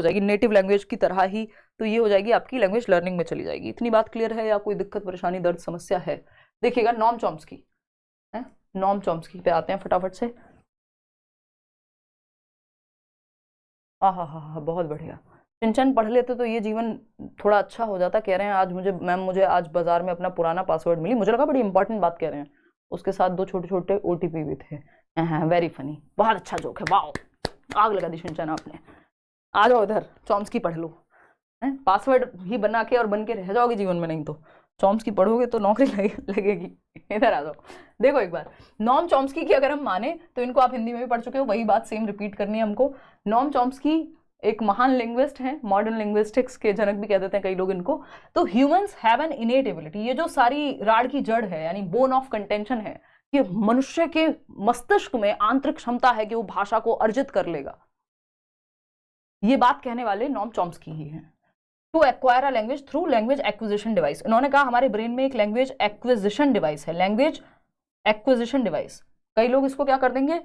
हो जाएगी native language की तरह ही, तो ये हो जाएगी आपकी लैंग्वेज लर्निंग में चली जाएगी। इतनी बात क्लियर है या कोई दिक्कत परेशानी दर्द समस्या है? देखिएगा नॉम चॉम्स्की है, नॉम चॉम्स्की पे आते हैं फटाफट से। हाँ, बहुत बढ़िया। चिंचन पढ़ लेते तो ये जीवन थोड़ा अच्छा हो जाता। कह रहे हैं आज मुझे मैम, मुझे आज बाजार में अपना पुराना पासवर्ड मिली, मुझे लगा बड़ी इंपॉर्टेंट बात कह रहे हैं। उसके साथ 2 छोटे छोटे OTP भी थे। हाँ, वेरी फनी, बहुत अच्छा जोक है, वाओ, आग लगा दी चिंचन आपने। आ जाओ इधर, चॉम्स्की पढ़ लो। पासवर्ड ही बना के और बन के रह जाओगे जीवन में, नहीं तो चॉम्स्की पढ़ोगे तो नौकरी लगेगी। इधर आ जाओ, देखो एक बार नॉम चॉम्स्की की अगर हम माने तो इनको आप हिंदी में भी पढ़ चुके हो, वही बात सेम रिपीट करनी है हमको। नॉम चॉम्स्की एक महान लिंग्विस्ट हैं, मॉडर्न लिंग्विस्टिक्स के जनक भी कह देते हैं कई लोग इनको। तो ह्यूमंस हैव एन इनेट एबिलिटी, ये जो सारी राड की जड़ है यानी बोन ऑफ कंटेंशन है, कि मनुष्य के मस्तिष्क में आंतरिक क्षमता है कि वो भाषा को अर्जित कर लेगा। ये बात कहने वाले नॉम चॉम्स्की ही हैं। To acquire a language through language acquisition device, इन्होंने कहा हमारे ब्रेन में एक लैंग्वेज एक्विजिशन डिवाइस है, लैंग्वेज एक्विजिशन डिवाइस। कई लोग इसको क्या कर देंगे,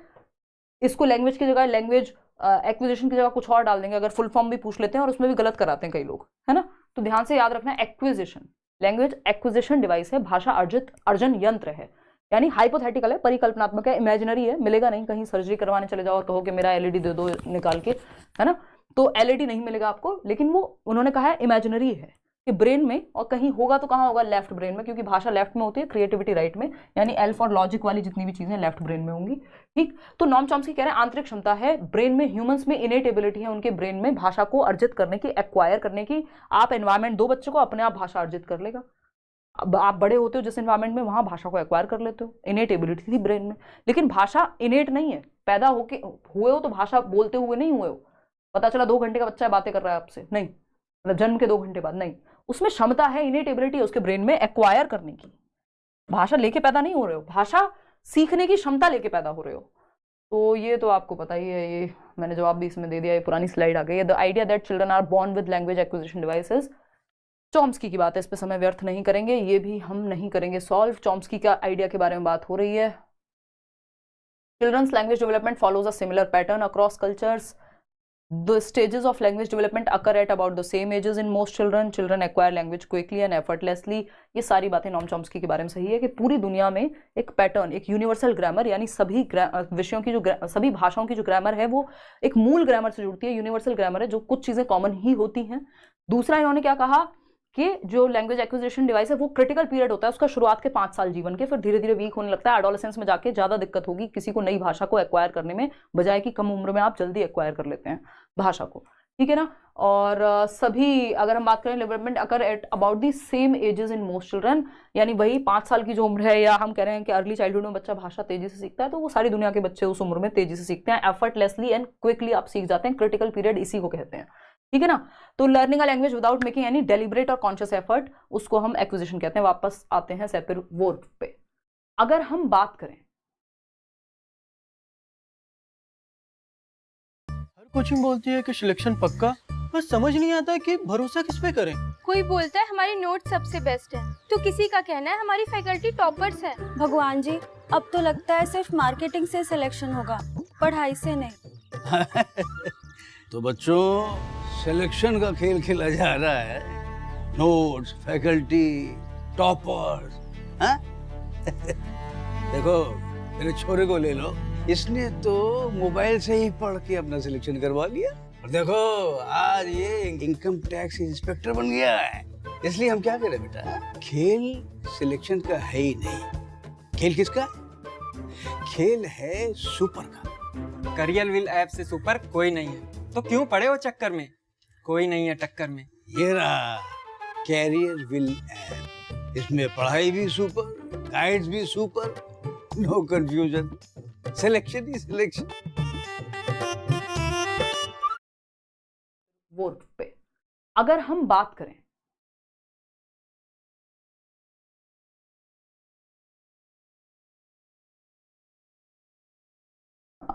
इसको लैंग्वेज की जगह लैंग्वेज एक्विजिशन की जगह कुछ और डाल देंगे, अगर फुल फॉर्म भी पूछ लेते हैं और उसमें भी गलत कराते हैं कई लोग, है ना। तो ध्यान से याद रखना, एक्विजिशन लैंग्वेज एक्विजिशन डिवाइस है, भाषा अर्जन यंत्र है, यानी हाइपोथेटिकल है, परिकल्पनात्मक है, इमेजिनरी है, मिलेगा नहीं। कहीं सर्जरी करवाने चले जाओ और कहो कि मेरा LED दे दो निकाल के, है ना, तो LED नहीं मिलेगा आपको। लेकिन वो उन्होंने कहा है इमेजिनरी है कि ब्रेन में, और कहीं होगा तो कहाँ होगा, लेफ्ट ब्रेन में, क्योंकि भाषा लेफ्ट में होती है, क्रिएटिविटी राइट में, यानी एल्फ और लॉजिक वाली जितनी भी चीजें लेफ्ट ब्रेन में होंगी। ठीक, तो नॉम चॉम्स्की कह रहे हैं आंतरिक क्षमता है ब्रेन में, ह्यूमंस में इनेट एबिलिटी है उनके ब्रेन में भाषा को अर्जित करने की, एक्वायर करने की। आप एनवायरमेंट दो बच्चे को, अपने आप भाषा अर्जित कर लेगा। अब आप बड़े होते हो जिस एनवायरमेंट में, वहां भाषा को एक्वायर कर लेते हो, इनेट एबिलिटी थी ब्रेन में। लेकिन भाषा इनेट नहीं है, पैदा होके हुए हो तो भाषा बोलते हुए नहीं हुए हो, पता चला 2 घंटे का बच्चा बातें कर रहा है आपसे, नहीं, मतलब जन्म के 2 घंटे बाद, नहीं, उसमें क्षमता है, इनेट एबिलिटी है उसके ब्रेन में एक्वायर करने की। भाषा लेके पैदा नहीं हो रहे हो, भाषा सीखने की क्षमता लेके पैदा हो रहे हो। तो ये तो आपको पता ही है, ये मैंने जवाब भी इसमें दे दिया, ये पुरानी स्लाइड आ गई है। The idea that children are born with language acquisition devices, Chomsky की बात है, इस पे समय व्यर्थ नहीं करेंगे, ये भी हम नहीं करेंगे सॉल्व। चॉम्स्की का आइडिया के बारे में बात हो रही है। Children's language development follows a similar pattern across cultures. The stages of language development occur at about the same ages in most children. Children acquire language quickly and effortlessly. ये सारी बातें नॉम चॉम्स्की के बारे में सही है कि पूरी दुनिया में एक पैटर्न, एक यूनिवर्सल ग्रामर, यानी सभी विषयों की जो सभी भाषाओं की जो ग्रामर है वो एक मूल ग्रामर से जुड़ती है, यूनिवर्सल ग्रामर है, जो कुछ चीजें कॉमन ही होती हैं। दूसरा इन्होंने क्या कहा कि जो लैंग्वेज एक्विजिशन डिवाइस है वो क्रिटिकल पीरियड होता है उसका, शुरुआत के 5 साल जीवन के, फिर धीरे धीरे वीक होने लगता है। एडोलेसेंस में जाके ज्यादा दिक्कत होगी किसी को नई भाषा को एक्वायर करने में, बजाय कि कम उम्र में आप जल्दी एक्वायर कर लेते हैं भाषा को, ठीक है ना। और सभी अगर हम बात करें development occur at about the same ages in most children, यानी वही 5 साल की जो उम्र है, या हम कह रहे हैं कि अर्ली चाइल्डहुड में बच्चा भाषा तेजी से सीखता है, तो वो सारी दुनिया के बच्चे उस उम्र में तेजी से सीखते हैं, एफर्टलेसली एंड क्विकली आप सीख जाते हैं। क्रिटिकल पीरियड इसी को कहते हैं, ठीक है ना। तो learning a language without making any deliberate और कॉन्शियस एफर्ट, उसको हम एक्विजिशन कहते हैं। वापस आते हैं सैपर-वोर्फ पे। अगर हम बात करें, हर कोचिंग बोलती है कि सिलेक्शन पक्का, पर समझ नहीं आता कि भरोसा किस पे करें। कोई बोलता है हमारी नोट सबसे बेस्ट है, तो किसी का कहना है हमारी फैकल्टी टॉपर्स है। भगवान जी, अब तो लगता है सिर्फ मार्केटिंग से सिलेक्शन होगा, पढ़ाई से नहीं। तो बच्चों, सिलेक्शन का खेल खेला जा रहा है, नोट्स, फैकल्टी, टॉपर्स, हाँ? देखो मेरे छोरे को ले लो, इसने तो मोबाइल से ही पढ़ के अपना सिलेक्शन करवा लिया, और देखो आज ये इनकम टैक्स इंस्पेक्टर बन गया है। इसलिए हम क्या करें बेटा, खेल सिलेक्शन का है ही नहीं। खेल किसका? खेल है सुपर का। करियर विल ऐप से सुपर कोई नहीं है, तो क्यों पड़े हो चक्कर में, कोई नहीं है टक्कर में। ये रहा कैरियर विल ऐप, इसमें पढ़ाई भी सुपर, गाइड्स भी सुपर, नो कंफ्यूजन, सिलेक्शन ही सिलेक्शन। वोर्फ पे अगर हम बात करें,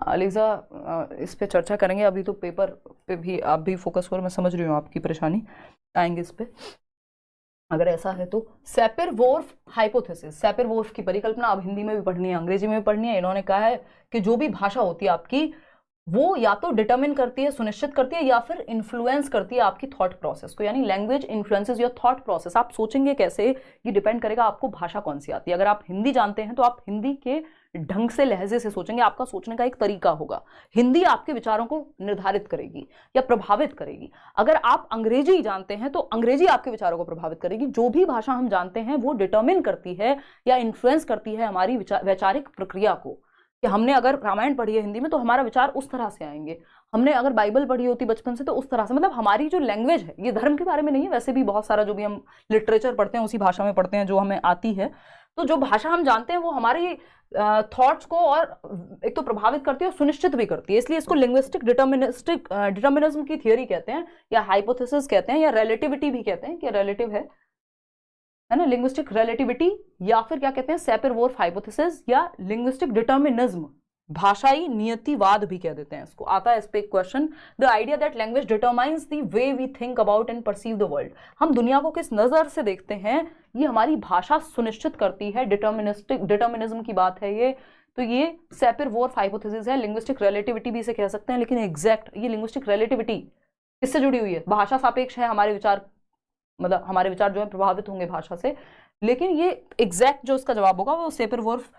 अलीजा इस पे चर्चा करेंगे, अभी तो पेपर पे भी आप भी फोकस करो, मैं समझ रही हूँ आपकी परेशानी, आएंगे इस पे। अगर ऐसा है तो सैपर-वोर्फ हाइपोथेसिस, सैपर-वोर्फ की परिकल्पना अब हिंदी में भी पढ़नी है, अंग्रेजी में भी पढ़नी है। इन्होंने कहा है कि जो भी भाषा होती है आपकी, वो या तो डिटरमिन करती है, सुनिश्चित करती है, या फिर इन्फ्लुएंस करती है आपकी थॉट प्रोसेस को। यानी language influences your thought process. आप सोचेंगे कैसे, ये डिपेंड करेगा आपको भाषा कौन सी आती है। अगर आप हिंदी जानते हैं तो आप हिंदी के ढंग से, लहजे से सोचेंगे, आपका सोचने का एक तरीका होगा। हिंदी आपके विचारों को निर्धारित करेगी या प्रभावित करेगी। अगर आप अंग्रेजी जानते हैं तो अंग्रेजी आपके विचारों को प्रभावित करेगी। जो भी भाषा हम जानते हैं वो डिटरमिन करती है या इन्फ्लुएंस करती है हमारी वैचारिक प्रक्रिया को। कि हमने अगर रामायण पढ़ी है हिंदी में तो हमारा विचार उस तरह से आएंगे, हमने अगर बाइबल पढ़ी होती बचपन से तो उस तरह से। मतलब हमारी जो लैंग्वेज है, ये धर्म के बारे में नहीं है, वैसे भी बहुत सारा जो भी हम लिटरेचर पढ़ते हैं उसी भाषा में पढ़ते हैं जो हमें आती है। तो जो भाषा हम जानते हैं वो हमारी थॉट्स को और एक तो प्रभावित करती है और सुनिश्चित भी करती है। इसलिए इसको लिंग्विस्टिक डिटर्मिनिज्म की थियोरी कहते हैं, या हाइपोथेसिस कहते हैं, या रिलेटिविटी भी कहते हैं कि रिलेटिव है ना, लिंग्विस्टिक रिलेटिविटी, या फिर क्या कहते हैं सैपर-वोर्फ हाइपोथेसिस, या लिंग्विस्टिक डिटर्मिनिज्म, भाषाई नियतिवाद भी कह देते हैं इसको। आता है इस पे एक question, the idea that language determines the way we think about and perceive the world. हम दुनिया को किस नजर से देखते हैं ये हमारी भाषा सुनिश्चित करती है। डिटर्मिनिज्म की बात है ये। तो ये सैपर-वोर्फ हाइपोथेसिस है। लिंग्विस्टिक रिलेटिविटी भी इसे कह सकते हैं, लेकिन एग्जैक्ट ये लिंग्विस्टिक रिलेटिविटी किससे जुड़ी हुई है? भाषा सापेक्ष है, हमारे विचार, मतलब हमारे विचार जो है प्रभावित होंगे भाषा से। लेकिन ये एग्जैक्ट जो इसका जवाब होगा वो सैपर-वोर्फ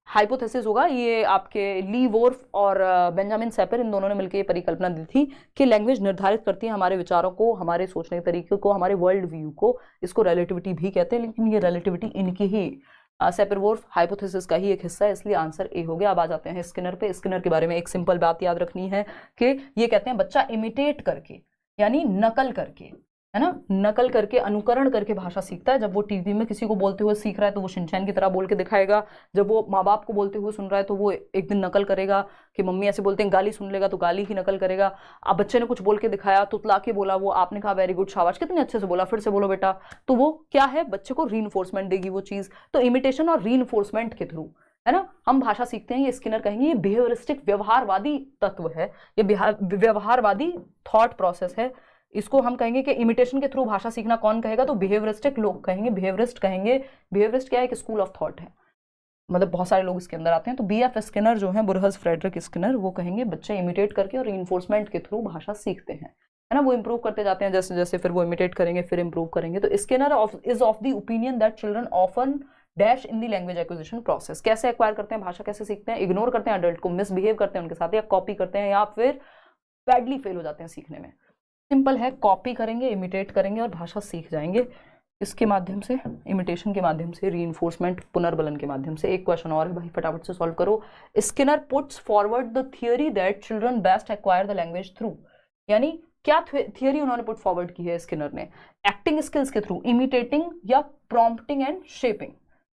हाइपोथेसिस होगा। ये आपके ली वोर्फ और बेंजामिन सैपर, इन दोनों ने मिलकर ये परिकल्पना दी थी कि लैंग्वेज निर्धारित करती है हमारे विचारों को, हमारे सोचने के तरीके को, हमारे वर्ल्ड व्यू को। इसको रिलेटिविटी भी कहते हैं, लेकिन ये रिलेटिविटी इनकी ही सैपर-वोर्फ हाइपोथेसिस का ही एक हिस्सा है, इसलिए आंसर ए हो गया। अब आ जाते हैं स्किनर पे। स्किनर के बारे में एक सिंपल बात याद रखनी है कि ये कहते हैं बच्चा इमिटेट करके, यानी नकल करके, है ना, नकल करके, अनुकरण करके भाषा सीखता है। जब वो टीवी में किसी को बोलते हुए सीख रहा है तो वो शिनचैन की तरह बोल के दिखाएगा। जब वो माँ बाप को बोलते हुए सुन रहा है तो वो एक दिन नकल करेगा कि मम्मी ऐसे बोलते हैं, गाली सुन लेगा तो गाली ही नकल करेगा। अब बच्चे ने कुछ बोल के दिखाया, तुतला के बोला, वो आपने कहा वेरी गुड, शाबाश, कितने अच्छे से बोला, फिर से बोलो बेटा, तो वो क्या है, बच्चे को रीइंफोर्समेंट देगी वो चीज़। तो इमिटेशन और रीइंफोर्समेंट के थ्रू, है ना, हम भाषा सीखते हैं। ये स्किनर कहेंगे ये बिहेवियरिस्टिक, व्यवहारवादी तत्व है, ये व्यवहारवादी थॉट प्रोसेस है। इसको हम कहेंगे कि इमिटेशन के थ्रू भाषा सीखना कौन कहेगा, तो बिहेवियरिस्टिक लोग कहेंगे, बिहेवियरिस्ट कहेंगे। बिहेवियरिस्ट क्या है, एक स्कूल ऑफ थॉट है, मतलब बहुत सारे लोग इसके अंदर आते हैं। तो BF स्किनर जो है, बुरहस फ्रेडरिक स्किनर, वो कहेंगे बच्चे इमिटेट करके और रीइंफोर्समेंट के थ्रू भाषा सीखते हैं, है ना, वो इंप्रूव करते जाते हैं जैसे जैसे, फिर वो इमिटेट करेंगे, फिर इंप्रूव करेंगे। तो Skinner is of the opinion that children often dash in the language acquisition process. कैसे एक्वायर करते हैं, भाषा कैसे सीखते हैं? इग्नोर करते हैं अडल्ट को, मिसबिहेव करते हैं उनके साथ, या कॉपी करते हैं, या फिर बैडली फेल हो जाते हैं सीखने में। सिंपल है, कॉपी करेंगे, इमिटेट करेंगे और भाषा सीख जाएंगे इसके माध्यम से, इमिटेशन के माध्यम से, रीइंफोर्समेंट, पुनर्बलन के माध्यम से। एक क्वेश्चन और है भाई, फटाफट से सॉल्व करो। Skinner puts forward the theory that children best acquire the language through. यानी क्या थियरी उन्होंने पुट फॉरवर्ड की है स्किनर ने? एक्टिंग स्किल्स के थ्रू, इमिटेटिंग या प्रॉम्प्टिंग एंड शेपिंग।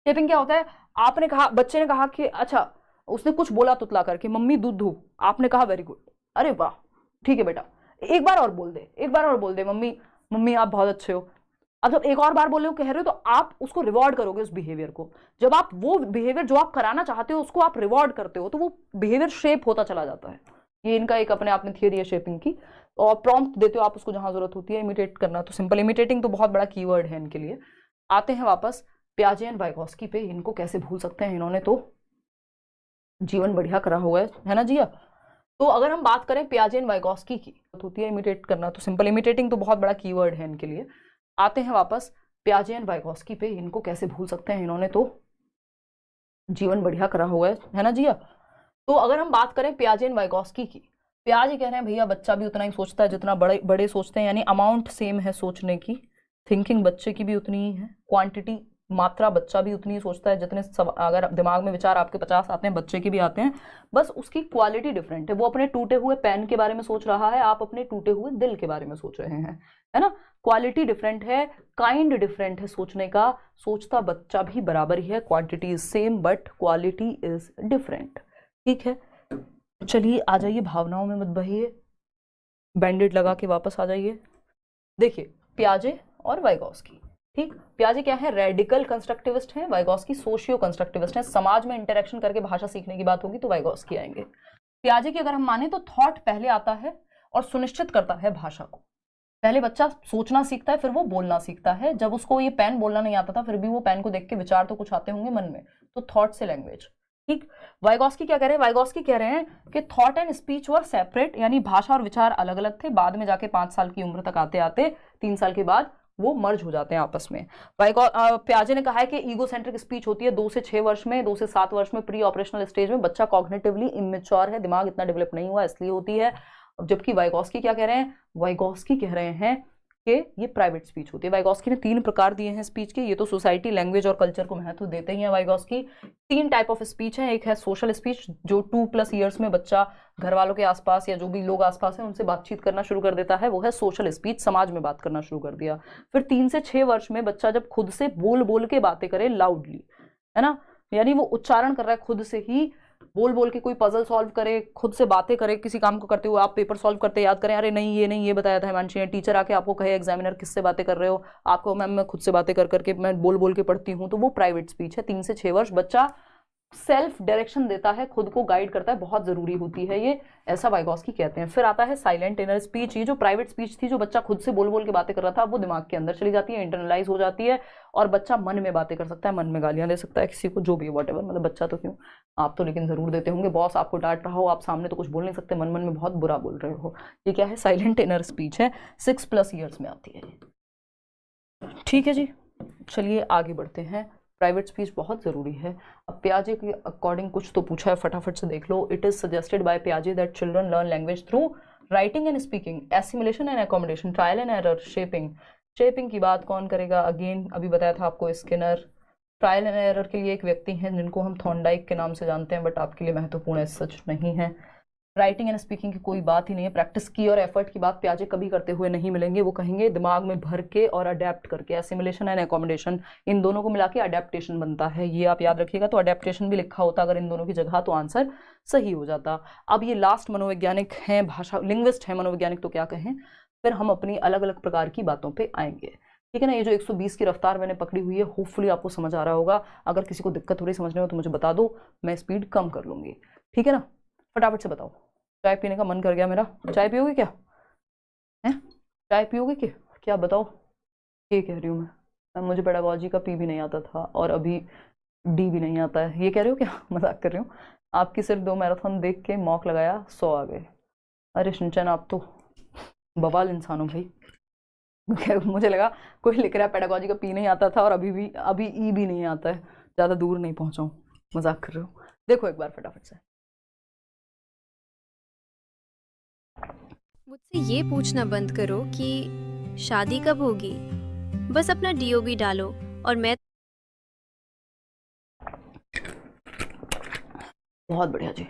शेपिंग क्या होता है? आपने कहा, बच्चे ने कहा कि अच्छा, उसने कुछ बोला तुतला करके, मम्मी दूध दो, आपने कहा वेरी गुड, अरे वाह ठीक है बेटा, एक बार और बोल दे, एक बार और बोल दे, मम्मी मम्मी आप बहुत अच्छे हो। अब जब एक और बार बोले हो, कह रहे हो, तो आप उसको रिवॉर्ड करोगे उस बिहेवियर को। जब आप वो बिहेवियर जो आप कराना चाहते हो उसको आप रिवॉर्ड करते हो तो वो बिहेवियर शेप होता चला जाता है। ये इनका एक अपने आप में थियरी है शेपिंग की। और प्रॉम्प्ट देते हो आप उसको जहां जरूरत होती है। इमिटेट करना तो सिंपल, इमिटेटिंग तो बहुत बड़ा कीवर्ड है इनके लिए। आते हैं वापस पियाजे एंड वाइगोस्की पे। इनको कैसे भूल सकते हैं, इन्होंने तो जीवन बढ़िया करा हुआ है ना जी। तो अगर हम बात करें पियाजे एंड वाइगोस्की की, होती है इमिटेट करना तो सिंपल, इमिटेटिंग तो बहुत बड़ा कीवर्ड है इनके लिए। आते हैं वापस पियाजे एंड वाइगोस्की पे। इनको कैसे भूल सकते हैं, इन्होंने तो जीवन बढ़िया करा हुआ है ना जी। तो अगर हम बात करें पियाजे एंड वाइगोस्की की, पियाजे कह रहे हैं भैया बच्चा भी उतना ही सोचता है जितना बड़े बड़े सोचते हैं, यानी अमाउंट सेम है सोचने की, थिंकिंग बच्चे की भी उतनी ही है, क्वांटिटी मात्रा बच्चा भी उतनी ही सोचता है जितने अगर दिमाग में विचार आपके 50 आते हैं बच्चे के भी आते हैं, बस उसकी क्वालिटी डिफरेंट है। वो अपने टूटे हुए पेन के बारे में सोच रहा है, आप अपने टूटे हुए दिल के बारे में सोच रहे हैं, है ना। क्वालिटी डिफरेंट है, काइंड डिफरेंट है सोचने का, सोचता बच्चा भी बराबर ही है, quantity is same but quality is different. ठीक है, चलिए आ जाइए, भावनाओं में मत बहिए, बैंडेड लगा के वापस आ जाइए। देखिए पियाजे और वाइगोस्की, ठीक, पियाजे क्या है, रेडिकल कंस्ट्रक्टिविस्ट हैं, वाइगोस्की सोशियो कंस्ट्रक्टिविस्ट हैं। समाज में इंटरेक्शन करके भाषा सीखने की बात होगी तो वाइगोस्की आएंगे। पियाजे की अगर हम माने तो थॉट पहले आता है और सुनिश्चित करता है भाषा को। पहले बच्चा सोचना सीखता है, फिर वो बोलना सीखता है। जब उसको ये पेन बोलना नहीं आता था फिर भी वो पेन को देख के विचार तो कुछ आते होंगे मन में, तो थॉट से लैंग्वेज। ठीक। वाइगॉस्की क्या कह रहे हैं? वाइगॉस्की कह रहे हैं कि thought and speech were separate, यानी भाषा और विचार अलग अलग थे, बाद में जाके 5 साल की उम्र तक आते आते 3 साल के बाद वो मर्ज हो जाते हैं आपस में। प्याजे ने कहा है कि ईगोसेंट्रिक स्पीच होती है 2 से 6 वर्ष में, 2 से 7 वर्ष में प्री ऑपरेशनल स्टेज में, बच्चा कॉग्निटिवली इमेच्योर है, दिमाग इतना डेवलप नहीं हुआ इसलिए होती है। जबकि वाइगॉस्की क्या कह रहे हैं? वाइगॉस्की कह रहे हैं कि ये प्राइवेट स्पीच होती है। वाइगॉस्की ने 3 प्रकार दिए हैं स्पीच के। ये तो सोसाइटी, लैंग्वेज और कल्चर को महत्व देते ही हैं वाइगॉस्की। 3 टाइप ऑफ स्पीच है। एक है सोशल स्पीच, जो 2+ ईयर्स में बच्चा घर वालों के आसपास या जो भी लोग आसपास हैं उनसे बातचीत करना शुरू कर देता है, वो है सोशल स्पीच, समाज में बात करना शुरू कर दिया। फिर 3 से 6 वर्ष में बच्चा जब खुद से बोल बोल के बातें करे लाउडली, है ना, यानी वो उच्चारण कर रहा है खुद से ही, बोल बोल के कोई पजल सॉल्व करे, खुद से बातें करे, किसी काम को करते हुए आप पेपर सॉल्व करते याद करें, अरे नहीं ये बताया था हिमांशी ने, टीचर आके आपको कहे एग्जामिनर किससे बातें कर रहे हो, आपको मैम मैं खुद से बातें कर करके मैं बोल बोल के पढ़ती हूँ, तो वो प्राइवेट स्पीच है। 3 से 6 वर्ष बच्चा सेल्फ डायरेक्शन देता है, खुद को गाइड करता है, बहुत जरूरी होती है ये, ऐसा वाइगॉस्की कहते हैं। फिर आता है साइलेंट इनर स्पीच। ये जो प्राइवेट स्पीच थी, जो बच्चा खुद से बोल बोल के बातें कर रहा था, वो दिमाग के अंदर चली जाती है, इंटरनलाइज हो जाती है, और बच्चा मन में बातें कर सकता है, मन में गालियां दे सकता है किसी को, जो भी व्हाटएवर, मतलब बच्चा तो क्यों, आप तो लेकिन जरूर देते होंगे, बॉस आपको डांट रहा हो, आप सामने तो कुछ बोल नहीं सकते, मन मन में बहुत बुरा बोल रहे हो। ये क्या है? साइलेंट इनर स्पीच है, 6+ ईयर्स में आती है। ठीक है जी, चलिए आगे बढ़ते हैं। प्राइवेट स्पीच बहुत ज़रूरी है। अब पियाजे के अकॉर्डिंग कुछ तो पूछा है, फटाफट से देख लो। इट इज़ सजेस्टेड बाय पियाजे that children learn language through writing and speaking, assimilation and accommodation, trial and error, shaping. Shaping की बात कौन करेगा? अगेन अभी बताया था आपको, स्किनर। ट्रायल एंड एरर के लिए एक व्यक्ति हैं जिनको हम थॉर्नडाइक के नाम से जानते हैं, बट आपके लिए महत्वपूर्ण है, सच नहीं है। राइटिंग एंड स्पीकिंग की कोई बात ही नहीं है। प्रैक्टिस की और एफर्ट की बात प्याजे कभी करते हुए नहीं मिलेंगे। वो कहेंगे दिमाग में भर के और अडेप्ट करके। एसिमिलेशन एंड अकोमोडेशन, इन दोनों को मिला के अडेप्टेशन बनता है, ये आप याद रखिएगा। तो अडेप्टेशन भी लिखा होता अगर इन दोनों की जगह, तो आंसर सही हो जाता। अब ये लास्ट मनोवैज्ञानिक हैं, भाषा लिंग्विस्ट हैं, मनोवैज्ञानिक तो क्या कहें। फिर हम अपनी अलग अलग प्रकार की बातों पर आएंगे, ठीक है ना। ये जो 120 की रफ्तार मैंने पकड़ी हुई है, होपफुली आपको समझ आ रहा होगा। अगर किसी को दिक्कत हो रही समझने में तो मुझे बता दो, मैं स्पीड कम कर लूँगी, ठीक है ना। फटाफट से बताओ, चाय पीने का मन कर गया मेरा। चाय पियोगे क्या? हैं, चाय पियोगे क्या बताओ? ये कह रही हूँ मैं, मुझे पेडागोजी का पी भी नहीं आता था और अभी डी भी नहीं आता है, ये कह रही हो क्या? मजाक कर रही हूँ। आपकी सिर्फ 2 मैराथन देख के मॉक लगाया, 100 आ गए। अरे सिंचन, आप तो बवाल इंसान हो भाई। मुझे लगा कोई लिख रहा है पेडागोजी का पी नहीं आता था और अभी ई भी नहीं आता है, ज़्यादा दूर नहीं पहुँचाऊँ, मजाक कर रहे हो। देखो एक बार फटाफट से। मुझसे ये पूछना बंद करो कि शादी कब होगी, बस अपना डीओबी डालो और मैं। बहुत बढ़िया जी,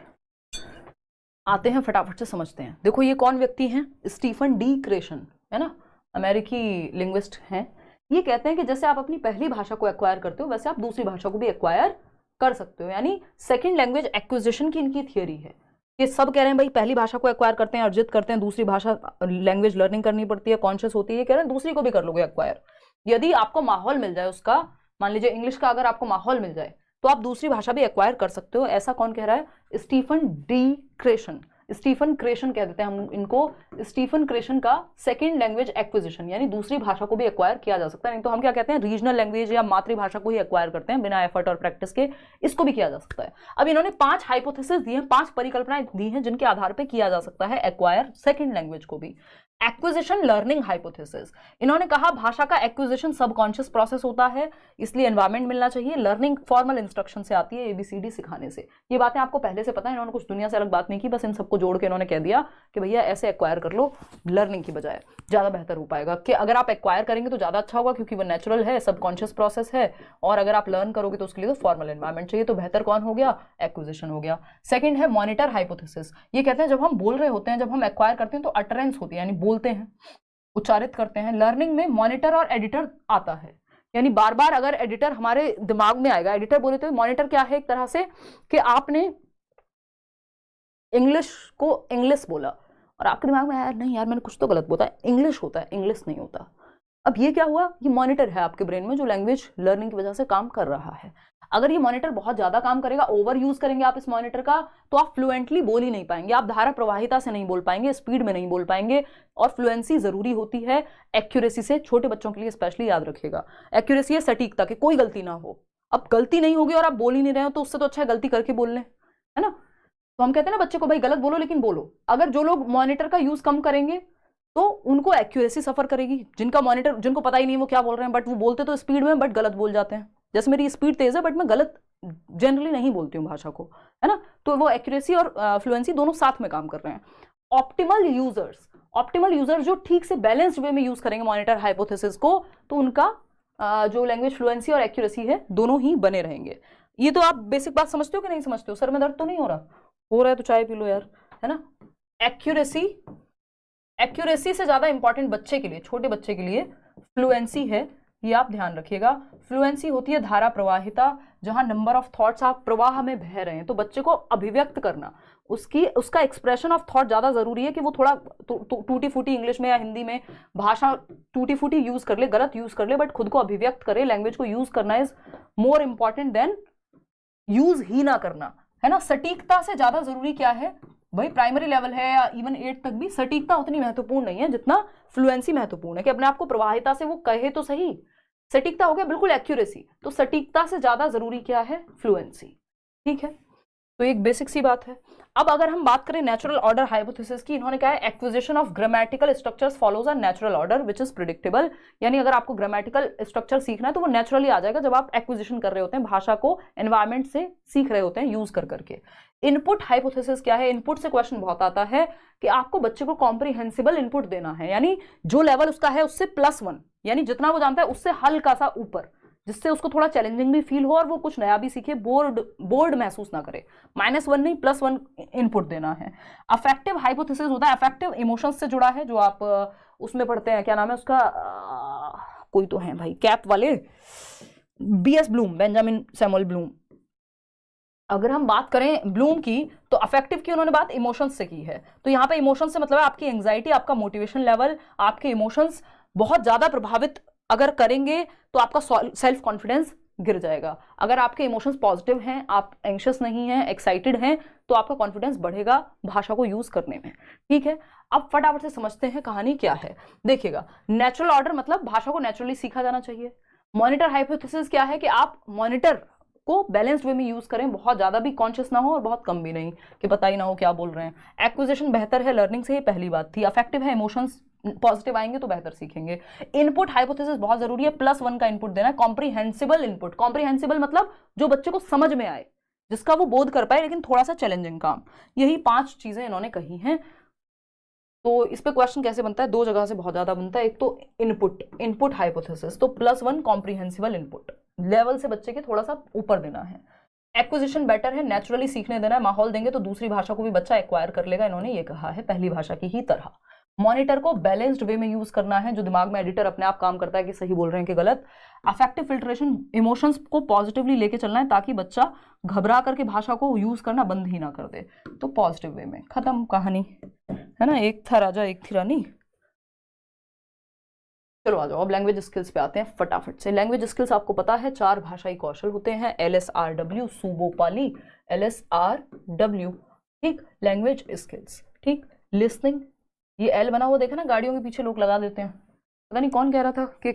आते हैं फटाफट से समझते हैं। देखो ये कौन व्यक्ति हैं? स्टीफन डी क्रेशन, है ना, अमेरिकी लिंग्विस्ट हैं। ये कहते हैं कि जैसे आप अपनी पहली भाषा को एक्वायर करते हो, वैसे आप दूसरी भाषा को भी एक्वायर कर सकते हो, यानी सेकेंड लैंग्वेज एक्विजिशन की इनकी थियोरी है। ये सब कह रहे हैं भाई पहली भाषा को एक्वायर करते हैं, अर्जित करते हैं, दूसरी भाषा लैंग्वेज लर्निंग करनी पड़ती है, कॉन्शियस होती है। ये कह रहे हैं दूसरी को भी कर लोगे एक्वायर, यदि आपको माहौल मिल जाए उसका। मान लीजिए इंग्लिश का अगर आपको माहौल मिल जाए तो आप दूसरी भाषा भी एक्वायर कर सकते हो। ऐसा कौन कह रहा है? स्टीफन डी क्रेशन। स्टीफन क्रेशन कह देते हैं हम इनको। स्टीफन क्रेशन का सेकेंड लैंग्वेज एक्विजिशन, यानी दूसरी भाषा को भी एक्वायर किया जा सकता है। नहीं तो हम क्या कहते हैं, रीजनल लैंग्वेज या मातृभाषा को ही एक्वायर करते हैं बिना एफर्ट और प्रैक्टिस के। इसको भी किया जा सकता है। अब इन्होंने 5 हाइपोथेसिस दी हैं, 5 परिकल्पनाएं दी हैं जिनके आधार पर किया जा सकता है एक्वायर सेकेंड लैंग्वेज को भी। एक्विजिशन लर्निंग हाइपोथेसिस, इन्होंने कहा भाषा का एक्विजिशन सबकॉन्शियस प्रोसेस होता है, इसलिए एनवायरमेंट मिलना चाहिए। लर्निंग फॉर्मल इंस्ट्रक्शन से आती है, ABCD सिखाने से। ये बातें आपको पहले से पता है, इन्होंने कुछ दुनिया से अलग बात नहीं की, बस इन सबको जोड़ के इन्होंने कह दिया कि भैया ऐसे एक्वायर कर लो, लर्निंग की बजाय ज़्यादा बेहतर हो पाएगा। कि अगर आप एक्वायर करेंगे तो ज़्यादा अच्छा होगा, क्योंकि वो नेचुरल है, सबकॉन्शियस प्रोसेस है, और अगर आप लर्न करोगे तो उसके लिए तो फॉर्मल एनवायरमेंट चाहिए। तो बेहतर कौन हो गया? एक्विजिशन हो गया। सेकेंड है मॉनिटर हाइपोथेसिस। ये कहते हैं जब हम बोल रहे होते हैं, जब हम एक्वायर करते हैं तो अटरेंस होती है, यानी बोलते हैं, उच्चारित करते हैं। लर्निंग में मॉनिटर और एडिटर आता है, यानी बार बार अगर एडिटर हमारे दिमाग में आएगा, एडिटर बोले तो मॉनिटर क्या है? एक तरह से कि आपने इंग्लिश को इंग्लिश बोला और आपके दिमाग में यार नहीं यार मैंने कुछ तो गलत बोला, इंग्लिश होता है, इंग्लिश नहीं होता। अब ये क्या हुआ? ये मॉनिटर है आपके ब्रेन में जो लैंग्वेज लर्निंग की वजह से काम कर रहा है। अगर ये मॉनिटर बहुत ज्यादा काम करेगा, ओवर यूज करेंगे आप इस मॉनिटर का, तो आप फ्लुएंटली बोल ही नहीं पाएंगे, आप धारा प्रवाहिता से नहीं बोल पाएंगे, स्पीड में नहीं बोल पाएंगे। और फ्लुएंसी जरूरी होती है एक्यूरेसी से, छोटे बच्चों के लिए स्पेशली याद रखिएगा। एक्यूरेसी है सटीकता, कि कोई गलती ना हो, अब गलती नहीं होगी और आप बोल ही नहीं रहे हो तो उससे तो अच्छा है गलती करके बोल लें, है ना। तो हम कहते हैं ना बच्चे को भाई गलत बोलो लेकिन बोलो। अगर जो लोग मॉनिटर का यूज कम करेंगे तो उनको एक्यूरेसी सफर करेगी। जिनका मॉनिटर, जिनको पता ही नहीं वो क्या बोल रहे हैं, बट वो बोलते तो स्पीड में बट गलत बोल जाते हैं। जैसे मेरी स्पीड तेज है बट मैं गलत जनरली नहीं बोलती हूँ भाषा को, है ना। तो वो एक्यूरेसी और फ्लुएंसी दोनों साथ में काम कर रहे हैं। ऑप्टिमल यूजर्स जो ठीक से बैलेंस्ड वे में यूज करेंगे मॉनिटर हाइपोथेसिस को, तो उनका जो लैंग्वेज फ्लुएंसी और एक्यूरेसी है दोनों ही बने रहेंगे। ये तो आप बेसिक बात समझते हो कि नहीं समझते हो? सर में दर्द तो नहीं हो रहा? हो रहा है तो चाय पी लो यार, है ना। एक्यूरेसी से ज्यादा इंपॉर्टेंट बच्चे के लिए, छोटे बच्चे के लिए फ्लुएंसी है, ये आप ध्यान रखिएगा। फ्लुएंसी होती है धारा प्रवाहिता, जहां नंबर ऑफ थॉट्स आप प्रवाह में बह रहे हैं। तो बच्चे को अभिव्यक्त करना, उसका एक्सप्रेशन ऑफ थॉट ज्यादा जरूरी है कि वो थोड़ा टूटी फूटी इंग्लिश में या हिंदी में भाषा टूटी फूटी यूज कर ले, गलत यूज कर ले, बट खुद को अभिव्यक्त करे। लैंग्वेज को यूज करना is more important than use ही ना करना, है ना। सटीकता से ज्यादा जरूरी क्या है भाई? प्राइमरी लेवल है या इवन 8 तक भी सटीकता उतनी महत्वपूर्ण नहीं है जितना फ्लुएंसी महत्वपूर्ण है, कि अपने आप को प्रवाहिता से वो कहे तो सही। सटीकता हो गया बिल्कुल एक्यूरेसी, तो सटीकता से ज्यादा जरूरी क्या है? फ्लुएंसी, ठीक है। तो एक बेसिक सी बात है। अब अगर हम बात करें नेचुरल ऑर्डर हाइपोथेसिस की, इन्होंने कहा है acquisition of grammatical structures follows a natural order which is predictable. यानी अगर आपको ग्रामेटिकल स्ट्रक्चर सीखना है तो वो नेचुरली आ जाएगा जब आप एक्विजिशन कर रहे होते हैं, भाषा को एनवायरमेंट से सीख रहे होते हैं यूज कर करके। इनपुट हाइपोथेसिस क्या है? इनपुट से क्वेश्चन बहुत आता है कि आपको बच्चे को कॉम्प्रिहेंसिबल इनपुट देना है, यानी जो लेवल उसका है उससे +1, यानी जितना वो जानता है उससे हल्का सा ऊपर, जिससे उसको थोड़ा चैलेंजिंग भी फील हो और वो कुछ नया भी सीखे, बोर्ड महसूस ना करे। -1 नहीं +1 इनपुट देना है। अफेक्टिव हाइपोथेसिस होता है, अफेक्टिव इमोशंस से जुड़ा है, जो आप उसमें पढ़ते हैं, क्या नाम है उसका, कोई तो है भाई कैप वाले, BS Bloom, Benjamin Samuel Bloom. अगर हम बात करें ब्लूम की, तो अफेक्टिव की उन्होंने बात इमोशंस से की है। तो यहाँ पे इमोशंस से मतलब है आपकी एंग्जाइटी, आपका मोटिवेशन लेवल, आपके इमोशंस बहुत ज्यादा प्रभावित अगर करेंगे तो आपका सेल्फ कॉन्फिडेंस गिर जाएगा। अगर आपके इमोशंस पॉजिटिव हैं, आप एंग्शियस नहीं हैं, एक्साइटेड हैं, तो आपका कॉन्फिडेंस बढ़ेगा भाषा को यूज करने में, ठीक है। अब फटाफट से समझते हैं कहानी क्या है। देखिएगा, नेचुरल ऑर्डर मतलब भाषा को नेचुरली सीखा जाना चाहिए। मॉनिटर हाइपोथेसिस क्या है कि आप मॉनिटर को बैलेंस्ड वे में यूज करें, बहुत ज्यादा भी कॉन्शियस ना हो और बहुत कम भी नहीं कि पता ही ना हो क्या बोल रहे हैं। एक्विजिशन बेहतर है लर्निंग से, ये पहली बात थी। अफेक्टिव है, इमोशंस पॉजिटिव आएंगे तो बेहतर सीखेंगे। इनपुट हाइपोथेसिस बहुत जरूरी है, +1 का इनपुट देना है। कॉम्प्रिहेंसिबल इनपुट, कॉम्प्रिहेंसिबल मतलब जो बच्चे को समझ में आए, जिसका वो बोध कर पाए लेकिन थोड़ा सा चैलेंजिंग काम। यही 5 चीजें इन्होंने कही हैं। तो इस पे क्वेश्चन कैसे बनता है? 2 जगह से बहुत ज्यादा बनता है। एक तो इनपुट हाइपोथेसिस, तो +1 कॉम्प्रिहेंसिबल इनपुट, लेवल से बच्चे के थोड़ा सा ऊपर देना है। एक्विजिशन बेटर है, नेचुरली सीखने देना है, माहौल देंगे तो दूसरी भाषा को भी बच्चा एक्वायर कर लेगा, इन्होंने ये कहा है, पहली भाषा की ही तरह। मॉनिटर को बैलेंस्ड वे में यूज करना है, जो दिमाग में एडिटर अपने आप काम करता है कि सही बोल रहे हैं कि गलत। अफेक्टिव फिल्ट्रेशन, इमोशंस को पॉजिटिवली लेके चलना है ताकि बच्चा घबरा करके भाषा को यूज करना बंद ही ना कर दे। तो पॉजिटिव वे में, खत्म कहानी, है ना। एक था राजा एक थी रानी। चलो आ जाओ, अब लैंग्वेज स्किल्स पे आते हैं फटाफट से। लैंग्वेज स्किल्स आपको पता है 4 भाषाई कौशल होते हैं, LSRW, सूबो पाली, LSRW, ठीक। लैंग्वेज स्किल्स, ठीक। लिसनिंग, ये L बना हुआ देखा ना, गाड़ियों के पीछे लोग लगा देते हैं, पता नहीं कौन कह रहा था कि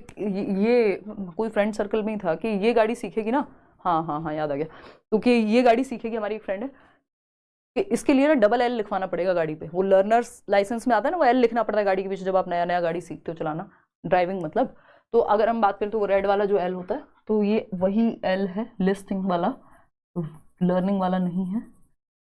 ये कोई फ्रेंड सर्कल में ही था कि ये गाड़ी सीखेगी ना, हाँ याद आ गया, क्योंकि ये गाड़ी सीखेगी, हमारी एक फ्रेंड है, कि इसके लिए ना $L लिखवाना पड़ेगा गाड़ी पे। वो लर्नर्स लाइसेंस में आता है ना, वो L लिखना पड़ता है गाड़ी के पीछे जब आप नया गाड़ी सीखते हो चलाना, ड्राइविंग मतलब। तो अगर हम बात करें तो वो रेड वाला जो L होता है, तो ये वही L है, लिस्टिंग वाला, लर्निंग वाला नहीं है।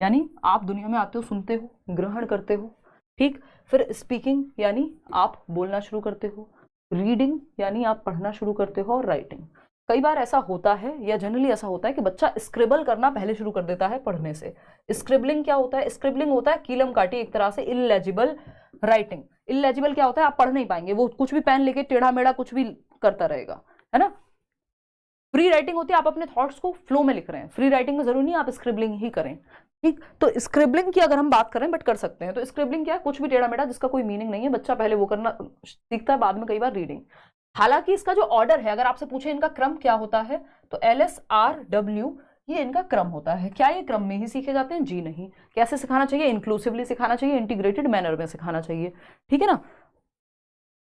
यानी आप दुनिया में आते हो, सुनते हो, ग्रहण करते हो, ठीक। फिर स्पीकिंग यानी आप बोलना शुरू करते हो, रीडिंग यानी आप पढ़ना शुरू करते हो, और राइटिंग। कई बार ऐसा होता है या जनरली ऐसा होता है कि बच्चा स्क्रिबल करना पहले शुरू कर देता है पढ़ने से। स्क्रिबलिंग क्या होता है? स्क्रिबलिंग होता है कीलम काटी, एक तरह से इललेजिबल राइटिंग। इललेजिबल क्या होता है? आप पढ़ नहीं पाएंगे, वो कुछ भी पेन लेके टेढ़ा मेढ़ा कुछ भी करता रहेगा, है ना। फ्री राइटिंग होती है, आप अपने थॉट्स को फ्लो में लिख रहे हैं। फ्री राइटिंग में जरूरी नहीं आप स्क्रिबलिंग ही करें, ठीक। तो स्क्रिबलिंग की अगर हम बात करें, बट कर सकते हैं, तो स्क्रिबलिंग क्या है? कुछ भी टेढ़ा मेढ़ा जिसका कोई मीनिंग नहीं है, बच्चा पहले वो करना सीखता है, बाद में कई बार रीडिंग। हालांकि इसका जो ऑर्डर है, अगर आपसे पूछे इनका क्रम क्या होता है, तो LSRW ये इनका क्रम होता है। क्या ये क्रम में ही सीखे जाते हैं? जी नहीं। कैसे सिखाना चाहिए? इंक्लूसिवली सिखाना चाहिए, इंटीग्रेटेड मैनर में सिखाना चाहिए, ठीक है ना।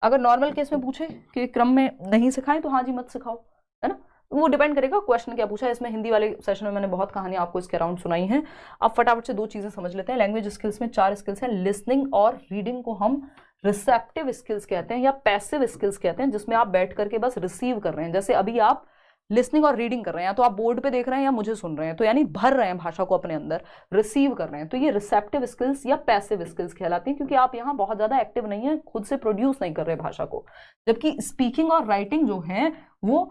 अगर नॉर्मल केस में पूछे कि क्रम में नहीं सिखाएं तो हाँ जी मत सिखाओ, है ना। वो डिपेंड करेगा क्वेश्चन क्या पूछा है। इसमें हिंदी वाले सेशन में मैंने बहुत कहानियां आपको इसके अराउंड सुनाई हैं। अब फटाफट से 2 चीजें समझ लेते हैं। लैंग्वेज स्किल्स में 4 स्किल्स हैं। लिसनिंग और रीडिंग को हम रिसेप्टिव स्किल्स कहते हैं या पैसिव स्किल्स कहते हैं, जिसमें आप बैठ करके बस रिसीव कर रहे हैं। जैसे अभी आप लिसनिंग और रीडिंग कर रहे हैं, या तो आप बोर्ड पे देख रहे हैं या मुझे सुन रहे हैं, तो यानी भर रहे हैं भाषा को अपने अंदर, रिसीव कर रहे हैं। तो ये रिसेप्टिव स्किल्स या पैसिव स्किल्स कहलाती हैं, क्योंकि आप यहाँ बहुत ज्यादा एक्टिव नहीं है, खुद से प्रोड्यूस नहीं कर रहे भाषा को। जबकि स्पीकिंग और राइटिंग जो है वो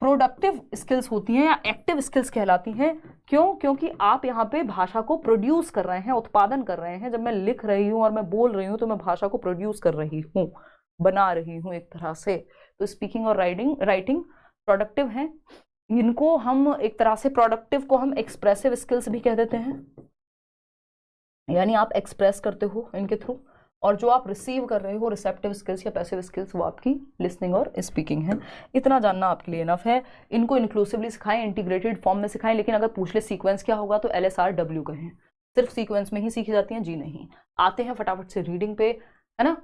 प्रोडक्टिव स्किल्स होती हैं या एक्टिव स्किल्स कहलाती हैं। क्यों? क्योंकि आप यहाँ पे भाषा को प्रोड्यूस कर रहे हैं, उत्पादन कर रहे हैं। जब मैं लिख रही हूँ और मैं बोल रही हूँ तो मैं भाषा को प्रोड्यूस कर रही हूँ, बना रही हूँ एक तरह से। तो स्पीकिंग और राइटिंग प्रोडक्टिव हैं। इनको हम एक तरह से, प्रोडक्टिव को हम एक्सप्रेसिव स्किल्स भी कह देते हैं, यानी आप एक्सप्रेस करते हो इनके थ्रू। और जो आप रिसीव कर रहे हो रिसेप्टिव स्किल्स या पैसिव स्किल्स, वो आपकी लिसनिंग और स्पीकिंग है। इतना जानना आपके लिए इनफ है। इनको इंक्लूसिवली सिखाएं, इंटीग्रेटेड फॉर्म में सिखाएं, लेकिन अगर पूछ ले सीक्वेंस क्या होगा तो LSRW कहें। सिर्फ सीक्वेंस में ही सीखी जाती हैं? जी नहीं। आते हैं फटाफट से रीडिंग पे, है ना।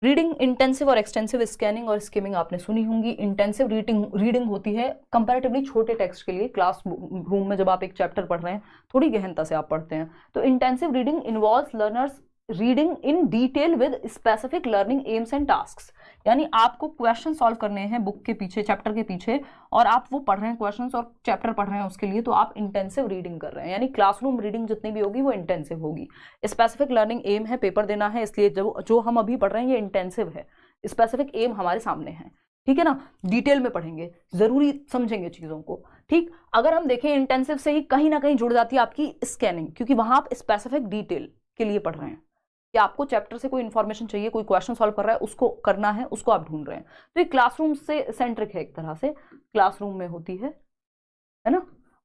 रीडिंग इंटेंसिव और एक्सटेंसिव स्कैनिंग और स्किमिंग आपने सुनी होंगी। इंटेंसिव रीडिंग होती है कंपैरेटिवली छोटे टेक्स्ट के लिए। क्लास रूम में जब आप एक चैप्टर पढ़ रहे हैं, थोड़ी गहनता से आप पढ़ते हैं, तो intensive reading involves learners reading in detail with specific learning AIIMS and tasks. यानी आपको क्वेश्चन सॉल्व करने हैं बुक के पीछे, चैप्टर के पीछे, और आप वो पढ़ रहे हैं क्वेश्चंस और चैप्टर पढ़ रहे हैं उसके लिए, तो आप इंटेंसिव रीडिंग कर रहे हैं। यानी क्लासरूम रीडिंग जितनी भी होगी वो इंटेंसिव होगी। स्पेसिफिक लर्निंग एम है, पेपर देना है, इसलिए जो हम अभी पढ़ रहे हैं ये इंटेंसिव है। स्पेसिफिक एम हमारे सामने है, ठीक है ना। डिटेल में पढ़ेंगे, जरूरी समझेंगे चीजों को, ठीक। अगर हम देखें इंटेंसिव से ही कहीं ना कहीं जुड़ जाती है आपकी स्कैनिंग, क्योंकि वहां आप स्पेसिफिक डिटेल के लिए पढ़ रहे हैं कि आपको चैप्टर से कोई इन्फॉर्मेशन चाहिए, कोई क्वेश्चन सॉल्व कर रहा है, उसको करना है, उसको आप ढूंढ रहे हैं। तो ये क्लासरूम से सेंट्रिक है, एक तरह से क्लासरूम में होती है ना।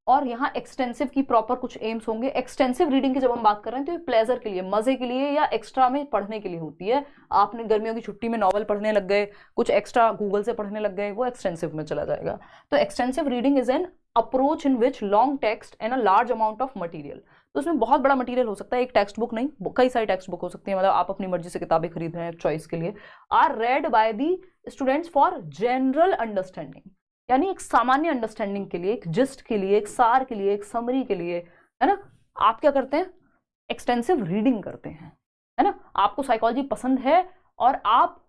और यहाँ एक्सटेंसिव की प्रॉपर कुछ एम्स होंगे। एक्सटेंसिव रीडिंग की जब हम बात कर रहे हैं तो ये प्लेजर के लिए, मजे के लिए या एक्स्ट्रा में पढ़ने के लिए होती है। आपने गर्मियों की छुट्टी में नॉवल पढ़ने लग गए, कुछ एक्स्ट्रा गूगल से पढ़ने लग गए, वो एक्सटेंसिव में चला जाएगा। तो extensive reading is an approach in which long text and a large amount of material. तो उसमें बहुत बड़ा मटीरियल हो सकता है, एक टेक्स्ट बुक नहीं, कई सारी टेक्स्ट बुक हो सकती है, मतलब आप अपनी मर्जी से किताबें खरीद रहे हैं चॉइस के लिए। Are read by the students for general understanding, यानी एक सामान्य अंडरस्टैंडिंग के लिए, एक जिस्ट के लिए, एक सार के लिए, एक समरी के लिए, है ना। आप क्या करते हैं? एक्सटेंसिव रीडिंग करते हैं, है ना। आपको साइकोलॉजी पसंद है और आप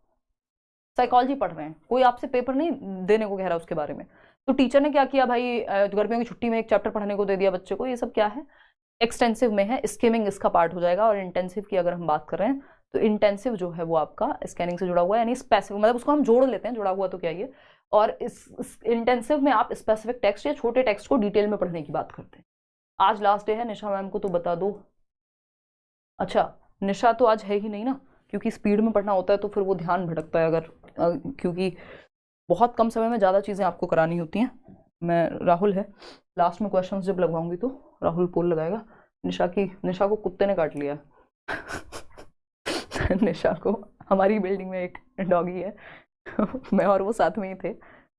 साइकोलॉजी पढ़ रहे हैं, कोई आपसे पेपर नहीं देने को कह रहा उसके बारे में। तो टीचर ने क्या किया भाई, गर्मियों की छुट्टी में एक चैप्टर पढ़ने को दे दिया बच्चे को, ये सब क्या है? एक्सटेंसिव में है। स्किमिंग इसका पार्ट हो जाएगा। और इंटेंसिव की अगर हम बात कर रहे हैं तो इंटेंसिव जो है वो आपका स्कैनिंग से जुड़ा हुआ है, यानी स्पेसिफिक, मतलब उसको हम जोड़ लेते हैं, जुड़ा हुआ तो क्या ये। और इस इंटेंसिव में आप स्पेसिफिक टेक्स्ट या छोटे टेक्स्ट को डिटेल में पढ़ने की बात करते हैं। आज लास्ट डे है, निशा मैम को तो बता दो। अच्छा, निशा तो आज है ही नहीं ना, क्योंकि स्पीड में पढ़ना होता है तो फिर वो ध्यान भटकता है, अगर क्योंकि बहुत कम समय में ज़्यादा चीज़ें आपको करानी होती हैं। मैं राहुल है, लास्ट में क्वेश्चंस जब लगवाऊंगी तो राहुल पोल लगाएगा। निशा को कुत्ते ने काट लिया। निशा को, हमारी बिल्डिंग में एक डॉगी है, मैं और वो साथ में ही थे।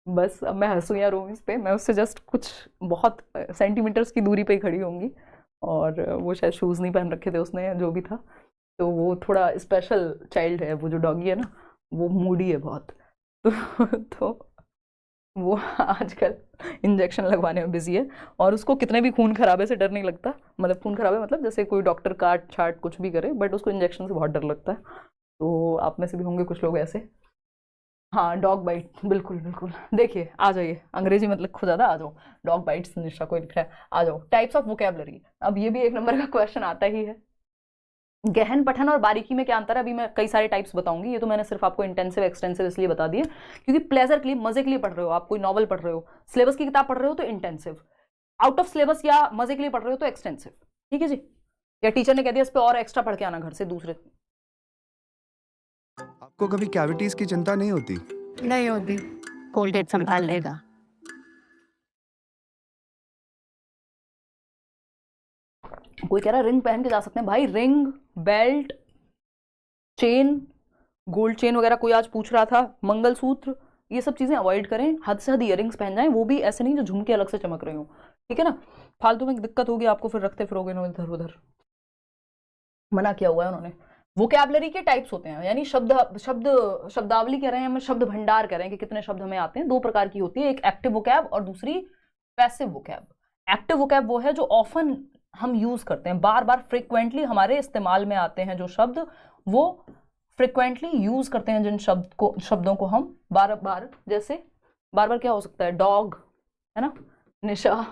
बस अब मैं हंसूं या रो इस पे, मैं उससे जस्ट कुछ बहुत सेंटीमीटर्स की दूरी पे ही खड़ी होंगी, और वो शायद शूज़ नहीं पहन रखे थे उसने या जो भी था। तो वो थोड़ा स्पेशल चाइल्ड है, वो जो डॉगी है ना, वो मूडी है बहुत। तो वो आजकल इंजेक्शन लगवाने में बिजी है, और उसको कितने भी खून खराबे से डर नहीं लगता। मतलब खून खराबे मतलब जैसे कोई डॉक्टर काट छाट कुछ भी करे, बट उसको इंजेक्शन से बहुत डर लगता है। तो आप में से भी होंगे कुछ लोग ऐसे। हाँ, डॉग बाइट, बिल्कुल बिल्कुल। देखिए, आ जाइए, अंग्रेजी मतलब खुद ज़्यादा आ जाओ। डॉग बाइट्स निशा को लिख रहा है, आ जाओ। टाइप्स ऑफ वोकैबुलरी, अब ये भी 1 नंबर का क्वेश्चन आता ही है। गहन पठन और बारीकी में क्या अंतर है? अभी मैं कई सारे टाइप्स बताऊंगी, ये तो मैंने सिर्फ आपको इंटेंसिव एक्सटेंसिव इसलिए बता दिए क्योंकि प्लेजर के लिए, मजे के लिए पढ़ रहे हो, आप कोई नॉवल पढ़ रहे हो, सिलेबस की किताब पढ़ रहे हो तो इंटेंसिव, आउट ऑफ सिलेबस या मजे के लिए पढ़ रहे हो तो एक्सटेंसिव। ठीक है जी, या टीचर ने कह दिया इस पर और एक्स्ट्रा पढ़ के आना घर से दूसरे। आपको कभी कैविटीज की चिंता नहीं होती? नहीं होती, कोलगेट संभाल लेगा। कोई कह रहा है रिंग पहन के जा सकते हैं। भाई ring, belt, chain, gold chain वगैरह कोई आज पूछ रहा था, मंगलसूत्र, ये सब चीजें अवॉइड करें। हद से हद इयररिंग्स पहन जाएं, वो भी ऐसे नहीं जो झुमके अलग से चमक रहे हो, ठीक है ना। फालतू में दिक्कत होगी आपको, फिर रखते फिरोगे ना इधर उधर। मना किया हुआ है उन्होंने। वोकैबुलरी के टाइप्स होते हैं, यानी शब्दावली कह रहे हैं, हम शब्द भंडार कह रहे हैं कि कितने शब्द हमें आते हैं। दो प्रकार की होती है, एक एक्टिव वोकैब और दूसरी पैसिव वोकैब। एक्टिव वोकैब वो है जो ऑफन हम यूज करते हैं, बार बार फ्रिक्वेंटली हमारे इस्तेमाल में आते हैं जो शब्द, वो फ्रिक्वेंटली यूज करते हैं जिन शब्दों को हम बार बार, जैसे बार बार क्या हो सकता है, डॉग है ना, निशा,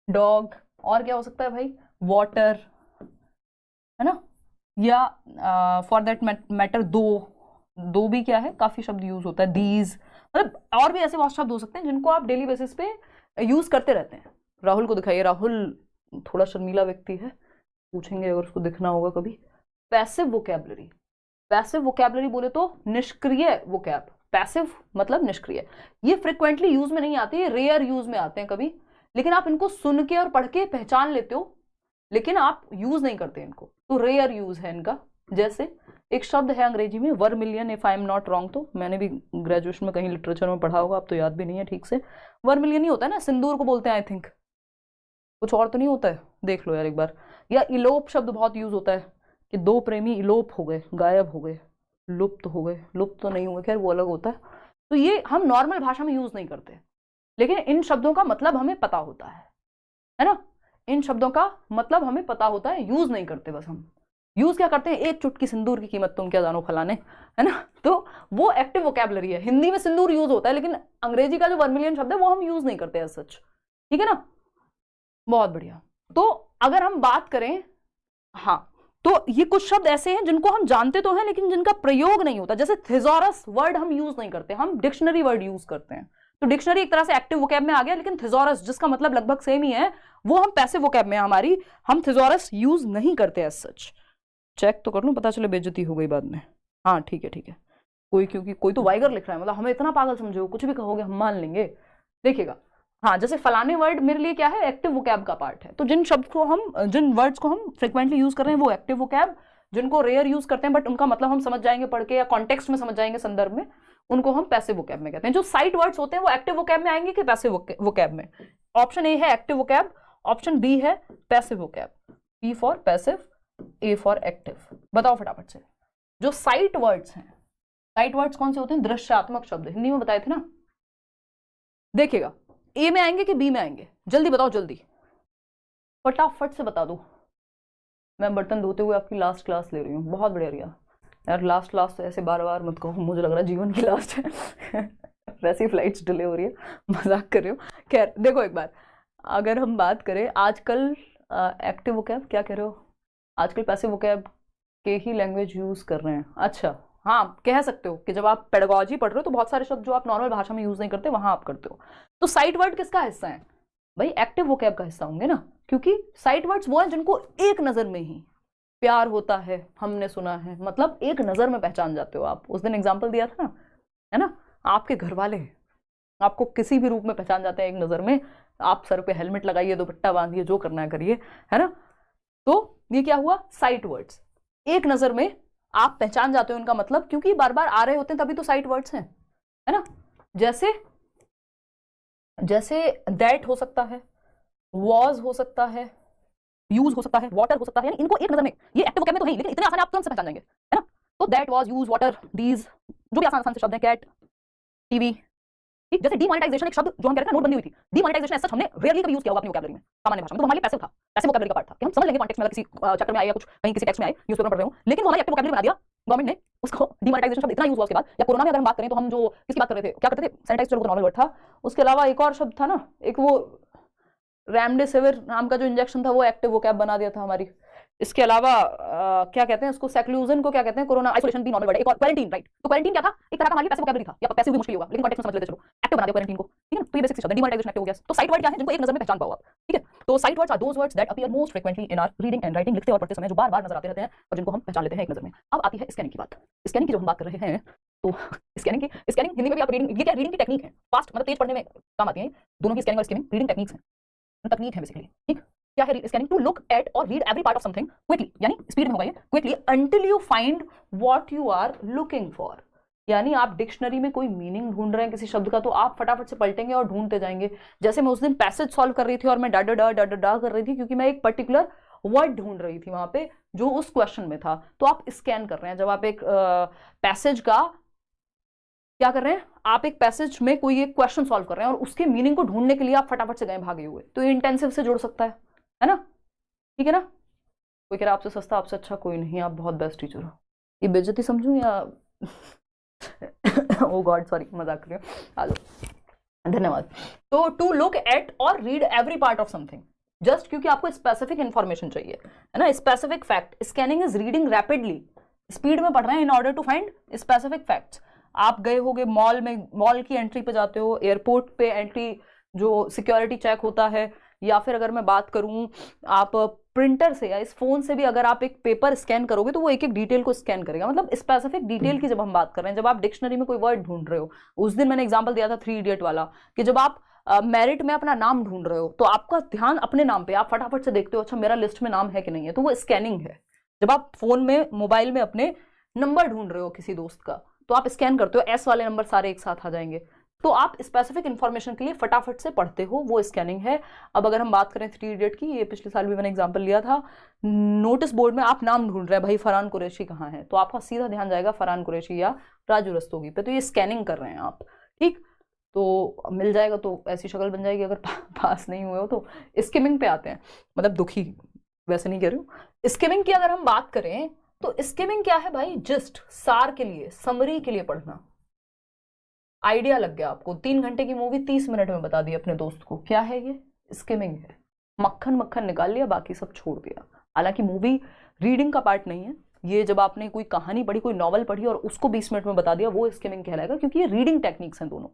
डॉग, और क्या हो सकता है भाई, वाटर है ना, या फॉर दैट मैटर दो भी क्या है, काफी शब्द यूज होता है, दीज, मतलब और भी ऐसे बहुत शब्द हो सकते हैं जिनको आप डेली बेसिस पे यूज करते रहते हैं। राहुल को दिखाइए, राहुल थोड़ा शर्मीला व्यक्ति है, पूछेंगे अगर उसको दिखना होगा कभी। पैसिव वोकैबुलरी, पैसिव वोकैबुलरी बोले तो निष्क्रिय वोकैब, पैसिव मतलब निष्क्रिय, ये फ्रिक्वेंटली यूज में नहीं आती है, रेयर यूज में आते हैं कभी, लेकिन आप इनको सुन के और पढ़ के पहचान लेते हो, लेकिन आप यूज नहीं करते इनको, तो रेयर यूज है इनका। जैसे एक शब्द है अंग्रेजी में vermilion, if I am not wrong, तो मैंने भी ग्रेजुएशन में कहीं लिटरेचर में पढ़ा होगा, अब तो याद भी नहीं है ठीक से। वर्मिलियन ही होता है ना, सिंदूर को बोलते हैं आई थिंक, कुछ और तो नहीं होता है, देख लो यार एक बार। या इलोप शब्द बहुत यूज होता है कि दो प्रेमी इलोप हो गए, गायब हो गए, लुप्त हो गए, लुप्त तो नहीं हुए, खैर वो अलग होता है। तो ये हम नॉर्मल भाषा में यूज नहीं करते, लेकिन इन शब्दों का मतलब हमें पता होता है ना, इन शब्दों का मतलब हमें पता होता है, यूज नहीं करते बस हम। यूज क्या करते हैं, एक चुटकी सिंदूर की कीमत तुम क्या जानो फलाने, है ना, तो वो एक्टिव वोकैबुलरी है। हिंदी में सिंदूर यूज होता है, लेकिन अंग्रेजी का जो वर्मिलियन शब्द है वो हम यूज नहीं करते एज सच, ठीक है ना, बहुत बढ़िया। तो अगर हम बात करें, हाँ, तो ये कुछ शब्द ऐसे हैं जिनको हम जानते तो हैं लेकिन जिनका प्रयोग नहीं होता। जैसे थिजोरस वर्ड हम यूज नहीं करते, हम डिक्शनरी वर्ड यूज करते हैं, तो डिक्शनरी एक तरह से एक्टिव वोकैब में आ गया, लेकिन थिजोरस जिसका मतलब लगभग सेम ही है, वो हम पैसिव वोकैब में हमारी, हम थिजोरस यूज नहीं करते एज सच। चेक तो कर लूं, पता चले बेइज्जती हो गई बाद में। हाँ ठीक है ठीक है, कोई, क्योंकि कोई तो वाइगर लिख रहा है, मतलब हमें इतना पागल समझो, कुछ भी कहोगे हम मान लेंगे। देखिएगा, हाँ, जैसे फलाने वर्ड मेरे लिए क्या है, एक्टिव वोकैब का पार्ट है। तो जिन शब्द को हम, जिन वर्ड्स को हम फ्रिक्वेंटली यूज कर रहे हैं वो एक्टिव वोकैब, जिनको रेयर यूज करते हैं बट उनका मतलब हम समझ जाएंगे पढ़ के या कॉन्टेक्स्ट में समझ जाएंगे, संदर्भ में, उनको हम पैसिव वोकैब में कहते हैं। जो साइट वर्ड्स होते हैं वो एक्टिव वोकैब में आएंगे कि पैसिव वोकैब में? ऑप्शन ए है एक्टिव वोकैब, ऑप्शन बी है passive vocab. P for passive, A for active. बताओ फटाफट से। जो साइट वर्ड्स हैं, साइट वर्ड्स कौन से होते हैं? दृश्यात्मक शब्द, हिंदी में बताए थे ना। देखिएगा, ए में आएंगे कि बी में आएंगे? जल्दी बताओ, जल्दी फटाफट से बता दो। मैं बर्तन धोते हुए आपकी लास्ट क्लास ले रही हूँ। बहुत बढ़िया रिया यार, लास्ट क्लास तो ऐसे बार बार मत कहो, मुझे लग रहा है जीवन की लास्ट है। वैसी फ्लाइट्स डिले हो रही है, मजाक कर रही हूँ। खैर देखो, एक बार अगर हम बात करें आजकल एक्टिव वोकैब, क्या कह रहे हो? आजकल पैसिव वोकैब के ही लैंग्वेज यूज कर रहे हैं। अच्छा, हाँ, कह सकते हो कि जब आप पेडागोजी पढ़ रहे हो तो बहुत सारे शब्द जो आप नॉर्मल भाषा में यूज नहीं करते वहां आप करते हो। तो साइट वर्ड किसका हिस्सा है भाई? एक्टिव वोकैब का हिस्सा होंगे ना, क्योंकि साइट वर्ड्स वो हैं जिनको एक नजर में ही प्यार होता है, हमने सुना है, मतलब एक नजर में पहचान जाते हो आप। उस दिन एग्जाम्पल दिया था ना, है ना, आपके घर वाले आपको किसी भी रूप में पहचान जाते हैं एक नजर में। आप सर पे हेलमेट लगाइए, दुपट्टा बांधिए, जो करना है करिए, है ना। तो ये क्या हुआ? साइट वर्ड्स, एक नजर में आप पहचान जाते हो उनका मतलब, क्योंकि बार बार आ रहे होते हैं, तभी तो साइट वर्ड्स हैं, है ना। जैसे जैसे दैट हो सकता है, वॉज हो सकता है, यूज हो सकता है, वाटर हो सकता है, यानी इनको एक नजर में, ये एक्टिव वोकैब में तो है लेकिन इतने आसान आप तुरंत से पहचान जाएंगे, है ना। तो that, was, use, water, these, जो भी आसान आसान से शब्द हैं, कैट, टीवी, ठीक। जैसे डीमोनेटाइजेशन, एक शब्द जो हम कह रहे हैं नोटबंदी हुई थी, डीमोनेटाइजेशन ऐसा हमने रेयरली कभी यूज किया होगा अपनी वोकैबुलरी में, सामान्य भाषा में, तो हमारे लिए पैसिव था, पैसिव वोकैबुलरी का पार्ट था कि हम समझ लेंगे कॉन्टेक्स्ट में, अगर किसी चैप्टर में आए या कुछ कहीं किसी टेक्स्ट में आए, न्यूज़पेपर पढ़ रहे हो, लेकिन वो हमारी एक्टिव वोकैबुलरी बना दिया गवर्नमेंट ने। उसको डीमोनेटाइजेशन शब्द इतना यूज हुआ उसके बाद। या कोरोना में अगर हम बात करें तो हम जो किसकी बात कर रहे थे, क्या करते थे? सैनिटाइज, चलो तो नॉर्मल वर्ड था। उसके अलावा एक और शब्द था ना, एक वो रेमडेसिविर नाम का जो इंजेक्शन था, वो एक्टिव वोकैब बना दिया था हमारी। इसके अलावा क्या कहते हैं उसको, सेक्लूजन को क्या कहते हैं? कोरोना, आइसोलेशन भी नॉर्मल वर्ड है। एक और क्वारंटीन, राइट। तो क्वारंटीन क्या था? एक तरह का हमारी पैसिव वोकैबुलरी था, या पैसिव भी मुश्किल होगा लेकिन कॉन्टेक्स्ट में समझ लेते चलो, एक्टिव बना दिया क्वारंटीन को, ठीक है। तो ये बेसिक शब्द है, डीमोनेटाइजेशन एक्टिव हो गया। तो साइट वर्ड क्या है? जिनको एक नजर में पहचान पाओ आप, ठीक है। तो sight words are those words that appear most frequently in our reading and writing, लिखते और पढ़ते समय जो बार बार नजर आते रहते हैं और जिनको हम पहचान लेते हैं एक नजर में। अब आती है स्कैनिंग की बात। स्कैनिंग की जब हम बात कर रहे हैं तो स्कैनिंग हिंदी में भी आप रीडिंग, ये क्या रीडिंग की टेक्निक है, फास्ट मतलब तेज पढ़ने में काम आती है। दोनों की स्कैनिंग और स्किमिंग रीडिंग टेक्निक्स हैं, तकनीक है बेसिकली, ठीक। क्या है scanning? To look at or read every part of something quickly, यानी स्पीड में होगा ये, quickly, until you find what you are looking for. यानी आप डिक्शनरी में कोई मीनिंग ढूंढ रहे हैं किसी शब्द का, तो आप फटाफट से पलटेंगे और ढूंढते जाएंगे। जैसे मैं उस दिन पैसेज सॉल्व कर रही थी और मैं डा डा डा डा डा डा कर रही थी, क्योंकि मैं एक पर्टिकुलर वर्ड ढूंढ रही थी वहां पे जो उस क्वेश्चन में था, तो आप स्कैन कर रहे हैं। जब आप एक पैसेज का क्या कर रहे हैं, आप एक पैसेज में कोई एक क्वेश्चन सॉल्व कर रहे हैं और उसके मीनिंग को ढूंढने के लिए आप फटाफट से गए भागे हुए, तो ये इंटेंसिव से जुड़ सकता है ना? ठीक है ना? कोई कह रहा आपसे सस्ता, आपसे अच्छा कोई नहीं, आप बहुत बेस्ट टीचर हो। ये बेइज्जती समझूं या ओ गॉड सॉरी, मजाक कर रही हूँ। आ जाओ, धन्यवाद। तो to look at or read every part of something, just क्योंकि आपको स्पेसिफिक इंफॉर्मेशन चाहिए, है ना, specific fact. Scanning is reading rapidly, speed में पढ़ रहे हैं in order to find specific facts. आप गए होगे मॉल में, मॉल की एंट्री पे जाते हो, एयरपोर्ट पे एंट्री जो सिक्योरिटी चेक होता है, या फिर अगर मैं बात करूं आप प्रिंटर से या इस फोन से भी अगर आप एक पेपर स्कैन करोगे तो वो एक एक डिटेल को स्कैन करेगा। मतलब स्पेसिफिक डिटेल की जब हम बात कर रहे हैं, जब आप डिक्शनरी में कोई वर्ड ढूंढ रहे हो, उस दिन मैंने एग्जांपल दिया था 3 इडियट वाला, कि जब आप मेरिट में अपना नाम ढूंढ रहे हो तो आपका ध्यान अपने नाम पे, आप फटाफट से देखते हो अच्छा मेरा लिस्ट में नाम है कि नहीं है, तो वो स्कैनिंग है। जब आप फोन में, मोबाइल में अपने नंबर ढूंढ रहे हो किसी दोस्त का, तो आप स्कैन करते हो, एस वाले नंबर सारे एक साथ आ जाएंगे, तो आप स्पेसिफिक इंफॉर्मेशन के लिए फटाफट से पढ़ते हो, वो स्कैनिंग है। अब अगर हम बात करें 3 इडियट की, ये पिछले साल भी मैंने एग्जांपल लिया था, नोटिस बोर्ड में आप नाम ढूंढ रहे हैं, भाई फरहान कुरैशी कहाँ है, तो आपका सीधा ध्यान जाएगा फरहान कुरैशी या राजू रस्तोगी पे, तो ये स्कैनिंग कर रहे हैं आप, ठीक, तो मिल जाएगा, तो ऐसी शक्ल बन जाएगी। अगर पास नहीं हुए हो तो स्किमिंग पे आते हैं, मतलब दुखी वैसे नहीं कह रही हूँ। स्किमिंग की अगर हम बात करें तो स्किमिंग क्या है भाई, जस्ट सार के लिए, समरी के लिए पढ़ना। आइडिया लग गया आपको, 3 घंटे की मूवी 30 मिनट में बता दी अपने दोस्त को, क्या है ये, स्किमिंग है। मक्खन मक्खन निकाल लिया, बाकी सब छोड़ दिया। हालांकि मूवी रीडिंग का पार्ट नहीं है ये, जब आपने कोई कहानी पढ़ी, कोई नॉवल पढ़ी और उसको 20 मिनट में बता दिया, वो स्किमिंग कहलाएगा, क्योंकि ये रीडिंग टेक्निक्स हैं दोनों,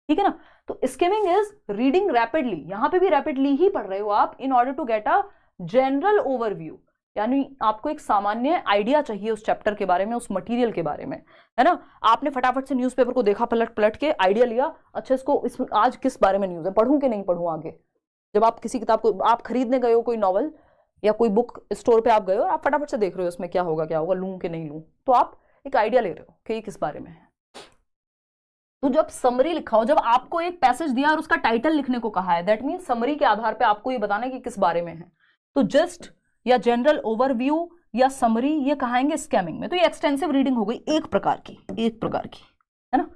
ठीक है ना। तो स्किमिंग इज रीडिंग रैपिडली, यहां पे भी रैपिडली ही पढ़ रहे हो आप, in order to get a general overview, यानी आपको एक सामान्य आइडिया चाहिए उस चैप्टर के बारे में, उस मटेरियल के बारे में, है ना। आपने फटाफट से न्यूज़पेपर को देखा, पलट पलट के आइडिया लिया, अच्छा इसको आज किस बारे में न्यूज़ है, पढ़ूं कि नहीं पढ़ूं आगे। जब आप किसी किताब को आप खरीदने गए हो, कोई नॉवल या कोई बुक स्टोर पे आप गए हो, आप फटाफट से देख रहे हो इसमें क्या होगा, लूं कि नहीं लूं, तो आप एक आइडिया ले रहे हो कि ये किस बारे में है। तो जब समरी लिखा हो, जब आपको एक पैसेज दिया और उसका टाइटल लिखने को कहा है, दैट मीन समरी के आधार पे आपको ये बताना है कि किस बारे में है, तो जस्ट या जनरल ओवरव्यू या समरी, ये कहाएंगे स्कैमिंग में। तो ये एक्सटेंसिव रीडिंग हो गई एक प्रकार की, है ना।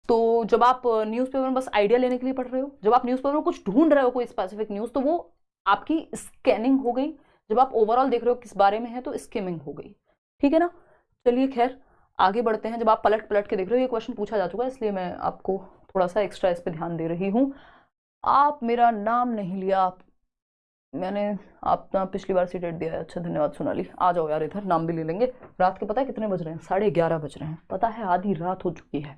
तो जब आप न्यूज़पेपर में बस आइडिया लेने के लिए पढ़ रहे हो, जब आप न्यूज़पेपर में कुछ ढूंढ रहे हो, कोई स्पेसिफिक न्यूज़, तो वो आपकी स्कैनिंग हो गई। जब आप ओवरऑल देख रहे हो किस बारे में है, तो स्किमिंग हो गई, ठीक है ना। चलिए खैर आगे बढ़ते हैं। जब आप पलट पलट के देख रहे हो, ये क्वेश्चन पूछा जा चुका है, इसलिए मैं आपको थोड़ा सा एक्स्ट्रा इस पर ध्यान दे रही हूँ। आप मेरा नाम नहीं लिया, मैंने आपका पिछली बार सीटेट दिया है, अच्छा धन्यवाद सोनाली। आ जाओ यार इधर, नाम भी ले लेंगे। रात के पता है कितने बज रहे हैं, 11:30 बज रहे हैं, पता है आधी रात हो चुकी है।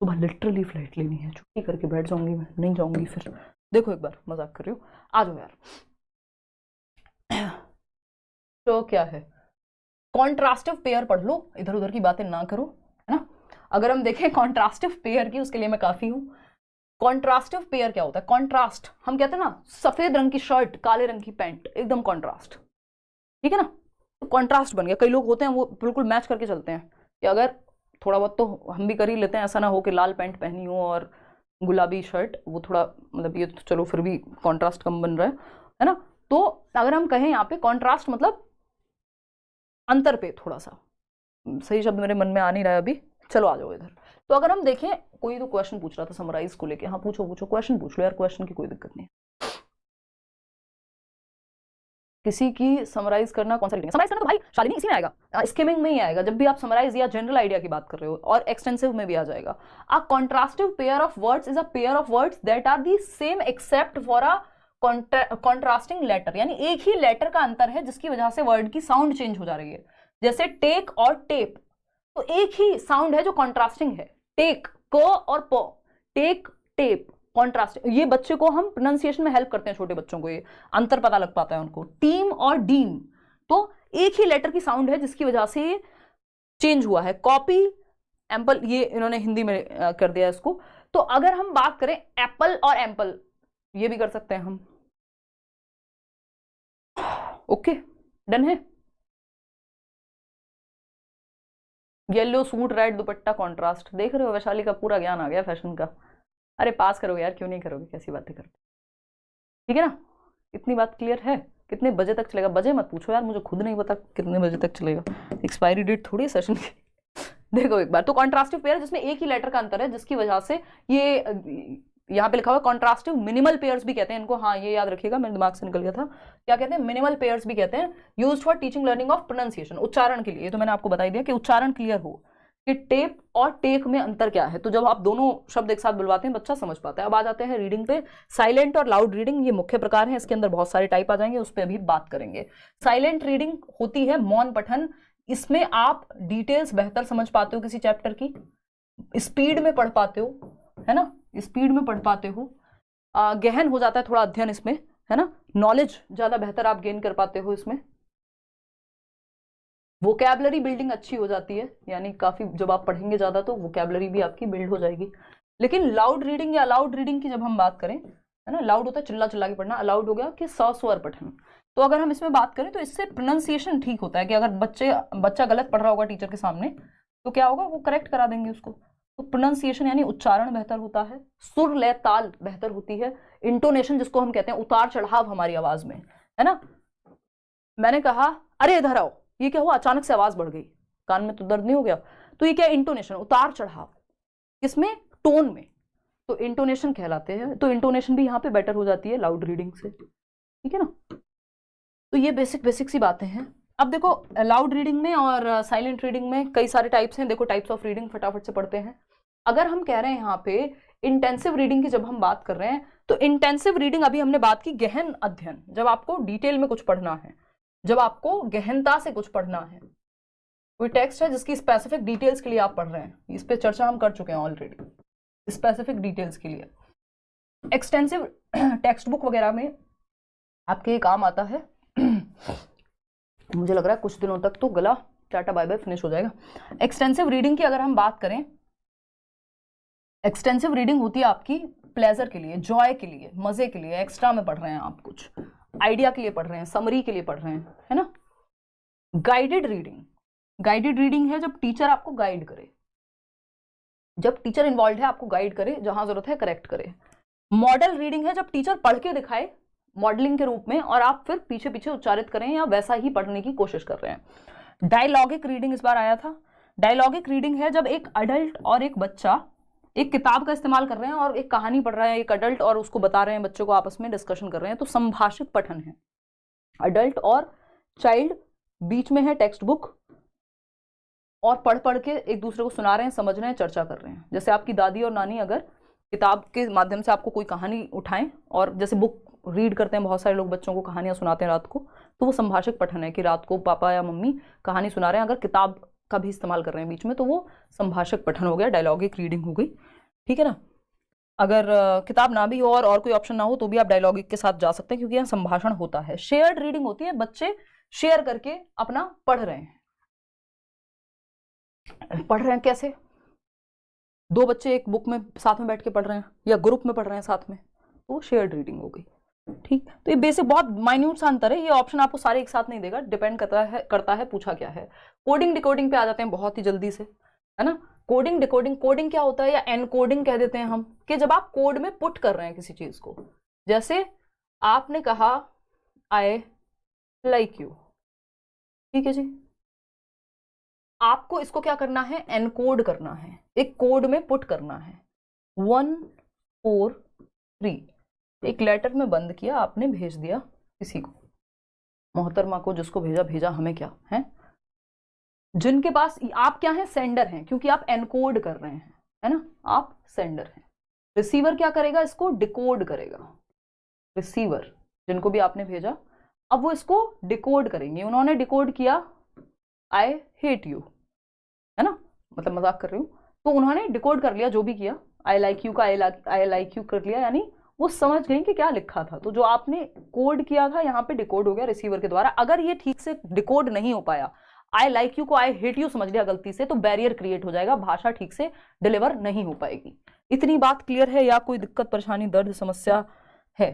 सुबह लिटरली फ्लाइट लेनी है, छुट्टी करके बैठ जाऊंगी मैं, नहीं जाऊंगी फिर। देखो एक बार मजाक कर रही हूँ, आ जाओ यार। तो क्या है, कॉन्ट्रास्टिव पेयर पढ़ लो, इधर उधर की बातें ना करो, है ना। अगर हम देखें कॉन्ट्रास्टिव पेयर की, उसके लिए मैं काफी हूँ। कॉन्ट्रास्टिव पेयर क्या होता है, कॉन्ट्रास्ट हम कहते हैं ना, सफेद रंग की शर्ट काले रंग की पैंट, एकदम कॉन्ट्रास्ट, ठीक है ना। तो कॉन्ट्रास्ट बन गया। कई लोग होते हैं वो बिल्कुल मैच करके चलते हैं, कि अगर थोड़ा बहुत तो हम भी कर ही लेते हैं, ऐसा ना हो कि लाल पैंट पहनी हो और गुलाबी शर्ट, वो थोड़ा मतलब ये तो चलो फिर भी कॉन्ट्रास्ट कम बन रहा है ना। तो अगर हम कहें यहाँ पे कॉन्ट्रास्ट मतलब अंतर पे, थोड़ा सा सही शब्द मेरे मन में आ नहीं रहा है अभी, चलो आ जाओ इधर। तो अगर हम देखें, कोई तो क्वेश्चन पूछ रहा था समराइज को लेके, हाँ पूछो क्वेश्चन पूछ लो यार, क्वेश्चन की कोई दिक्कत नहीं है। किसी की समराइज करना, कौन सा रीडिंग समराइज करना, तो भाई शालिनी इसी में आएगा, स्किमिंग में ही आएगा, जब भी आप समराइज या जनरल आइडिया की बात कर रहे हो, और एक्सटेंसिव में भी आ जाएगा। A contrastive pair of words is a pair of words that are the same except for a contrasting letter, यानी एक ही लेटर का अंतर है जिसकी वजह से वर्ड की साउंड चेंज हो जा रही है। जैसे टेक और टेप, तो एक ही साउंड है जो कॉन्ट्रास्टिंग है, टेक को और पो, टेक टेप कॉन्ट्रास्ट। ये बच्चे को हम प्रोनाउंसिएशन में हेल्प करते हैं, छोटे बच्चों को ये अंतर पता लग पाता है उनको। टीम और डीम, तो एक ही लेटर की साउंड है जिसकी वजह से ये चेंज हुआ है। कॉपी एम्पल, ये इन्होंने हिंदी में कर दिया इसको। तो अगर हम बात करें एप्पल और एम्पल, ये भी कर सकते हैं हम। ओके डन है। येलो सूट रेड दुपट्टा कॉन्ट्रास्ट, देख रहे हो वैशाली का पूरा ज्ञान आ गया फैशन का। अरे पास करोगे यार, क्यों नहीं करोगे, कैसी बातें करते। ठीक है ना, इतनी बात क्लियर है। कितने बजे तक चलेगा? बजे मत पूछो यार, मुझे खुद नहीं पता कितने बजे तक चलेगा, एक्सपायरी डेट थोड़ी है सेशन की। देखो एक बार तो कॉन्ट्रास्टिव पेयर जिसमें एक ही लेटर का अंतर है, जिसकी वजह से ये यहाँ पे लिखा हुआ कॉन्ट्रास्टिव मिनिमल पेयर्स भी कहते हैं इनको। हाँ ये याद रखिएगा, मेरे दिमाग से निकल गया था। क्या कहते हैं? मिनिमल पेयर्स भी कहते हैं। Used for teaching learning of pronunciation, उच्चारण के लिए। ये तो मैंने आपको बता ही दिया कि उच्चारण क्लियर हो कि टेप और टेक में अंतर क्या है। तो जब आप दोनों शब्द एक साथ बुलवाते हैं बच्चा समझ पाता है। अब आ जाते हैं रीडिंग पे। साइलेंट और लाउड रीडिंग ये मुख्य प्रकार हैं, इसके अंदर बहुत सारे टाइप आ जाएंगे, उस पर अभी बात करेंगे। साइलेंट रीडिंग होती है मौन पठन। इसमें आप डिटेल्स बेहतर समझ पाते हो किसी चैप्टर की, स्पीड में पढ़ पाते हो, है ना, स्पीड में पढ़ पाते हो, गहन हो जाता है थोड़ा अध्ययन इसमें, है ना, नॉलेज ज्यादा बेहतर आप गेन कर पाते हो इसमें। वोकैबलरी बिल्डिंग अच्छी हो जाती है, यानी काफी जब आप पढ़ेंगे ज्यादा तो वोकैबलरी भी आपकी बिल्ड हो जाएगी। लेकिन लाउड रीडिंग या अलाउड रीडिंग की जब हम बात करें, है ना, लाउड होता है चिल्ला चिल्ला के पढ़ना, अलाउड हो गया कि सस्वर पठन। तो अगर हम इसमें बात करें तो इससे प्रोनाउंसिएशन ठीक होता है कि अगर बच्चा गलत पढ़ रहा होगा टीचर के सामने तो क्या होगा, वो करेक्ट करा देंगे उसको। तो प्रोनाउंसिएशन यानी उच्चारण बेहतर होता है, सुर लय ताल बेहतर होती है, इंटोनेशन जिसको हम कहते हैं उतार चढ़ाव हमारी आवाज में, है ना। मैंने कहा अरे इधर आओ, ये क्या हुआ, अचानक से आवाज बढ़ गई, कान में तो दर्द नहीं हो गया, तो ये क्या इंटोनेशन, उतार चढ़ाव, किसमें, टोन में, तो इंटोनेशन कहलाते हैं। तो इंटोनेशन भी यहाँ पे बेटर हो जाती है लाउड रीडिंग से, ठीक है ना। तो ये बेसिक सी बातें हैं। अब देखो लाउड रीडिंग में और साइलेंट रीडिंग में कई सारे टाइप्स हैं। देखो टाइप्स ऑफ रीडिंग फटाफट से पढ़ते हैं। अगर हम कह रहे हैं यहाँ पे इंटेंसिव रीडिंग की जब हम बात कर रहे हैं, तो इंटेंसिव रीडिंग अभी हमने बात की गहन अध्ययन, जब आपको डिटेल में कुछ पढ़ना है, जब आपको गहनता से कुछ पढ़ना है, कोई टेक्स्ट है जिसकी स्पेसिफिक डिटेल्स के लिए आप पढ़ रहे हैं, इस पे चर्चा हम कर चुके हैं ऑलरेडी, स्पेसिफिक डिटेल्स के लिए। एक्सटेंसिव टेक्स्ट बुक वगैरह में आपके ये काम आता है। मुझे लग रहा है कुछ दिनों तक तो गला टाटा बाय बाय फिनिश हो जाएगा। एक्सटेंसिव रीडिंग की अगर हम बात करें, एक्सटेंसिव रीडिंग होती है आपकी प्लेजर के लिए, जॉय के लिए, मजे के लिए, एक्स्ट्रा में पढ़ रहे हैं आप, कुछ आइडिया के लिए पढ़ रहे हैं, समरी के लिए पढ़ रहे हैं, है ना। गाइडेड रीडिंग, गाइडेड रीडिंग है जब टीचर आपको गाइड करे, जब टीचर इन्वॉल्व है आपको गाइड करे, जहां जरूरत है करेक्ट करे। मॉडल रीडिंग है जब टीचर पढ़ के दिखाए मॉडलिंग के रूप में और आप फिर पीछे पीछे उच्चारित करें या वैसा ही पढ़ने की कोशिश कर रहे हैं। डायलॉगिक रीडिंग इस बार आया था। डायलॉगिक रीडिंग है जब एक अडल्ट और एक बच्चा एक किताब का इस्तेमाल कर रहे हैं और एक कहानी पढ़ रहा है एक अडल्ट और उसको बता रहे हैं, बच्चों को आपस में डिस्कशन कर रहे हैं, तो संभाषित पठन है। अडल्ट और चाइल्ड, बीच में है टेक्स्ट बुक और पढ़ पढ़ के एक दूसरे को सुना रहे हैं, समझ रहे हैं, चर्चा कर रहे हैं। जैसे आपकी दादी और नानी अगर किताब के माध्यम से आपको कोई कहानी उठाएं, और जैसे बुक रीड करते हैं बहुत सारे लोग, बच्चों को कहानियां सुनाते हैं रात को, तो वो संभाषित पठन है कि रात को पापा या मम्मी कहानी सुना रहे हैं, अगर किताब का भी इस्तेमाल कर रहे हैं बीच में, तो वो संभाषक पठन हो गया, डायलॉगिक रीडिंग हो गई, ठीक है ना। अगर किताब ना भी हो और कोई ऑप्शन ना हो तो भी आप डायलॉगिक के साथ जा सकते हैं, क्योंकि यहाँ संभाषण होता है। शेयर्ड रीडिंग होती है, बच्चे शेयर करके अपना पढ़ रहे हैं। पढ़ रहे हैं कैसे, दो बच्चे एक बुक में साथ में बैठ के पढ़ रहे हैं या ग्रुप में पढ़ रहे हैं साथ में, तो शेयर्ड रीडिंग हो गई, ठीक। तो ये बेसिक बहुत माइन्यूट सा अंतर है, ये ऑप्शन आपको सारे एक साथ नहीं देगा, डिपेंड करता है पूछा क्या है। कोडिंग डिकोडिंग पे आ जाते हैं बहुत ही जल्दी से, है ना। कोडिंग डिकोडिंग, कोडिंग क्या होता है या एनकोडिंग कह देते हैं हम, कि जब आप कोड में पुट कर रहे हैं किसी चीज को, जैसे आपने कहा आई लाइक यू, ठीक है जी, आपको इसको क्या करना है, एनकोड करना है, एक कोड में पुट करना है। 1 4 3 एक लेटर में बंद किया, आपने भेज दिया किसी को, मोहतरमा को, जिसको भेजा हमें क्या है, जिनके पास आप क्या हैं, सेंडर हैं, क्योंकि आप एनकोड कर रहे हैं, है ना, आप सेंडर हैं। रिसीवर क्या करेगा, इसको डिकोड करेगा। रिसीवर जिनको भी आपने भेजा, अब वो इसको डिकोड करेंगे। उन्होंने डिकोड किया आई हेट यू, है ना, मतलब मजाक कर रही हूँ, तो उन्होंने डिकोड कर लिया जो भी किया, आई लाइक यू का आई लाइक यू कर लिया, यानी वो समझ गए कि क्या लिखा था। तो जो आपने कोड किया था यहाँ पे डिकोड हो गया रिसीवर के द्वारा। अगर ये ठीक से डिकोड नहीं हो पाया, आई लाइक यू को आई हेट यू समझ लिया गलती से, तो बैरियर क्रिएट हो जाएगा, भाषा ठीक से डिलीवर नहीं हो पाएगी। इतनी बात क्लियर है या कोई दिक्कत परेशानी दर्द समस्या है?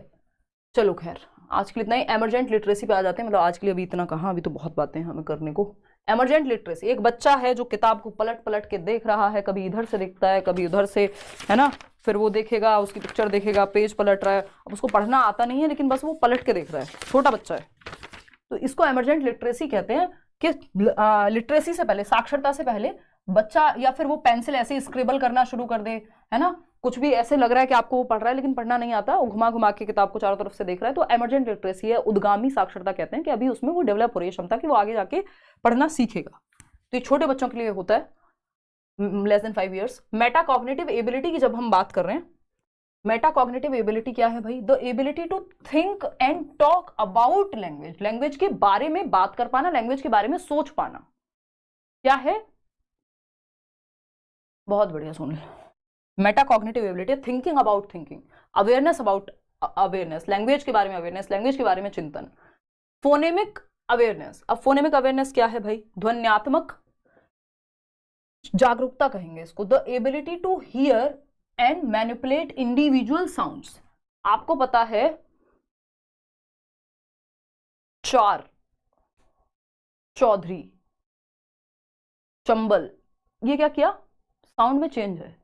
चलो खैर, आज के लिए इतना ही। एमरजेंट लिटरेसी पे आ जाते हैं, मतलब आज के लिए अभी इतना कहाँ, अभी तो बहुत बातें हैं हमें करने को, एमरजेंट लिटरेसी, एक बच्चा है जो किताब को पलट पलट के देख रहा है, कभी इधर से देखता है कभी उधर से, है ना, फिर वो देखेगा, उसकी पिक्चर देखेगा, पेज पलट रहा है, अब उसको पढ़ना आता नहीं है लेकिन बस वो पलट के देख रहा है, छोटा बच्चा है, तो इसको एमरजेंट लिटरेसी कहते हैं। कि लिटरेसी से पहले, साक्षरता से पहले बच्चा या फिर वो पेंसिल ऐसे स्क्रिबल करना शुरू कर दे, है ना, कुछ भी ऐसे लग रहा है कि आपको वो पढ़ रहा है लेकिन पढ़ना नहीं आता, वो घुमा घुमा के किताब को चारों तरफ से देख रहा है, तो एमरजेंट लिटरेसी है। उद्गामी साक्षरता कहते हैं कि अभी उसमें वो डेवलप हो रही है क्षमता कि वो आगे जाके पढ़ना सीखेगा, तो ये छोटे बच्चों के लिए होता है, less than 5 years। Metacognitive ability की जब हम बात कर रहे हैं, मेटाकॉग्निटिव एबिलिटी क्या है भाई? The ability to think and talk about language, language के बारे में बात कर पाना, लैंग्वेज के बारे में सोच पाना, क्या है? बहुत बढ़िया, सुन लो। Metacognitive ability, thinking about thinking, awareness about awareness, language के बारे में अवेयरनेस, लैंग्वेज के बारे में चिंतन। फोनेमिक अवेयरनेस, अब फोनेमिक अवेयरनेस क्या है भाई? ध्वन्यात्मक जागरूकता कहेंगे इसको। The ability to hear and manipulate individual sounds. आपको पता है चार, चौधरी, चंबल, ये क्या किया? साउंड में चेंज है,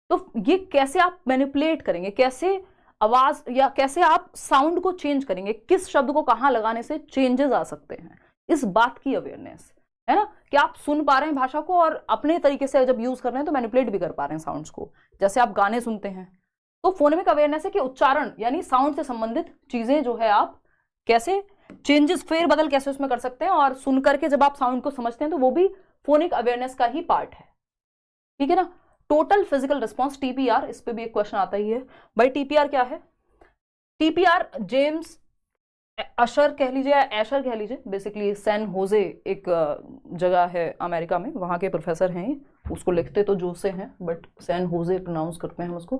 तो ये कैसे आप मैनिपुलेट करेंगे, कैसे आवाज या कैसे आप साउंड को चेंज करेंगे, किस शब्द को कहां लगाने से चेंजेस आ सकते हैं, इस बात की अवेयरनेस है ना, कि आप सुन पा रहे हैं भाषा को और अपने तरीके से जब यूज कर रहे हैं तो मैनिपुलेट भी कर पा रहे हैं साउंड्स को, जैसे आप गाने सुनते हैं। तो फोनेमिक अवेयरनेस है कि उच्चारण यानी साउंड से संबंधित चीजें जो है आप कैसे चेंजेस, फेरबदल कैसे उसमें कर सकते हैं, और सुन करके जब आप साउंड को समझते हैं तो वो भी फोनिक अवेयरनेस का ही पार्ट है, ठीक है ना। टोटल फिजिकल रिस्पॉन्स, टीपीआर, इस पे भी एक क्वेश्चन आता ही है भाई, टीपीआर क्या है? टीपीआर जेम्स अशर कह लीजिए या एशर कह लीजिए, बेसिकली सैन होजे एक जगह है अमेरिका में, वहाँ के प्रोफेसर हैं, उसको लिखते तो जोसे हैं बट सैन होजे प्रोनाउंस करते हैं हम उसको,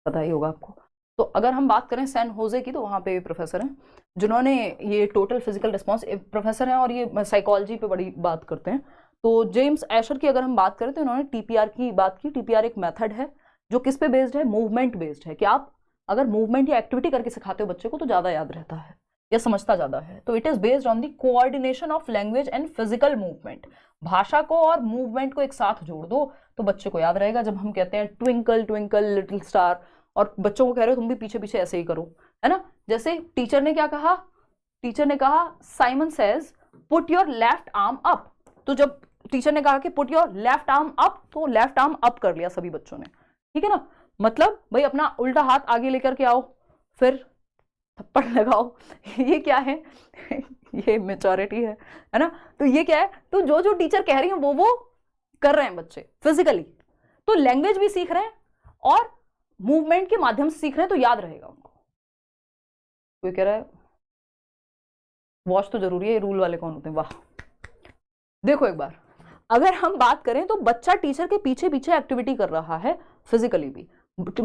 पता ही होगा आपको। तो अगर हम बात करें सैन होजे की, तो वहाँ पे प्रोफेसर हैं जिन्होंने ये टोटल फिजिकल रिस्पॉन्स, प्रोफेसर हैं और ये साइकोलॉजी पे बड़ी बात करते हैं। तो जेम्स एशर की अगर हम बात करें तो इन्होंने टीपीआर की बात की। टीपीआर एक मेथड है जो किस पे बेस्ड है? मूवमेंट बेस्ड है, कि आप अगर मूवमेंट या एक्टिविटी करके सिखाते हो बच्चे को तो ज़्यादा याद रहता है या समझता ज़्यादा है। तो it is based on the coordination of language and physical movement. भाषा को और मूवमेंट को एक साथ जोड़ दो तो बच्चे को याद रहेगा। जब हम कहते हैं ट्विंकल ट्विंकल लिटिल स्टार, और बच्चों को कह रहे हो तुम भी पीछे पीछे ऐसे ही करो, है ना। जैसे टीचर ने क्या कहा? टीचर ने कहा Simon says put your left arm up, तो जब टीचर ने कहा कि put your left arm up, तो लेफ्ट आर्म अप कर लिया सभी बच्चों ने, ठीक है ना। मतलब भाई अपना उल्टा हाथ आगे लेकर के आओ, फिर थप्पड़ लगाओ। ये क्या है? ये मैच्योरिटी है ना। तो ये क्या है? तो जो जो टीचर कह रही है वो कर रहे हैं बच्चे फिजिकली, तो लैंग्वेज भी सीख रहे हैं और मूवमेंट के माध्यम से सीख रहे हैं, तो याद रहेगा उनको। कोई कह रहा है वॉच तो जरूरी है, रूल वाले कौन होते हैं? वाह, देखो एक बार अगर हम बात करें तो बच्चा टीचर के पीछे पीछे एक्टिविटी कर रहा है फिजिकली भी।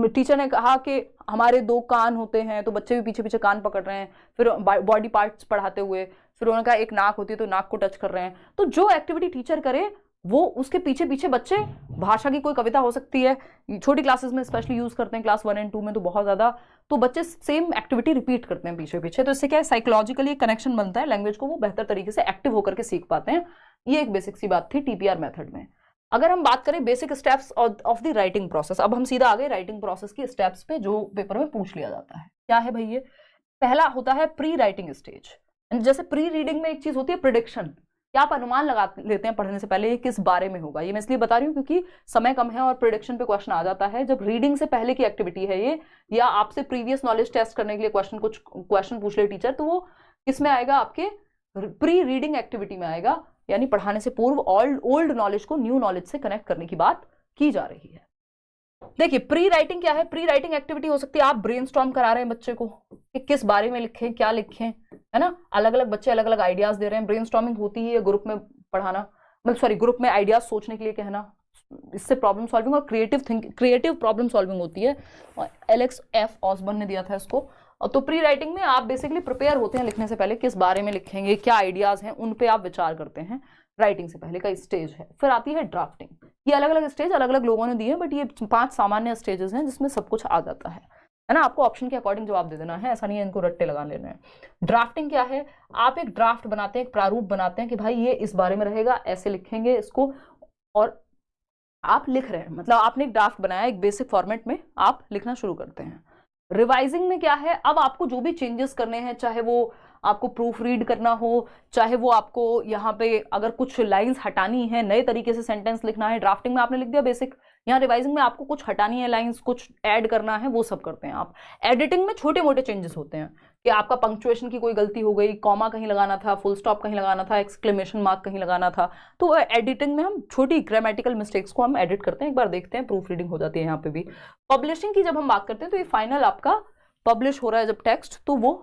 टीचर ने कहा कि हमारे 2 कान होते हैं, तो बच्चे भी पीछे पीछे कान पकड़ रहे हैं, फिर बॉडी पार्ट्स पढ़ाते हुए, फिर उन्होंने कहा एक नाक होती है तो नाक को टच कर रहे हैं। तो जो एक्टिविटी टीचर करे वो उसके पीछे पीछे बच्चे, भाषा की कोई कविता हो सकती है, छोटी क्लासेस में स्पेशली यूज करते हैं, क्लास 1 और 2 में तो बहुत ज्यादा, तो बच्चे सेम एक्टिविटी रिपीट करते हैं पीछे पीछे। तो इससे क्या है? साइकोलॉजिकली कनेक्शन बनता है, लैंग्वेज को वो बेहतर तरीके से एक्टिव होकर के सीख पाते हैं। ये एक बेसिक सी बात थी टीपीआर मेथड में। अगर हम बात करें basic steps of the writing process, अब हम सीधा आ गए राइटिंग प्रोसेस की स्टेप्स पे जो पेपर में पूछ लिया जाता है। क्या है भाई? ये पहला होता है प्री राइटिंग स्टेज। जैसे प्री रीडिंग में एक चीज होती है प्रिडिक्शन, क्या आप अनुमान लगा लेते हैं पढ़ने से पहले ये किस बारे में होगा। ये मैं इसलिए बता रही हूँ क्योंकि समय कम है और प्रिडिक्शन पे क्वेश्चन आ जाता है जब रीडिंग से पहले की एक्टिविटी है ये, या आपसे प्रीवियस नॉलेज टेस्ट करने के लिए कुछ क्वेश्चन पूछ ले टीचर, तो वो किस में आएगा? आपके प्री रीडिंग एक्टिविटी में आएगा, यानी पढ़ाने से पूर्व ओल्ड नॉलेज को न्यू नॉलेज से कनेक्ट करने की बात की जा रही है। देखिए प्री राइटिंग क्या है? प्री राइटिंग एक्टिविटी हो सकती है आप ब्रेनस्टॉर्म करा रहे हैं बच्चे को कि किस बारे में लिखें, क्या लिखें, है ना। अलग अलग बच्चे अलग अलग आइडियाज दे रहे हैं। ब्रेनस्टॉर्मिंग होती है ग्रुप में पढ़ाना, मतलब सॉरी ग्रुप में आइडियाज सोचने के लिए कहना, इससे प्रॉब्लम सॉल्विंग और क्रिएटिव प्रॉब्लम सॉल्विंग होती है। एलेक्स एफ ऑसबर्न ने दिया था इसको। तो प्री राइटिंग में आप बेसिकली प्रिपेयर होते हैं लिखने से पहले, किस बारे में लिखेंगे, क्या आइडियाज हैं, उन पे आप विचार करते हैं। राइटिंग से पहले का स्टेज है। फिर आती है ड्राफ्टिंग। ये अलग अलग स्टेज अलग अलग लोगों ने दिए, बट ये 5 सामान्य स्टेजेस हैं जिसमें सब कुछ आ जाता है। है ना, आपको ऑप्शन के अकॉर्डिंग जवाब दे देना है, ऐसा नहीं है इनको रट्टे लगा लेने हैं। ड्राफ्टिंग क्या है, आप एक ड्राफ्ट बनाते हैं, एक प्रारूप बनाते हैं कि भाई ये इस बारे में रहेगा, ऐसे लिखेंगे इसको, और आप लिख रहे हैं, मतलब आपने एक ड्राफ्ट बनाया, एक बेसिक फॉर्मेट में आप लिखना शुरू करते हैं। रिवाइजिंग में क्या है, अब आपको जो भी चेंजेस करने हैं, चाहे वो आपको प्रूफ रीड करना हो, चाहे वो आपको यहाँ पे अगर कुछ लाइंस हटानी है, नए तरीके से सेंटेंस लिखना है, ड्राफ्टिंग में आपने लिख दिया बेसिक, यहाँ रिवाइजिंग में आपको कुछ हटानी है लाइंस, कुछ ऐड करना है, वो सब करते हैं आप। एडिटिंग में छोटे मोटे चेंजेस होते हैं कि आपका पंक्चुएशन की कोई गलती हो गई, कॉमा कहीं लगाना था, फुल स्टॉप कहीं लगाना था, एक्सक्लेमेशन मार्क कहीं लगाना था, तो एडिटिंग में हम छोटी ग्रामेटिकल मिस्टेक्स को हम एडिट करते हैं, एक बार देखते हैं, प्रूफ रीडिंग हो जाती है यहाँ पे भी। पब्लिशिंग की जब हम बात करते हैं तो ये फाइनल आपका पब्लिश हो रहा है जब टेक्स्ट, तो वो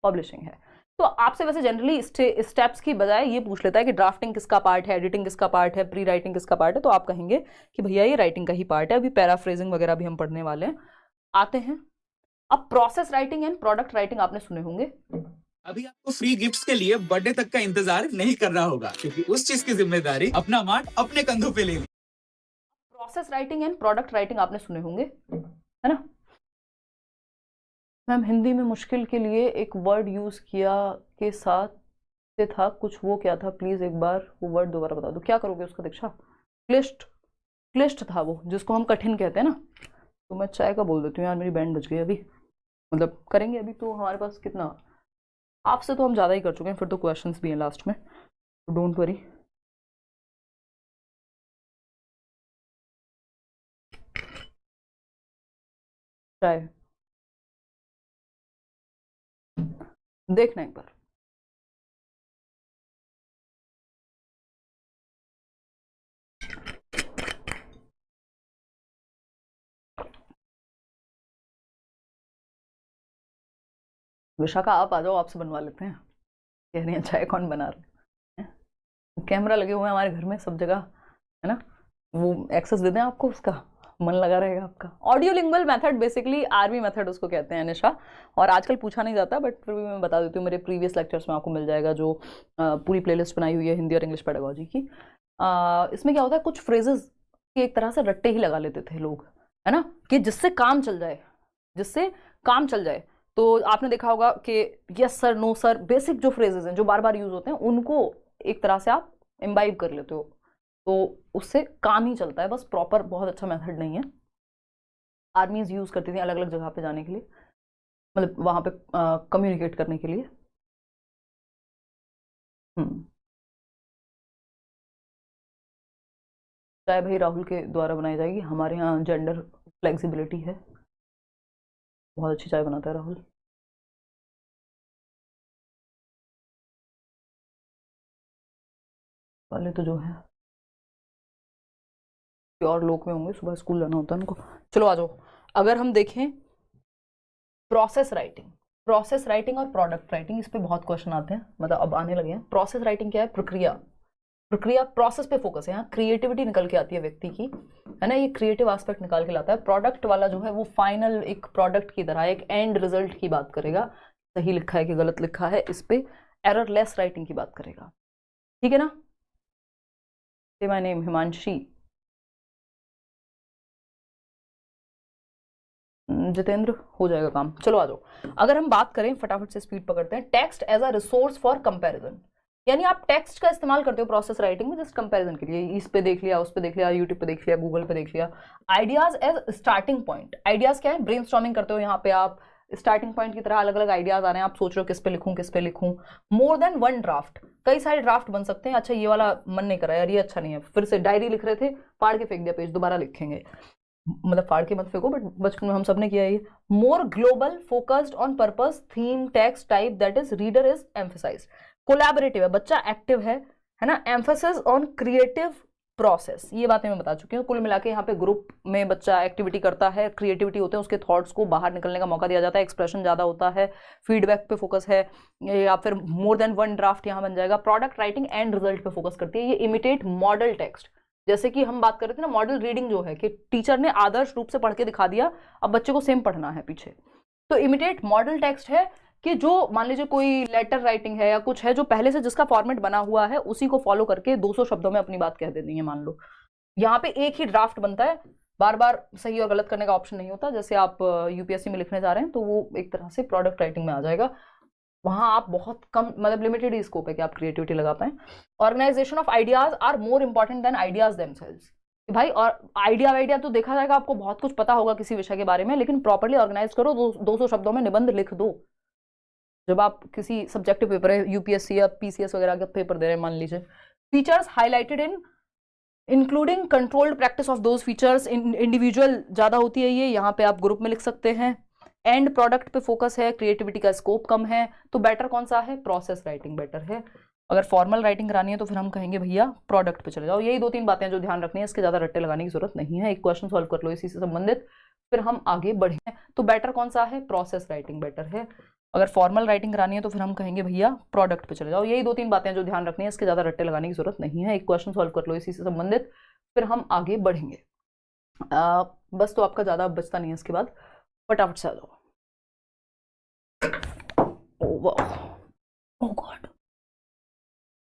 पब्लिशिंग है। तो आपसे वैसे जनरली स्टेप्स की बजाय ये पूछ लेता है कि ड्राफ्टिंग किसका पार्ट है, एडिटिंग किसका पार्ट है, प्री राइटिंग किसका पार्ट है, तो आप कहेंगे कि भैया ये राइटिंग का ही पार्ट है। अभी पैराफ्रेजिंग वगैरह भी हम पढ़ने वाले हैं। आते हैं अब process writing and product writing, आपने सुने होंगे। अभी आपको फ्री गिफ्ट्स के लिए बर्थडे तक का इंतजार नहीं करना होगा, क्योंकि उस चीज की जिम्मेदारी अपना मार्ट अपने कंधों पे ले। Process writing and product writing आपने सुने होंगे, है ना। मैम हिंदी में मुश्किल के लिए एक वर्ड यूज किया के साथ से था कुछ, वो क्या था, प्लीज एक बार वो वर्ड दोबारा बता दो। क्या करोगे उसका दीक्षा? क्लिष्ट, क्लिष्ट था वो, जिसको हम कठिन कहते हैं ना। तो मैं चाय का बोल देती हूँ यार, मेरी बैंड बज गई अभी, मतलब करेंगे अभी तो हमारे पास कितना, आपसे तो हम ज़्यादा ही कर चुके हैं, फिर तो क्वेश्चंस भी हैं लास्ट में, तो डोंट वरी। चाय देखना एक बार। विशाखा आप आ जाओ, आपसे बनवा लेते हैं। कह रही हैं चाय कौन बना रहे हैं? कैमरा लगे हुए हैं हमारे घर में सब जगह, है ना, वो एक्सेस दे दें आपको, उसका मन लगा रहेगा आपका। Audio lingual method, basically army method उसको कहते हैं निशा, और आजकल पूछा नहीं जाता, बट फिर भी मैं बता देती हूँ, मेरे प्रीवियस लेक्चर्स में आपको मिल जाएगा, जो पूरी प्लेलिस्ट बनाई हुई है हिंदी और इंग्लिश पेडागोजी की। इसमें क्या होता है, कुछ फ्रेजेस की एक तरह से रट्टे ही लगा लेते थे लोग, है ना, कि जिससे काम चल जाए, जिससे काम चल जाए। तो आपने देखा होगा कि yes sir, no sir, basic जो फ्रेजेस हैं जो बार बार यूज होते हैं, उनको एक तरह से आप इम्बाइब कर लेते हो, तो उससे काम ही चलता है, बस प्रॉपर बहुत अच्छा मेथड नहीं है। आर्मीज यूज करती थी अलग अलग जगह पे जाने के लिए, मतलब वहां पे कम्युनिकेट करने के लिए। चाय भाई राहुल के द्वारा बनाई जाएगी, हमारे यहाँ जेंडर फ्लेक्सिबिलिटी है, बहुत अच्छी चाय बनाता है राहुल। वाले तो जो है और लोग में होंगे, सुबह स्कूल जाना होता है उनको। चलो आ जाओ, अगर हम देखें प्रोसेस राइटिंग, प्रोसेस राइटिंग और प्रोडक्ट राइटिंग, इस पे बहुत क्वेश्चन आते हैं, मतलब अब आने लगे हैं। प्रोसेस राइटिंग क्या है? प्रक्रिया, प्रक्रिया, प्रोसेस पे फोकस है, यहाँ क्रिएटिविटी निकल के आती है व्यक्ति की, है ना, ये क्रिएटिव एस्पेक्ट निकाल के लाता है। प्रोडक्ट वाला जो है वो फाइनल एक प्रोडक्ट की तरह एक एंड रिजल्ट की बात करेगा, सही लिखा है कि गलत लिखा है, इस पे एररलेस राइटिंग की बात करेगा, ठीक है ना। से माय नेम हिमांशी, जितेंद्र, हो जाएगा काम। चलो आ जाओ, अगर हम बात करें, फटाफट से स्पीड पकड़ते हैं, text as a resource for comparison, यानी आप टेक्स्ट का इस्तेमाल करते हो प्रोसेस राइटिंग में जस्ट कंपैरिजन के लिए, इस पे देख लिया, उस पे देख लिया, यूट्यूब पे देख लिया, गूगल पे देख लिया। Ideas as starting point, ideas क्या है? ब्रेनस्टॉर्मिंग करते हो, यहाँ पे आप स्टार्टिंग पॉइंट की तरह अलग अलग आइडियाज आ रहे हैं, आप सोच रहे हो किस पे लिखूं, किस पे लिखूं। मोर देन वन ड्राफ्ट, कई सारे ड्राफ्ट बन सकते हैं। अच्छा ये वाला मन नहीं कर रहा यार, ये अच्छा नहीं है, फिर से डायरी लिख रहे थे, फाड़ के फेंक दिया पेज, दोबारा लिखेंगे, मतलब फाड़ के मत फेंको, बट बचपन में हम सब ने किया ये। मोर global, focused on purpose, theme, text type, that is reader is emphasised. Collaborative है, बच्चा एक्टिव है ना, एम्फेसिस ऑन क्रिएटिव प्रोसेस, ये बातें मैं बता चुकी हूँ। कुल मिला के यहाँ पे ग्रुप में बच्चा एक्टिविटी करता है, क्रिएटिविटी होते हैं, उसके थॉट्स को बाहर निकलने का मौका दिया जाता है, एक्सप्रेशन ज़्यादा होता है, फीडबैक पे फोकस है, या फिर मोर देन वन ड्राफ्ट यहाँ बन जाएगा। प्रोडक्ट राइटिंग एंड रिजल्ट पे फोकस करती है, ये इमिटेट मॉडल टेक्स्ट, जैसे कि हम बात कर रहे थे ना, मॉडल रीडिंग जो है कि टीचर ने आदर्श रूप से पढ़ के दिखा दिया, अब बच्चे को सेम पढ़ना है पीछे, तो इमिटेट मॉडल टेक्स्ट है कि जो मान लीजिए कोई लेटर राइटिंग है या कुछ है जो पहले से जिसका फॉर्मेट बना हुआ है, उसी को फॉलो करके 200 शब्दों में अपनी बात कह देनी है। मान लो यहाँ पे एक ही ड्राफ्ट बनता है, बार बार सही और गलत करने का ऑप्शन नहीं होता। जैसे आप यूपीएससी में लिखने जा रहे हैं तो वो एक तरह से प्रोडक्ट राइटिंग में आ जाएगा, वहां आप बहुत कम, मतलब लिमिटेड ही स्कोप है कि आप क्रिएटिविटी लगा पाए। Organisation of ideas are more important than ideas themselves. भाई और आइडिया तो देखा जाएगा, आपको बहुत कुछ पता होगा किसी विषय के बारे में, लेकिन प्रॉपर्ली ऑर्गेनाइज करो, 200 शब्दों में निबंध लिख दो। जब आप किसी सब्जेक्टिव पेपर है, यूपीएससी या पीसीएस वगैरह का पेपर दे रहे हैं मान लीजिए, features highlighted in including controlled practice of those features, individual ज्यादा होती है ये, यहाँ पे आप ग्रुप में लिख सकते हैं। एंड प्रोडक्ट पे फोकस है, क्रिएटिविटी का स्कोप कम है, तो बेटर कौन सा है? प्रोसेस राइटिंग बेटर है। अगर फॉर्मल राइटिंग करानी है तो फिर हम कहेंगे भैया प्रोडक्ट पे चले जाओ। यही 2-3 बातें जो ध्यान रखनी है, इसके ज्यादा रट्टे लगाने की जरूरत नहीं है। एक क्वेश्चन सॉल्व कर लो इसी से संबंधित, फिर हम आगे बढ़े। तो बेटर कौन सा है? प्रोसेस राइटिंग बेटर है। अगर फॉर्मल राइटिंग करानी है तो फिर हम कहेंगे भैया प्रोडक्ट पे चले जाओ। यही 2-3 बातें जो ध्यान रखनी है, इसके ज्यादा रट्टे लगाने की जरूरत नहीं है। एक क्वेश्चन सॉल्व कर लो इसी से संबंधित, फिर हम आगे बढ़ेंगे। बस, तो आपका ज्यादा बचता नहीं है इसके बाद, फटाफट से आ जाओ। ओह गॉड,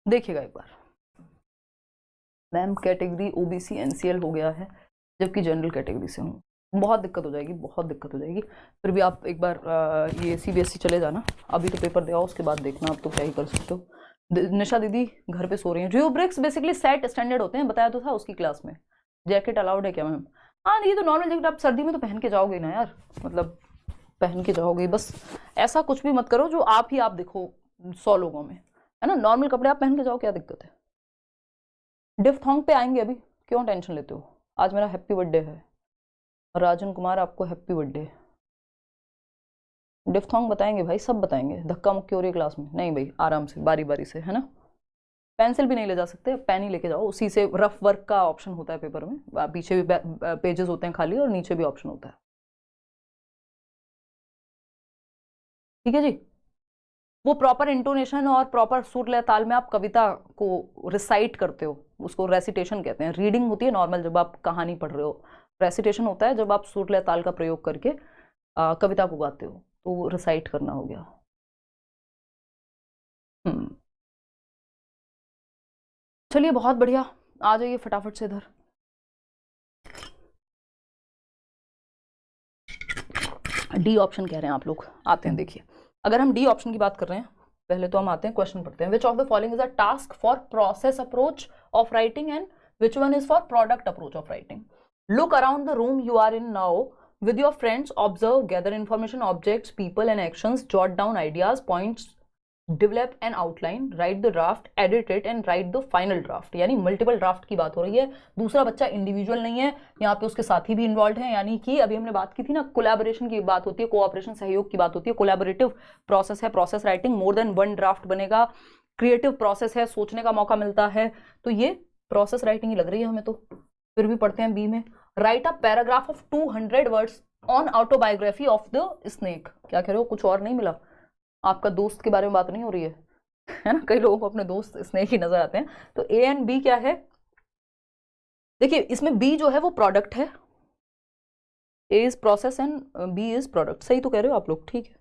देखिएगा एक बार, मैम कैटेगरी ओबीसी एनसीएल हो गया है, जबकि जनरल कैटेगरी से हूँ, बहुत दिक्कत हो जाएगी, बहुत दिक्कत हो जाएगी। फिर भी आप एक बार ये सीबीएसई चले जाना, अभी तो पेपर दे आओ, उसके बाद देखना, आप तो क्या ही कर सकते हो। निशा दीदी घर पे सो रही हैं। जियोब्रिक्स बेसिकली सेट स्टैंडर्ड होते हैं, बताया तो था उसकी क्लास में। जैकेट अलाउड है क्या मैम? हाँ, ये तो नॉर्मल जैकेट, आप सर्दी में तो पहन के जाओगे ना यार, मतलब पहन के जाओगे, बस ऐसा कुछ भी मत करो जो आप दिखो 100 लोगों में, है ना। नॉर्मल कपड़े आप पहन के जाओ, क्या दिक्कत है। डिफ्थोंग पे आएंगे अभी, क्यों टेंशन लेते हो। आज मेरा हैप्पी बर्थडे है, राजन कुमार आपको हैप्पी बर्थडे। डिफ्थोंग बताएंगे भाई, सब बताएंगे। धक्का मुक्की हो रही है क्लास में? नहीं भाई, आराम से, बारी बारी से, है ना। पेंसिल भी नहीं ले जा सकते, पेन ही लेके जाओ, उसी से रफ वर्क का ऑप्शन होता है पेपर में, पीछे भी पेजेस होते हैं खाली और नीचे भी ऑप्शन होता है। ठीक है जी। वो प्रॉपर इंटोनेशन और प्रॉपर सुर लय ताल में आप कविता को रिसाइट करते हो, उसको रेसिटेशन कहते हैं। रीडिंग होती है नॉर्मल जब आप कहानी पढ़ रहे हो, रेसिटेशन होता है जब आप सुर लय ताल का प्रयोग करके कविता को गाते हो, तो रिसाइट करना हो गया। चलिए बहुत बढ़िया, आ जाइए फटाफट से इधर। डी ऑप्शन कह रहे हैं आप लोग, आते हैं देखिए। अगर हम डी ऑप्शन की बात कर रहे हैं, पहले तो हम आते हैं क्वेश्चन पढ़ते हैं। Which of the following is a task for process approach of writing and which one is for product approach of writing. Look around the room you are in now with your friends, observe, gather information, objects, people and actions, jot down ideas, points, develop an outline, write the draft, edit it and write the final draft। यानी multiple draft की बात हो रही है। दूसरा बच्चा individual नहीं है, यहाँ पे उसके साथी भी इन्वॉल्व हैं, यानी कि अभी हमने बात की थी ना, कोलैबोरेशन की बात होती है, कोऑपरेशन सहयोग की बात होती है। कोलैबोरेटिव प्रोसेस है, process writing, more than 1 draft बनेगा। क्रिएटिव प्रोसेस है, सोचने का मौका मिलता है, तो ये प्रोसेस राइटिंग ही लग रही है हमें। तो फिर भी पढ़ते हैं बी में। Right a paragraph of 200 words on autobiography of the snake. क्या कह रहे हो, कुछ और नहीं मिला? आपका दोस्त के बारे में बात नहीं हो रही है ना। कई लोगों को अपने दोस्त स्नेक ही नजर आते हैं। तो ए एंड बी क्या है? देखिए इसमें बी जो है वो प्रोडक्ट है, A is process and B is product. सही तो कह रहे हो आप लोग, ठीक है।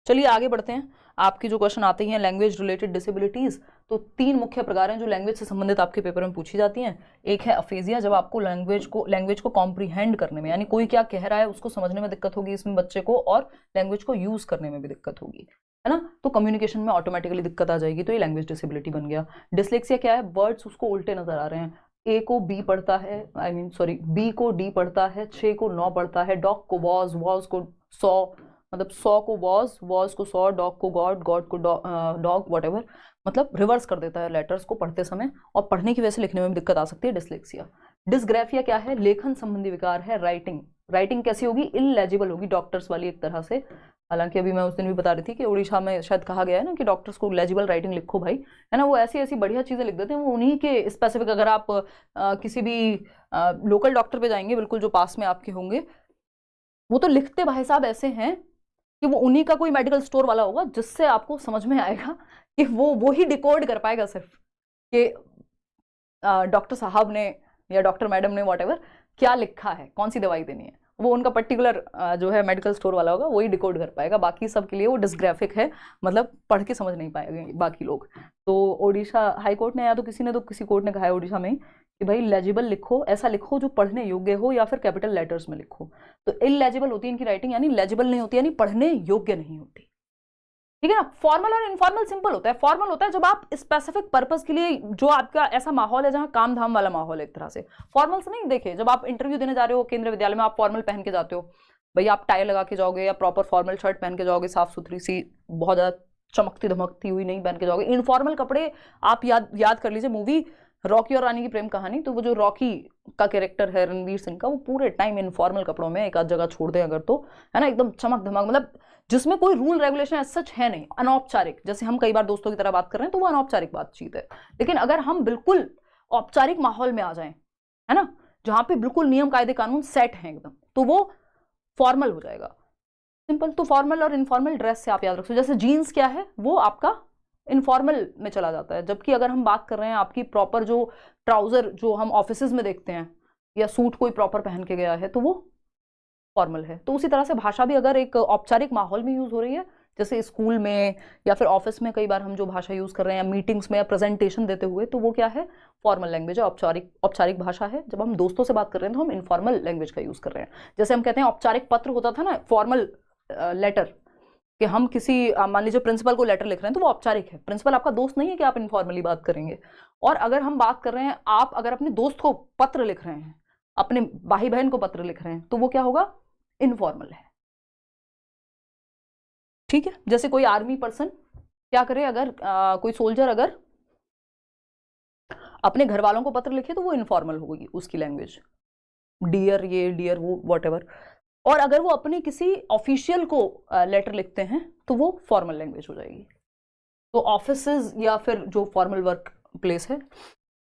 चलिए आगे बढ़ते हैं। आपकी जो क्वेश्चन आते हैं लैंग्वेज रिलेटेड डिसेबिलिटीज, तो 3 मुख्य प्रकार हैं जो लैंग्वेज से संबंधित आपके पेपर में पूछी जाती हैं। एक है अफेजिया, जब आपको लैंग्वेज को कॉम्प्रीहेंड करने में, यानी कोई क्या कह रहा है उसको समझने में दिक्कत होगी इसमें बच्चे को, और लैंग्वेज को यूज करने में भी दिक्कत होगी, है ना। तो कम्युनिकेशन में ऑटोमेटिकली दिक्कत आ जाएगी, तो ये लैंग्वेज डिसेबिलिटी बन गया। डिसलेक्सिया क्या है? वर्ड्स उसको उल्टे नजर आ रहे हैं, ए को बी पढ़ता है, बी को डी पढ़ता है, 6 को 9 पढ़ता है, डॉग को वॉज, वॉज को 100, मतलब 100 को वॉज, वॉज को 100, डॉग को गॉड, गॉड को डॉग, व्हाटएवर, मतलब रिवर्स कर देता है लेटर्स को पढ़ते समय, और पढ़ने की वजह से लिखने में भी दिक्कत आ सकती है, डिसलेक्सिया। डिसग्राफिया क्या है? लेखन संबंधी विकार है। राइटिंग कैसी होगी? इलेजिबल होगी, डॉक्टर्स वाली एक तरह से। हालांकि अभी मैं उस दिन भी बता रही थी कि उड़ीसा में शायद कहा गया है ना कि डॉक्टर्स को लेजिबल राइटिंग लिखो भाई, है ना। वो ऐसी ऐसी बढ़िया चीजें लिख देते हैं, वो उन्हीं के स्पेसिफिक। अगर आप किसी भी लोकल डॉक्टर पे जाएंगे, बिल्कुल जो पास में आपके होंगे, वो तो लिखते भाई साहब ऐसे हैं कि वो उन्हीं का कोई मेडिकल स्टोर वाला होगा, जिससे आपको समझ में आएगा कि वो ही डिकोड कर पाएगा सिर्फ कि डॉक्टर साहब ने या डॉक्टर मैडम ने व्हाटएवर क्या लिखा है, कौन सी दवाई देनी है, वो उनका पर्टिकुलर जो है मेडिकल स्टोर वाला होगा, वही डिकोड कर पाएगा। बाकी सब के लिए वो डिस्ग्राफिक है, मतलब पढ़ के समझ नहीं पाएंगे बाकी लोग। तो ओडिशा हाई कोर्ट ने, या तो किसी कोर्ट ने कहा है ओडिशा में कि भाई लेजिबल लिखो, ऐसा लिखो जो पढ़ने योग्य हो, या फिर कैपिटल लेटर्स में लिखो। तो इलेजिबल होती है इनकी राइटिंग, यानी लेजिबल नहीं होती, यानी पढ़ने योग्य नहीं होती। ठीक है ना। फॉर्मल और इनफॉर्मल सिंपल होता है। फॉर्मल होता है जब आप स्पेसिफिक पर्पस के लिए, जो आपका ऐसा माहौल है जहां काम धाम वाला माहौल है एक तरह से। फॉर्मल से नहीं, देखिए जब आप इंटरव्यू देने जा रहे हो केंद्रीय विद्यालय में, आप फॉर्मल पहन के जाते हो, भाई आप टाई लगा के जाओगे या प्रॉपर फॉर्मल शर्ट पहन के जाओगे, साफ सुथरी सी, बहुत ज्यादा चमकती धमकती हुई नहीं पहन के जाओगे। इनफॉर्मल कपड़े आप याद कर लीजिए मूवी रॉकी और रानी की प्रेम कहानी, तो वो जो रॉकी का कैरेक्टर है रणवीर सिंह का, वो पूरे टाइम इनफॉर्मल कपड़ों में, एक आध जगह छोड़ दे अगर तो, है ना, एकदम चमक धमक, मतलब जिसमें कोई रूल रेगुलेशन सच है नहीं, अनौपचारिक। जैसे हम कई बार दोस्तों की तरह बात कर रहे हैं तो वो अनौपचारिक बातचीत है। लेकिन अगर हम बिल्कुल औपचारिक माहौल में आ जाएं, है ना, जहां पे बिल्कुल नियम कायदे कानून सेट हैं एकदम, तो वो फॉर्मल हो जाएगा। सिंपल। तो फॉर्मल और इनफॉर्मल ड्रेस से आप याद रखो, जैसे जीन्स क्या है, वो आपका इनफॉर्मल में चला जाता है, जबकि अगर हम बात कर रहे हैं आपकी प्रॉपर जो ट्राउजर जो हम ऑफिसेज में देखते हैं, या सूट कोई प्रॉपर पहन के गया है, तो वो फॉर्मल है। तो उसी तरह से भाषा भी अगर एक औपचारिक माहौल में यूज हो रही है, जैसे स्कूल में या फिर ऑफिस में कई बार हम जो भाषा यूज कर रहे हैं, या मीटिंग्स में या प्रेजेंटेशन देते हुए, तो वो क्या है, फॉर्मल लैंग्वेज है, औपचारिक भाषा है। जब हम दोस्तों से बात कर रहे हैं तो हम इनफॉर्मल लैंग्वेज का यूज कर रहे हैं। जैसे हम कहते हैं औपचारिक पत्र होता था ना, फॉर्मल लेटर, कि हम किसी मान लीजिए प्रिंसिपल को लेटर लिख रहे हैं, तो वो औपचारिक है। प्रिंसिपल आपका दोस्त नहीं है कि आप इनफॉर्मली बात करेंगे। और अगर हम बात कर रहे हैं, आप अगर अपने दोस्त को पत्र लिख रहे हैं, अपने भाई बहन को पत्र लिख रहे हैं, तो वो क्या होगा, इनफॉर्मल है। ठीक है। जैसे कोई आर्मी पर्सन क्या करे, अगर कोई सोल्जर अगर अपने घर वालों को पत्र लिखे, तो वो इनफॉर्मल होगी उसकी लैंग्वेज, डियर ये, डियर वो, व्हाटएवर। और अगर वो अपने किसी ऑफिशियल को लेटर लिखते हैं, तो वो फॉर्मल लैंग्वेज हो जाएगी। तो ऑफिसेज या फिर जो फॉर्मल वर्क प्लेस है।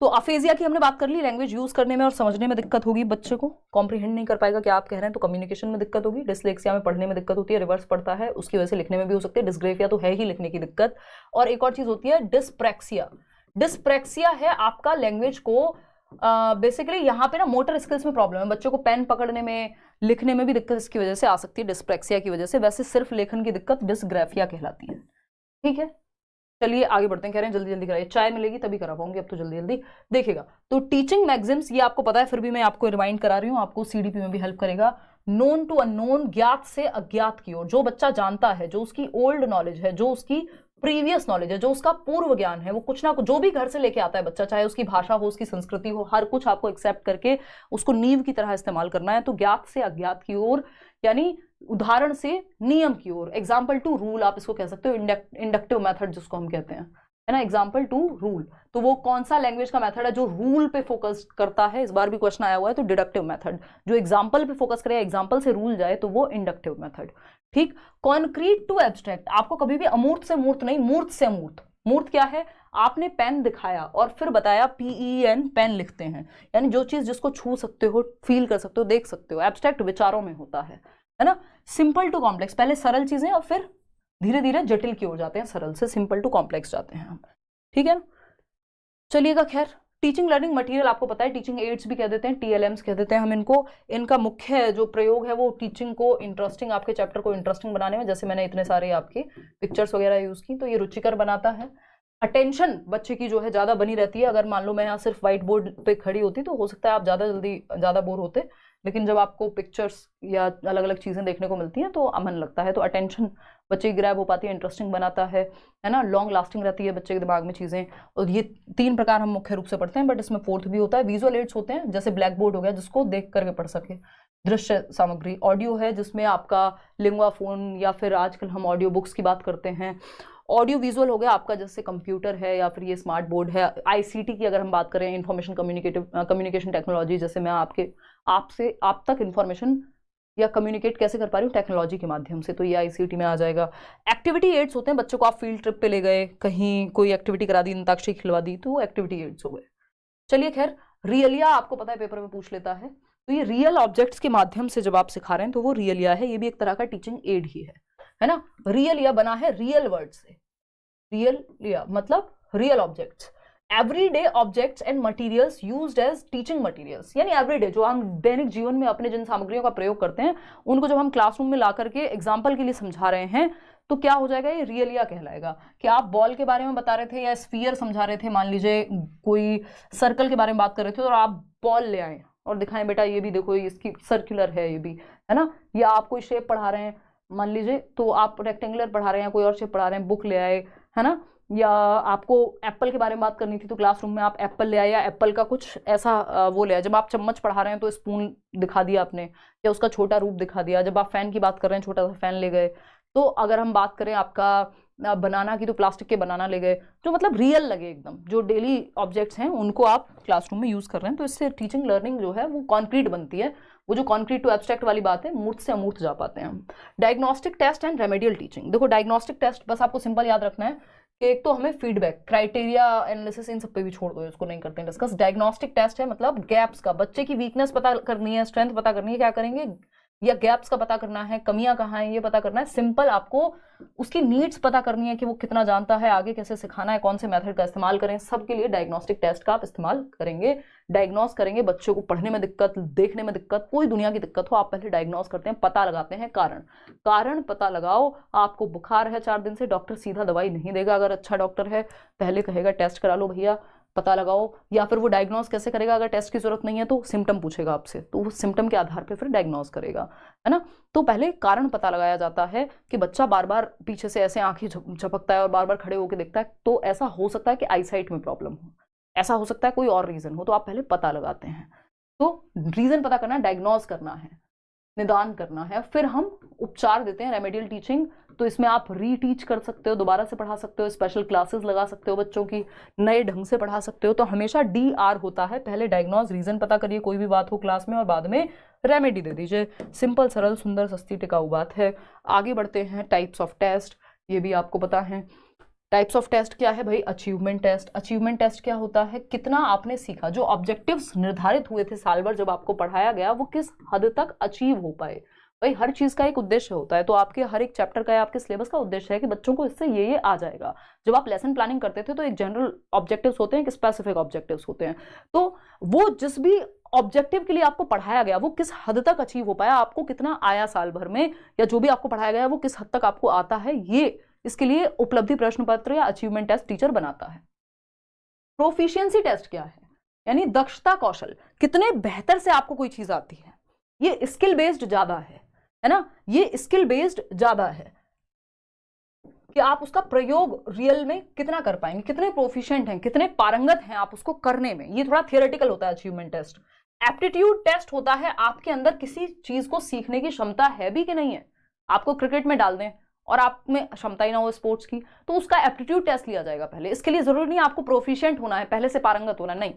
तो अफेजिया की हमने बात कर ली, लैंग्वेज यूज करने में और समझने में दिक्कत होगी, बच्चे को कॉम्प्रिहेंड नहीं कर पाएगा क्या आप कह रहे हैं, तो कम्युनिकेशन में दिक्कत होगी। डिसलेक्सिया में पढ़ने में दिक्कत होती है, रिवर्स पढ़ता है, उसकी वजह से लिखने में भी हो सकती है। डिस्ग्रेफिया तो है ही लिखने की दिक्कत। और एक और चीज होती है डिस्प्रैक्सिया। डिस्प्रैक्सिया है आपका लैंग्वेज को बेसिकली यहाँ पे ना मोटर स्किल्स में प्रॉब्लम है, बच्चों को पेन पकड़ने में, लिखने में भी दिक्कत इसकी वजह से आ सकती है, डिस्प्रैक्सिया की वजह से। वैसे सिर्फ लेखन की दिक्कत डिस्ग्राफिया कहलाती है। ठीक है, चलिए आगे बढ़ते हैं। कह रहे हैं जल्दी जल्दी कराइए, चाय मिलेगी तभी करा पाऊंगी, अब तो जल्दी जल्दी देखिएगा। तो टीचिंग मैगजिम्स, ये आपको पता है, फिर भी मैं आपको रिमाइंड करा रही हूँ, आपको सीडीपी में भी हेल्प करेगा। नोन टू अननोन, ज्ञात से अज्ञात की ओर। जो बच्चा जानता है, जो उसकी ओल्ड नॉलेज है, जो उसकी प्रीवियस नॉलेज है, जो उसका पूर्व ज्ञान है, वो कुछ ना कुछ जो भी घर से लेके आता है बच्चा, चाहे उसकी भाषा हो, उसकी संस्कृति हो, हर कुछ आपको एक्सेप्ट करके उसको नींव की तरह इस्तेमाल करना है। तो ज्ञात से अज्ञात की ओर, यानी उदाहरण से नियम की ओर। एग्जाम्पल टू रूल आप इसको कह सकते हो, इंडक्टिव मेथड जिसको हम कहते हैं, है ना, एग्जाम्पल टू रूल। तो वो कौन सा लैंग्वेज का मेथड है जो रूल पे फोकस करता है, इस बार भी क्वेश्चन आया हुआ है, तो डिडक्टिव मेथड। जो एग्जाम्पल पे फोकस करे, एग्जाम्पल से रूल जाए, तो वो इंडक्टिव मेथड। ठीक। कॉन्क्रीट टू एब्स्ट्रैक्ट, आपको कभी भी अमूर्त से मूर्त नहीं, मूर्त से अमूर्त। मूर्त क्या है, आपने पेन दिखाया और फिर बताया PEN, पेन लिखते हैं, यानी जो चीज जिसको छू सकते हो, फील कर सकते हो, देख सकते हो। एब्स्ट्रैक्ट विचारों में होता है ना। सिंपल टू कॉम्प्लेक्स, पहले सरल चीजें और फिर धीरे धीरे जटिल की ओर जाते हैं, सरल से सिंपल टू कॉम्प्लेक्स जाते हैं हम। ठीक है, चलिएगा। खैर, टीचिंग लर्निंग मटेरियल आपको पता है, टीचिंग एड्स भी कह देते हैं, TLMs कह देते हैं हम इनको। इनका मुख्य जो प्रयोग है वो टीचिंग को इंटरेस्टिंग, आपके चैप्टर को इंटरेस्टिंग बनाने में, जैसे मैंने इतने सारे आपके पिक्चर्स वगैरह यूज की, तो ये रुचिकर बनाता है। अटेंशन बच्चे की जो है ज्यादा बनी रहती है। अगर मान लो मैं यहाँ सिर्फ व्हाइट बोर्ड पे खड़ी होती तो हो सकता है आप ज्यादा बोर होते, लेकिन जब आपको पिक्चर्स या अलग अलग चीजें देखने को मिलती हैं तो अमन लगता है। तो अटेंशन बच्चे की ग्रैब हो पाती है, इंटरेस्टिंग बनाता है ना, लॉन्ग लास्टिंग रहती है बच्चे के दिमाग में चीजें। और ये 3 प्रकार हम मुख्य रूप से पढ़ते हैं, बट इसमें 4th भी होता है। विजुअल एड्स होते हैं, जैसे ब्लैक बोर्ड हो गया, जिसको देख करके पढ़ सके। दृश्य सामग्री। ऑडियो है, जिसमें आपका लिंगुआ फोन, या फिर आजकल हम ऑडियो बुक्स की बात करते हैं। ऑडियो विजुअल हो गया आपका, जैसे कंप्यूटर है या फिर ये स्मार्ट बोर्ड है। ICT की अगर हम बात करें, इंफॉर्मेशन कम्युनिकेशन टेक्नोलॉजी, जैसे मैं आपसे आप तक इंफॉर्मेशन या कम्युनिकेट कैसे कर पा रही हूँ टेक्नोलॉजी के माध्यम से, तो ये ICT में आ जाएगा। एक्टिविटी एड्स होते हैं, बच्चों को आप फील्ड ट्रिप पे ले गए, कहीं कोई एक्टिविटी करा दी, अंताक्षरी खिलवा दी, तो एक्टिविटी एड्स हो गए। चलिए, खैर, रियलिया आपको पता है पेपर में पूछ लेता है, तो ये रियल ऑब्जेक्ट्स के माध्यम से जब आप सिखा रहे हैं तो वो रियलिया है। ये भी एक तरह का टीचिंग एड ही है ना। रियलिया बना है रियल वर्ड से। रियलिया मतलब real objects, everyday objects and materials used as teaching materials, यानी एवरीडे जो हम दैनिक जीवन में अपने जिन सामग्रियों का प्रयोग करते हैं, उनको जब हम क्लासरूम में ला करके एग्जाम्पल के लिए समझा रहे हैं, तो क्या हो जाएगा, ये रियलिया कहलाएगा। कि आप बॉल के बारे में बता रहे थे या स्फीयर समझा रहे थे, मान लीजिए कोई सर्कल के बारे में बात कर रहे थे और आप बॉल ले आए और दिखाएं बेटा ये भी देखो इसकी सर्कुलर है ये भी, है ना। या आप कोई शेप पढ़ा रहे हैं मान लीजिए, तो आप रेक्टेंगुलर पढ़ा रहे हैं, कोई और शेप पढ़ा रहे हैं, बुक ले आए, है ना। या आपको एप्पल के बारे में बात करनी थी तो क्लासरूम में आप एप्पल ले आए या एप्पल का कुछ ऐसा वो ले आए। जब आप चम्मच पढ़ा रहे हैं तो स्पून दिखा दिया आपने या उसका छोटा रूप दिखा दिया। जब आप फैन की बात कर रहे हैं छोटा सा फैन ले गए। तो अगर हम बात करें आपका बनाना की तो प्लास्टिक के बनाना ले गए, जो मतलब रियल लगे एकदम, जो डेली ऑब्जेक्ट्स हैं उनको आप क्लासरूम में यूज़ कर रहे हैं। तो इससे टीचिंग लर्निंग जो है वो कॉन्क्रीट बनती है। वो जो कॉन्क्रीट टू एब्स्ट्रैक्ट वाली बात है, मूर्त से अमूर्त जा पाते हैं हम। Diagnostic test and remedial teaching. देखो डायग्नोस्टिक टेस्ट बस आपको सिंपल याद रखना है कि एक तो हमें फीडबैक, क्राइटेरिया एनालिसिस इन सब पे भी छोड़ दो, इसको नहीं करते हैं डिस्कस। डायग्नोस्टिक टेस्ट है मतलब गैप्स का, बच्चे की वीकनेस पता करनी है, स्ट्रेंथ पता करनी है, क्या करेंगे, या गैप्स का पता करना है, कमियां कहाँ हैं ये पता करना है। सिंपल आपको उसकी नीड्स पता करनी है कि वो कितना जानता है, आगे कैसे सिखाना है, कौन से मेथड का इस्तेमाल करें, सबके लिए डायग्नोस्टिक टेस्ट का आप इस्तेमाल करेंगे। डायग्नोस करेंगे बच्चों को पढ़ने में दिक्कत, देखने में दिक्कत, कोई दुनिया की दिक्कत हो, आप पहले डायग्नोस करते हैं, पता लगाते हैं कारण पता लगाओ। आपको बुखार है 4 दिन से, डॉक्टर सीधा दवाई नहीं देगा, अगर अच्छा डॉक्टर है पहले कहेगा टेस्ट करा लो भैया, पता लगाओ। या फिर वो डायग्नोस कैसे करेगा, अगर टेस्ट की जरूरत नहीं है तो सिम्टम पूछेगा आपसे, तो वो सिम्टम के आधार पे फिर डायग्नोस करेगा, है ना। तो पहले कारण पता लगाया जाता है कि बच्चा बार बार पीछे से ऐसे आंखें झपकता है और बार बार खड़े होकर देखता है, तो ऐसा हो सकता है कि आईसाइट में प्रॉब्लम हो, ऐसा हो सकता है कोई और रीजन हो, तो आप पहले पता लगाते हैं। तो रीजन पता करना, डायग्नोस करना है, निदान करना है, फिर हम उपचार देते हैं। रेमेडियल टीचिंग तो इसमें आप रीटीच कर सकते हो, दोबारा से पढ़ा सकते हो, स्पेशल क्लासेस लगा सकते हो बच्चों की, नए ढंग से पढ़ा सकते हो। तो हमेशा DR होता है, पहले डायग्नोस, रीजन पता करिए कोई भी बात हो क्लास में, और बाद में रेमेडी दे दीजिए। सिंपल, सरल, सुंदर, सस्ती, टिकाऊ बात है। आगे बढ़ते हैं, टाइप्स ऑफ टेस्ट, ये भी आपको पता है। टाइप्स ऑफ टेस्ट क्या है भाई, अचीवमेंट टेस्ट। अचीवमेंट टेस्ट क्या होता है, कितना आपने सीखा, जो ऑब्जेक्टिव्स निर्धारित हुए थे साल भर जब आपको पढ़ाया गया, वो किस हद तक अचीव हो पाए। भाई हर चीज का एक उद्देश्य होता है, तो आपके हर एक चैप्टर का या आपके सिलेबस का उद्देश्य है कि बच्चों को इससे ये आ जाएगा। जब आप लेसन प्लानिंग करते थे तो एक जनरल ऑब्जेक्टिव्स होते हैं, एक स्पेसिफिक ऑब्जेक्टिव्स होते हैं, तो वो जिस भी ऑब्जेक्टिव के लिए आपको पढ़ाया गया वो किस हद तक अचीव हो पाया, आपको कितना आया साल भर में, या जो भी आपको पढ़ाया गया वो किस हद तक आपको आता है, ये इसके लिए उपलब्धि प्रश्न पत्र या अचीवमेंट टेस्ट टीचर बनाता है। प्रोफिशिएंसी टेस्ट क्या है, यानी दक्षता कौशल, कितने बेहतर से आपको कोई चीज आती है। ये स्किल बेस्ड ज्यादा है ना, ये स्किल बेस्ड ज्यादा है कि आप उसका प्रयोग रियल में कितना कर पाएंगे, कितने प्रोफिशिएंट हैं, कितने पारंगत हैं आप उसको करने में। ये थोड़ा थियोरेटिकल होता है अचीवमेंट टेस्ट। एप्टीट्यूड टेस्ट होता है आपके अंदर किसी चीज को सीखने की क्षमता है भी कि नहीं है। आपको क्रिकेट में डाल दें और आप में क्षमता ही ना हो स्पोर्ट्स की, तो उसका एप्टीट्यूड टेस्ट लिया जाएगा पहले। इसके लिए जरूरी नहीं आपको प्रोफिशिएंट होना है, पहले से पारंगत होना, नहीं।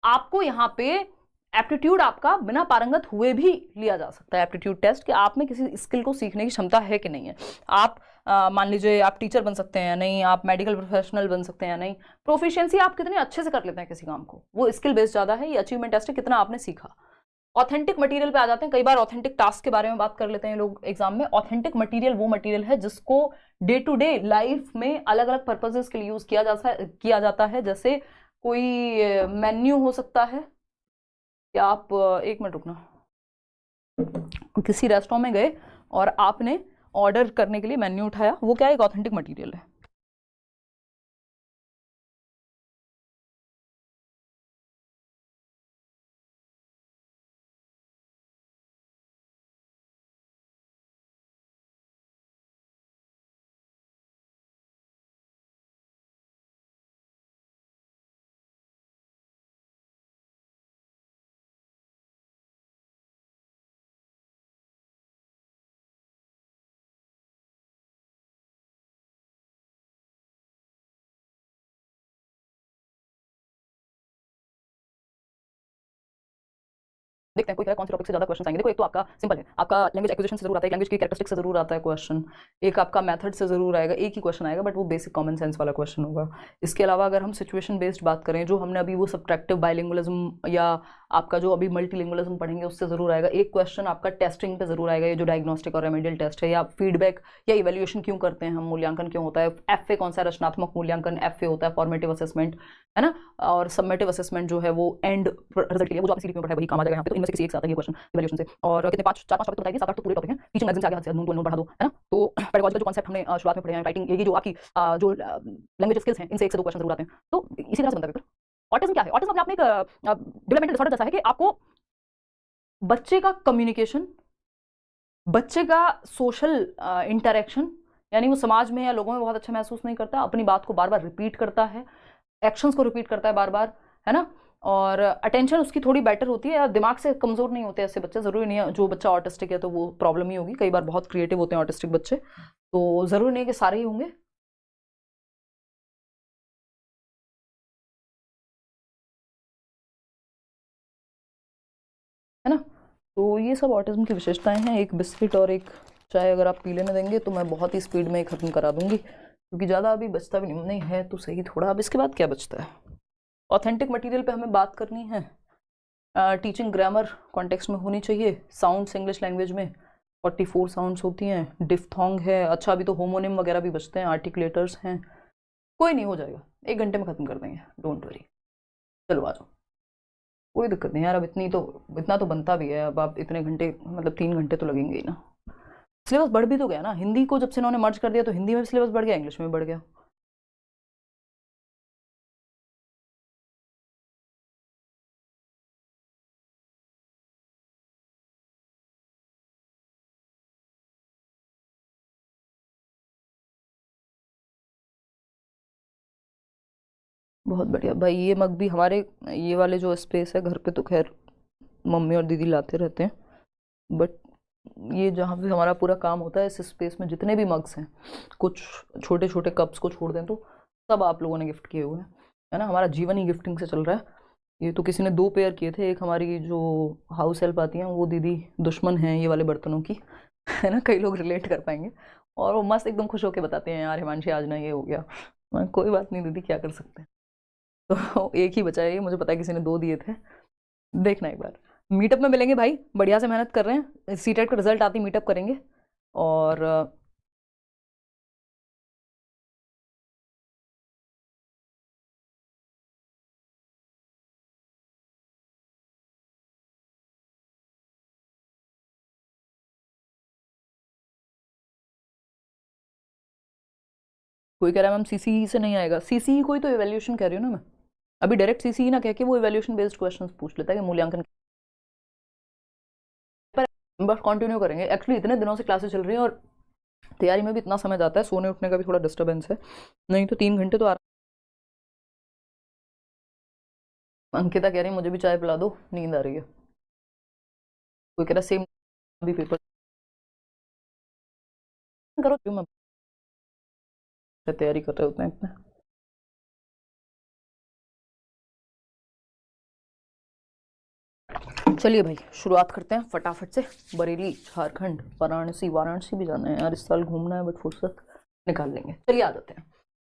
आपको यहाँ पे एप्टीट्यूड आपका बिना पारंगत हुए भी लिया जा सकता है एप्टीट्यूड टेस्ट, कि आप में किसी स्किल को सीखने की क्षमता है कि नहीं है। आप मान लीजिए आप टीचर बन सकते हैं या नहीं, आप मेडिकल प्रोफेशनल बन सकते हैं या नहीं। प्रोफिशिएंसी आप कितने अच्छे से कर लेते हैं किसी काम को, वो स्किल बेस्ड ज्यादा है। ये अचीवमेंट टेस्ट है, कितना आपने सीखा। ऑथेंटिक मटेरियल पे आ जाते हैं। कई बार ऑथेंटिक टास्क के बारे में बात कर लेते हैं लोग एग्जाम में। ऑथेंटिक मटेरियल वो मटेरियल है जिसको डे टू डे लाइफ में अलग अलग पर्पसेस के लिए यूज किया जाता है। जैसे कोई मेन्यू हो सकता है, कि आप एक मिनट रुकना, किसी रेस्टोरेंट में गए और आपने ऑर्डर करने के लिए मेन्यू उठाया, वो क्या एक ऑथेंटिक मटेरियल है। देखते हैं कोई कौन से टॉपिक से ज्यादा क्वेश्चन आएंगे। देखो एक तो आपका सिंपल है, आपका लैंग्वेज एक्विजिशन से जरूर आता है, लैंग्वेज की कैरेक्टरिस्टिक से जरूर आता है क्वेश्चन, एक आपका मेथड से जरूर आएगा, एक ही क्वेश्चन आएगा बट वो बेसिक कॉमन सेंस वाला क्वेश्चन होगा। इसके अलावा अगर हम सिचुएशन बेस्ड बात करें, जो हमने अभी वो सब्ट्रैक्टिव बाइलिंगुअलिज्म या आपका जो अभी मल्टीलिंगुअलिज्म पढ़ेंगे उससे जरूर आएगा। एक क्वेश्चन आपका टेस्टिंग पे जरूर आएगा, ये जो डायग्नोस्टिक और रेमेडियल टेस्ट है, या फीडबैक या इवैल्यूएशन क्यों करते हैं हम, मूल्यांकन क्यों होता है, FA कौन सा रचनात्मक मूल्यांकन FA होता है, फॉर्मेटिव असेसमेंट, है ना। और सबमेटिव असेसमेंट जो है वो एंड रिजल्ट के लिए, वो जो आपने सीडी में पढ़ाया वही काम आ जाएगा यहाँ पे। तो इनमें से किसी एक से आता है ये क्वेश्चन इवैल्यूएशन से। और कितने 4-5 टॉपिक बताइए, 7-8 तो पूरे टॉपिक हैं। टीचिंग मैगजीन से आगे नून टू नून बढ़ा दो, है ना। तो पेडागोजी का जो कॉन्सेप्ट हमने शुरुआत में पढ़े हैं, राइटिंग, ये जो आपकी जो लैंग्वेज स्किल्स हैं, इनसे 1 से 2 क्वेश्चन जरूर आते हैं। तो इसी तरह से बनता है पेपर। ऑटिज्म क्या है? ऑटिज्म अपने आप में एक डेवलपमेंटल डिसऑर्डर जैसा है कि आपको बच्चे का कम्युनिकेशन, बच्चे का सोशल इंटरेक्शन, यानी वो समाज में या लोगों में बहुत अच्छा महसूस नहीं करता, अपनी बात को बार बार रिपीट करता है, एक्शंस को रिपीट करता है बार बार, है ना। और अटेंशन उसकी थोड़ी बेटर होती है, दिमाग से कमज़ोर नहीं होते ऐसे बच्चे। ज़रूरी नहीं है जो बच्चा ऑटिस्टिक है तो वो प्रॉब्लम ही होगी, कई बार बहुत क्रिएटिव होते हैं ऑटिस्टिक बच्चे, तो ज़रूरी नहीं है कि सारे ही होंगे। है ना। तो ये सब ऑटिज्म की विशेषताएं हैं। एक बिस्किट और एक चाय अगर आप पी लेने देंगे तो मैं बहुत ही स्पीड में ख़त्म करा दूंगी, क्योंकि ज़्यादा अभी बचता भी नहीं है तो सही थोड़ा। अब इसके बाद क्या बचता है? ऑथेंटिक मटेरियल पे हमें बात करनी है। टीचिंग ग्रामर कॉन्टेक्स्ट में होनी चाहिए। साउंड्स इंग्लिश लैंग्वेज में 44 साउंड्स होती हैं। डिफ्थोंग है, अच्छा अभी तो होमोनिम वगैरह भी बचते हैं, आर्टिकुलेटर्स हैं। कोई नहीं, हो जाएगा, 1 घंटे में ख़त्म कर देंगे, डोंट वरी। चलो आ जाओ, कोई दिक्कत नहीं यार। अब इतना तो बनता भी है। अब आप इतने घंटे, मतलब 3 घंटे तो लगेंगे ही ना। सिलेबस बढ़ भी तो गया ना, हिंदी को जब से इन्होंने मर्ज कर दिया तो हिंदी में भी सिलेबस बढ़ गया, इंग्लिश में भी बढ़ गया। बहुत बढ़िया भाई। ये मग भी हमारे, ये वाले जो स्पेस है घर पे तो खैर मम्मी और दीदी लाते रहते हैं, बट ये जहाँ पे हमारा पूरा काम होता है, इस स्पेस में जितने भी मग्स हैं, कुछ छोटे छोटे कप्स को छोड़ दें तो सब आप लोगों ने गिफ्ट किए हुए हैं, है ना। हमारा जीवन ही गिफ्टिंग से चल रहा है। ये तो किसी ने 2 पेयर किए थे। एक हमारी जो हाउस हेल्प आती हैं वो दीदी दुश्मन हैं ये वाले बर्तनों की, है ना। कई लोग रिलेट कर पाएंगे। और वो मस्त एकदम खुश होकर बताते हैं, यार हिमांशी आज ना ये हो गया। मैं कोई बात नहीं दीदी, क्या कर सकते हैं। तो एक ही बचा है ये, मुझे पता है किसी ने 2 दिए थे। देखना एक बार, मीटअप में मिलेंगे भाई, बढ़िया से मेहनत कर रहे हैं। सीटेट का रिजल्ट आती मीटअप करेंगे। और कोई कह रहा है मैम सीसीई से नहीं आएगा। सीसीई कोई तो इवैल्यूएशन कह रही हूँ ना मैं। अभी डायरेक्ट सीसीई ना कह के वो इवैल्यूएशन बेस्ड क्वेश्चंस पूछ लेता है कि मूल्यांकन पर। बस कंटिन्यू करेंगे। एक्चुअली इतने दिनों से क्लासेस चल रही हैं और तैयारी में भी इतना समय जाता है, सोने उठने का भी थोड़ा डिस्टर्बेंस है, नहीं तो 3 घंटे तो अंकिता कह रही है मुझे भी चाय पिला दो, नींद आ रही है। कोई कह रहा सेम अभी पेपर करो, क्यों मैं तैयारी कर रहे होते हैं इतने। चलिए भाई शुरुआत करते हैं फटाफट से। बरेली, झारखंड, वाराणसी, वाराणसी भी जाना है यार इस साल, घूमना है, बट फुर्सत निकाल लेंगे। चलिए आ जाते हैं।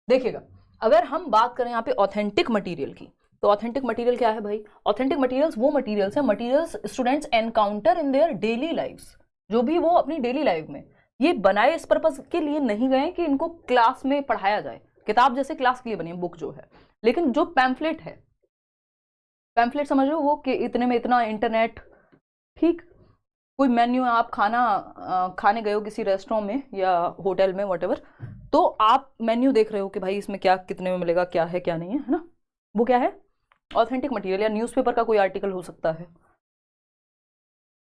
देखिएगा, अगर हम बात करें यहाँ पे ऑथेंटिक मटेरियल की, तो ऑथेंटिक मटेरियल क्या है भाई? ऑथेंटिक मटेरियल्स वो मटेरियल्स हैं, materials students encounter in their daily lives, जो भी वो अपनी डेली लाइफ में, ये बनाए इस पर्पज के लिए नहीं गए कि इनको क्लास में पढ़ाया जाए। किताब जैसे क्लास के लिए बनी है बुक जो है, लेकिन जो पैम्फलेट है, पैम्फलेट समझ रहे हो, वो कि इतने में इतना इंटरनेट, ठीक, कोई मेन्यू, आप खाने गए हो किसी रेस्टोरेंट में या होटल में व्हाटएवर, तो आप मेन्यू देख रहे हो कि भाई इसमें क्या कितने में मिलेगा, क्या है क्या नहीं है, है ना। वो क्या है? Authentic material. या न्यूज़पेपर का कोई आर्टिकल हो सकता है,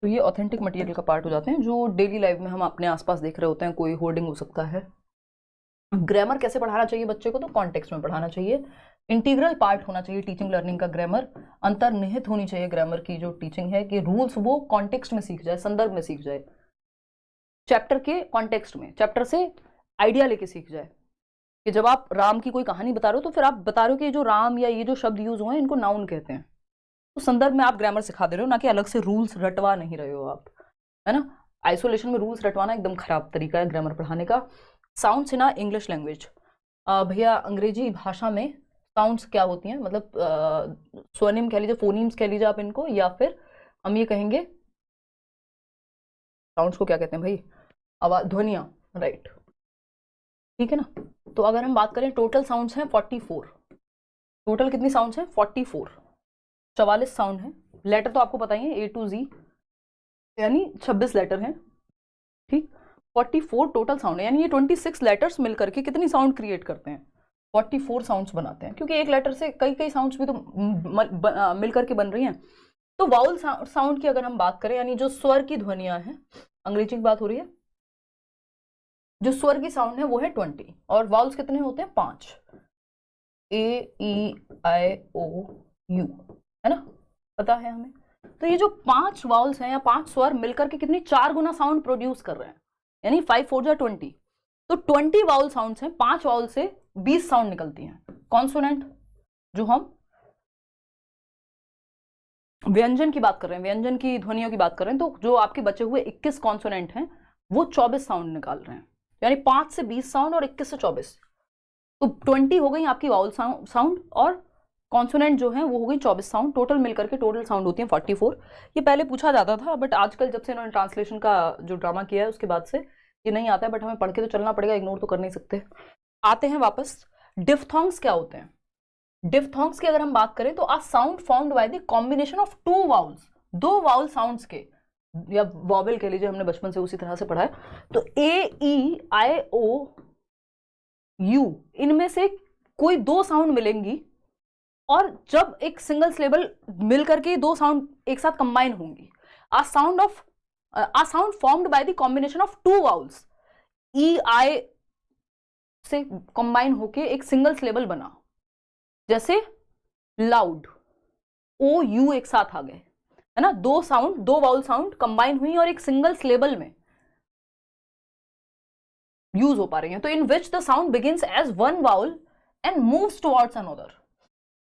तो ये ऑथेंटिक मटेरियल का पार्ट हो जाते हैं, जो डेली लाइफ में हम अपने आसपास देख रहे होते हैं। कोई होर्डिंग हो सकता है। ग्रामर कैसे पढ़ाना चाहिए बच्चे को? तो कॉन्टेक्स्ट में पढ़ाना चाहिए। इंटीग्रल पार्ट होना चाहिए टीचिंग लर्निंग का ग्रामर। अंतर्निहित होनी चाहिए ग्रामर की जो टीचिंग है, कि रूल्स वो कॉन्टेक्स्ट में सीख जाए, संदर्भ में सीख जाए, चैप्टर के कॉन्टेक्स्ट में, चैप्टर से आइडिया लेके सीख जाए। कि जब आप राम की कोई कहानी बता रहे हो तो फिर आप बता रहे हो कि जो राम या ये जो शब्द यूज हुए हैं इनको नाउन कहते हैं, तो संदर्भ में आप ग्रामर सिखा दे रहे हो, ना कि अलग से रूल्स रटवा नहीं रहे हो आप, है ना। आइसोलेशन में रूल्स रटवाना एकदम खराब तरीका है ग्रामर पढ़ाने का। साउंड्स इन इंग्लिश लैंग्वेज, भैया अंग्रेजी भाषा में साउंड्स क्या होती हैं, मतलब स्वनिम कह लीजिए, फोनीम्स कह लीजिए आप इनको, या फिर हम ये कहेंगे साउंड्स को क्या कहते हैं भाई? आवाज, ध्वनियाँ, राइट, ठीक है ना। तो अगर हम बात करें टोटल साउंड्स हैं 44, टोटल कितनी साउंड्स हैं? 44, 44 साउंड है। लेटर तो आपको पता ही है, A to Z यानी 26 लेटर हैं, ठीक। 44 टोटल साउंड है, यानी ये 26 लेटर्स मिलकर के कितनी साउंड क्रिएट करते हैं? 44 साउंड्स बनाते हैं, क्योंकि एक लेटर से कई कई साउंड्स भी तो मिलकर के बन रही हैं। तो वाउल साउंड की अगर हम बात करें, यानी जो स्वर की ध्वनियां हैं, अंग्रेजी की बात हो रही है, जो स्वर की साउंड है वो है 20, और वाउल्स कितने होते हैं? 5, A-E-I-O-U, है ना, पता है हमें। तो ये जो 5 वाउल्स हैं या 5 स्वर मिलकर के कितनी 4 गुना साउंड प्रोड्यूस कर रहे हैं, यानी 5 4 जा 20। तो 20 वाउल साउंड्स हैं, 5 वाउल से 20 साउंड निकलती हैं। कॉन्सोनेंट, जो हम व्यंजन की बात कर रहे हैं, व्यंजन की ध्वनियों की बात कर रहे हैं, तो जो आपके बचे हुए 21 कॉन्सोनेंट हैं वो 24 साउंड निकाल रहे हैं, यानी 5 से 20 साउंड और 21 से 24। तो 20 हो गई आपकी वाउल साउंड, और कॉन्सोनेंट जो है वो हो गई 24 साउंड। टोटल मिलकर के टोटल साउंड होती है 44। ये पहले पूछा जाता था, बट आजकल जब से इन्होंने ट्रांसलेशन का जो ड्रामा किया है उसके बाद से ये नहीं आता है, बट हमें पढ़ के तो चलना पड़ेगा, इग्नोर तो कर नहीं सकते। आते हैं वापस, डिफ्थोंग्स क्या होते हैं? डिफ्थोंग्स की अगर हम बात करें तो a sound formed by the combination of 2 vowels, 2 vowel sounds के, या वॉवेल कह लीजिए, हमने बचपन से उसी तरह से पढ़ा है। तो A-E-I-O-U, इनमें से कोई 2 साउंड मिलेंगी, और जब एक सिंगल सिलेबल मिलकर के 2 साउंड एक साथ कंबाइन होंगी, a sound formed by the combination of 2 vowels, E-I से कंबाइन होके एक सिंगल सिलेबल बना, जैसे लाउड, O-U एक साथ आ गए, है ना, 2 साउंड, 2 वाउल साउंड कंबाइन हुई और एक सिंगल सिलेबल में यूज हो पा रही हैं। तो in which the sound begins as 1 vowel and moves towards another,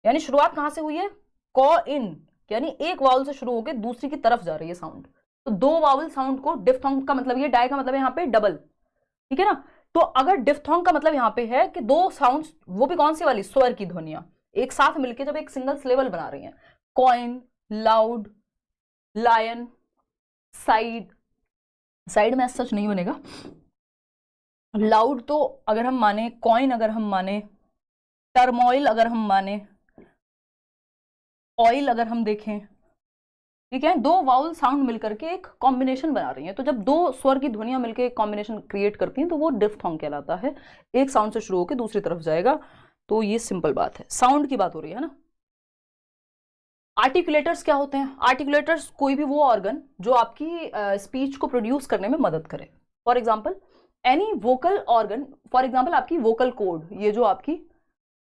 यानी शुरुआत कहां से हुई है? कॉ इन, यानी एक वाउल से शुरू होकर दूसरी की तरफ जा रही है साउंड। तो 2 वाउल साउंड को डिफ्थोंग का मतलब, ये डाई का मतलब है यहाँ पे डबल, ठीक है ना। तो अगर डिफ्थोंग का मतलब यहाँ पे है कि 2 साउंड्स, वो भी कौन सी वाली? स्वर की ध्वनियां एक साथ मिलकर जब एक सिंगल सिलेबल बना रही हैं, coin, loud, lion, side, side में सच नहीं बनेगा, लाउड तो अगर हम माने, कॉइन अगर हम माने, टर्मोइल अगर हम माने, ऑयल अगर हम देखें, ठीक है। 2 वाउल साउंड मिलकर के एक कॉम्बिनेशन बना रही हैं, तो जब 2 स्वर की ध्वनियां मिलकर एक कॉम्बिनेशन क्रिएट करती हैं तो वो डिफ्थोंग कहलाता है, एक साउंड से शुरू होकर दूसरी तरफ जाएगा। तो ये सिंपल बात है, साउंड की बात हो रही है ना। आर्टिकुलेटर्स क्या होते हैं? आर्टिकुलेटर्स कोई भी वो ऑर्गन जो आपकी स्पीच को प्रोड्यूस करने में मदद करे। For example any vocal organ, for example आपकी वोकल कोड, ये जो आपकी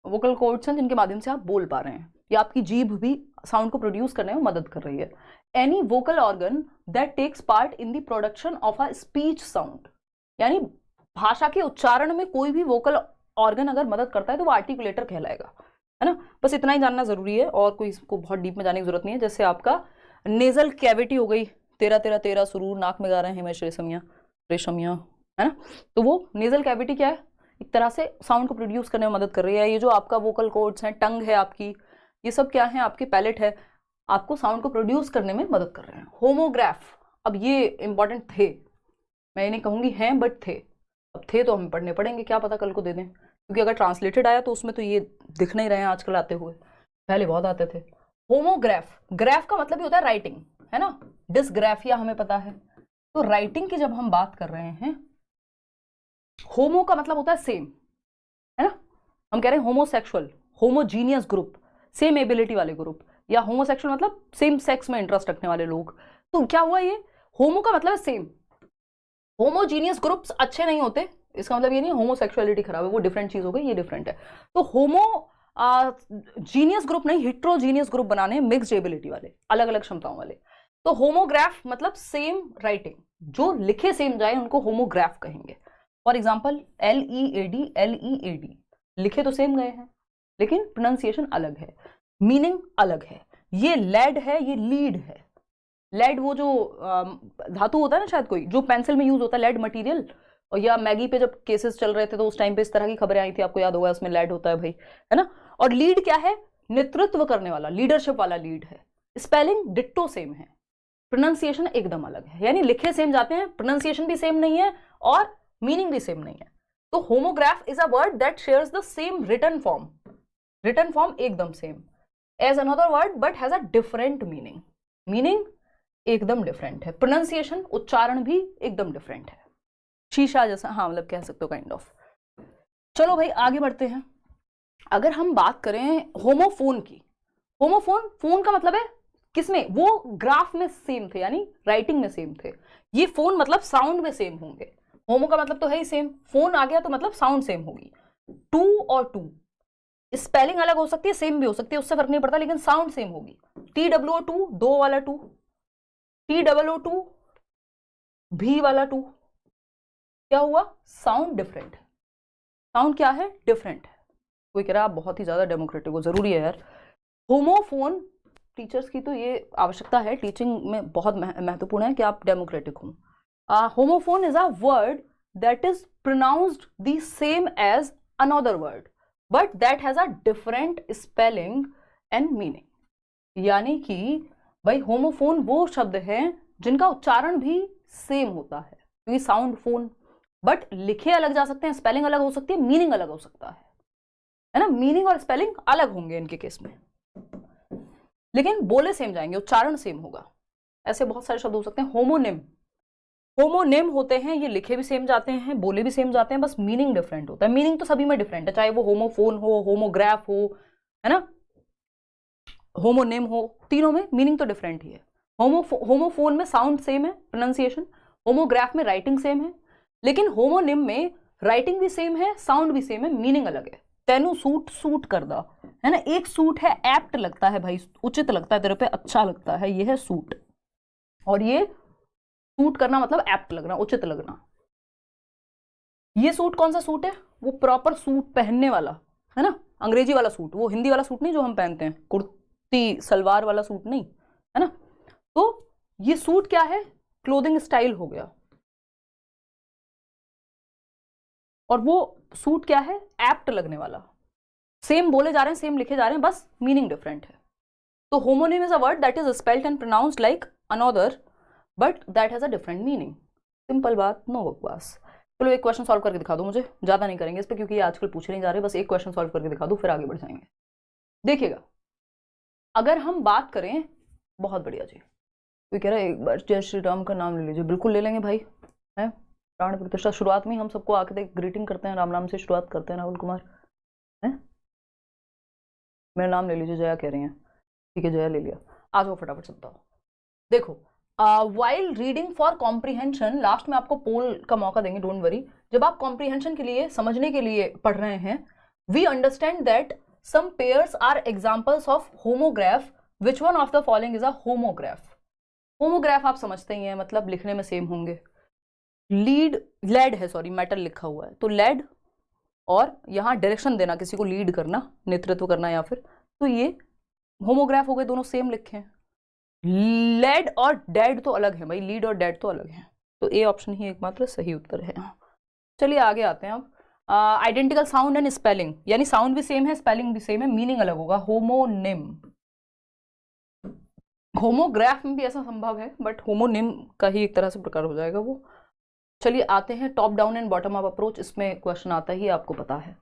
वोकल कोड्स हैं जिनके माध्यम से आप बोल पा रहे हैं, या आपकी जीभ भी साउंड को प्रोड्यूस करने में मदद कर रही है। Any vocal organ that takes part in the production of a speech sound, यानी भाषा के उच्चारण में कोई भी वोकल ऑर्गन अगर मदद करता है तो वो आर्टिकुलेटर कहलाएगा, है ना। बस इतना ही जानना जरूरी है, और कोई इसको बहुत डीप में जाने की जरूरत नहीं है। जैसे आपका नेजल कैविटी हो गई, 13 सुरूर, नाक में गा रहे हैं हिमेश रेशमिया, है ना। तो वो नेजल कैविटी क्या है? एक तरह से साउंड को प्रोड्यूस करने में मदद कर रही है। ये जो आपका वोकल कॉर्ड्स हैं, टंग है आपकी, ये सब क्या है? आपकी पैलेट है, आपको साउंड को प्रोड्यूस करने में मदद कर रहे हैं। होमोग्राफ, अब ये इंपॉर्टेंट थे, मैं ये नहीं कहूँगी हैं, बट थे। अब थे तो हमें पढ़ने पड़ेंगे, क्या पता कल को दे दें, क्योंकि अगर ट्रांसलेटेड आया तो उसमें तो ये दिख नहीं रहे हैं आजकल आते हुए, पहले बहुत आते थे। होमोग्राफ, ग्राफ का मतलब ही होता है राइटिंग, है ना। डिस्ग्राफिया हमें पता है। तो राइटिंग की जब हम बात कर रहे हैं, होमो का मतलब होता है सेम, है ना। हम कह रहे हैं homosexual, homogeneous group, same ability वाले ग्रुप, या होमोसेक्सुअल मतलब सेम सेक्स में इंटरेस्ट रखने वाले लोग। तो क्या हुआ? ये होमो का मतलब है सेम। होमोजीनियस ग्रुप्स अच्छे नहीं होते, इसका मतलब ये नहीं होमोसेक्सुअलिटी खराब है, वो डिफरेंट चीज हो गई, ये डिफरेंट है। तो होमो जीनियस ग्रुप नहीं, हिट्रोजीनियस ग्रुप बनाने हैं, मिक्स्ड एबिलिटी वाले, अलग अलग क्षमताओं वाले। तो होमोग्राफ मतलब सेम राइटिंग, जो लिखे सेम जाए उनको होमोग्राफ कहेंगे। फॉर एग्जाम्पल LEAD, लिखे तो सेम गए हैं लेकिन प्रोनाउंसिएशन अलग है, मीनिंग अलग है। ये लेड है, ये लीड है। लेड वो जो धातु होता है ना, शायद कोई जो पेंसिल में यूज होता है, लेड मटेरियल। और या मैगी पे जब केसेस चल रहे थे तो उस टाइम पे इस तरह की खबरें आई थी, आपको याद होगा, उसमें लेड होता है भाई, है ना। और लीड क्या है? नेतृत्व करने वाला, लीडरशिप वाला लीड है। स्पेलिंग डिट्टो सेम है, प्रोनाउंसिएशन एकदम अलग है, यानी लिखे सेम जाते हैं, प्रोनाउंसिएशन भी सेम नहीं है और मीनिंग भी सेम नहीं है। तो homograph is a word that shares the same written form written form एकदम same, as another word but has a different meaning, meaning एकदम डिफरेंट है, प्रोनाउंसिएशन उच्चारण भी एकदम डिफरेंट है, शीशा जैसा, हाँ मतलब कह सकते हो काइंड ऑफ। चलो भाई आगे बढ़ते हैं। अगर हम बात करें होमोफोन की, होमोफोन, फोन का मतलब है किसमें, वो ग्राफ में सेम थे यानी राइटिंग में सेम थे, ये फोन मतलब साउंड में सेम होंगे, होमो का मतलब तो है ही सेम, फोन आ गया तो मतलब साउंड सेम होगी। टू और टू, स्पेलिंग अलग हो सकती है सेम भी हो सकती है, उससे फर्क नहीं पड़ता, लेकिन साउंड सेम होगी। TWO2 दो वाला टू, TOO2 भी वाला टू, क्या हुआ, साउंड डिफरेंट, साउंड क्या है, डिफरेंट है। कोई कह रहा है आप बहुत ही ज्यादा डेमोक्रेटिक हो, जरूरी है यार। होमोफोन, टीचर्स की तो ये आवश्यकता है, टीचिंग में बहुत महत्वपूर्ण है कि आप डेमोक्रेटिक हो। Homophone is a word that is pronounced the same as another word but that has a different spelling and meaning, यानी कि भाई होमोफोन वो शब्द हैं जिनका उच्चारण भी सेम होता है, क्योंकि साउंड फोन, बट लिखे अलग जा सकते हैं, स्पेलिंग अलग हो सकती है, मीनिंग अलग हो सकता है ना, मीनिंग और स्पेलिंग अलग होंगे इनके केस में, लेकिन बोले सेम जाएंगे, उच्चारण सेम होगा। ऐसे बहुत सारे शब्द हो सकते हैं। होमोनिम, होमोनिम होते हैं, ये लिखे भी सेम जाते हैं, बोले भी सेम जाते हैं, बस मीनिंग डिफरेंट होता है। मीनिंग तो सभी में डिफरेंट है, चाहे वो होमोफोन हो, होमोग्राफ हो, है ना, होमोनिम हो, तीनों में मीनिंग तो डिफरेंट ही है। होमोफोन में साउंड सेम है, प्रोनाउंसिएशन, होमोग्राफ में राइटिंग सेम है, लेकिन होमोनिम में राइटिंग भी सेम है, साउंड भी सेम है, मीनिंग अलग है। तेनू सूट, सूट कर दा, है ना, एक सूट है एप्ट लगता है भाई, उचित लगता है तेरे पे, अच्छा लगता है, ये है सूट, और ये सूट करना मतलब एप्ट लगना, उचित लगना। ये सूट कौन सा सूट है, वो प्रॉपर सूट पहनने वाला, है ना, अंग्रेजी वाला सूट, वो हिंदी वाला सूट नहीं जो हम पहनते हैं, कुर्ती सलवार वाला सूट नहीं, है ना। तो ये सूट क्या है, क्लोथिंग स्टाइल हो गया, और वो सूट क्या है, एप्ट लगने वाला। सेम बोले जा रहे हैं, सेम लिखे जा रहे हैं, बस मीनिंग डिफरेंट है। तो homonym is a word that is spelled and pronounced like another but that has a different meaning. Simple बात, नो बकवास। चलो एक क्वेश्चन सॉल्व करके दिखा दो मुझे, ज्यादा नहीं करेंगे इस पर क्योंकि ये आजकल पूछे नहीं जा रहे, बस एक क्वेश्चन सॉल्व करके दिखा दो फिर आगे बढ़ जाएंगे। देखिएगा, अगर हम बात करें, बहुत बढ़िया जी, कोई कह रहा है एक बार जय श्री राम का नाम ले लीजिए, बिल्कुल ले लेंगे भाई, है प्राण प्रतिष्ठा। शुरुआत में हम सबको आके ग्रीटिंग करते हैं, राम नाम से शुरुआत करते हैं, राहुल कुमार, है मेरा नाम ले लीजिए, जया कह रही हैं, ठीक है जया ले लिया, आ जाओ फटाफट सब बताओ। देखो, while reading for comprehension, last में आपको पोल का मौका देंगे, डोंट वरी। जब आप कॉम्प्रीहेंशन के लिए, समझने के लिए पढ़ रहे हैं, we understand that some pairs are examples of homograph, which one of the following is a homograph. Homograph आप समझते ही हैं, मतलब लिखने में सेम होंगे। लेड है, सॉरी मेटल लिखा हुआ है, तो लेड, और यहाँ डायरेक्शन देना, किसी को लीड करना, नेतृत्व करना या फिर, तो ये होमोग्राफ हो गए, दोनों सेम लिखे हैं। लेड और डेड तो अलग है भाई, लीड और डेड तो अलग है, तो ए ऑप्शन ही एकमात्र सही उत्तर है। चलिए आगे आते हैं अब। आइडेंटिकल साउंड एंड स्पेलिंग, यानी साउंड भी सेम है, स्पेलिंग भी सेम है, मीनिंग अलग होगा। होमोनिम, होमोग्राफ में भी ऐसा संभव है, बट होमोनिम का ही एक तरह से प्रकार हो जाएगा वो। चलिए आते हैं top down and bottom up approach, इसमें क्वेश्चन आता ही आपको पता है।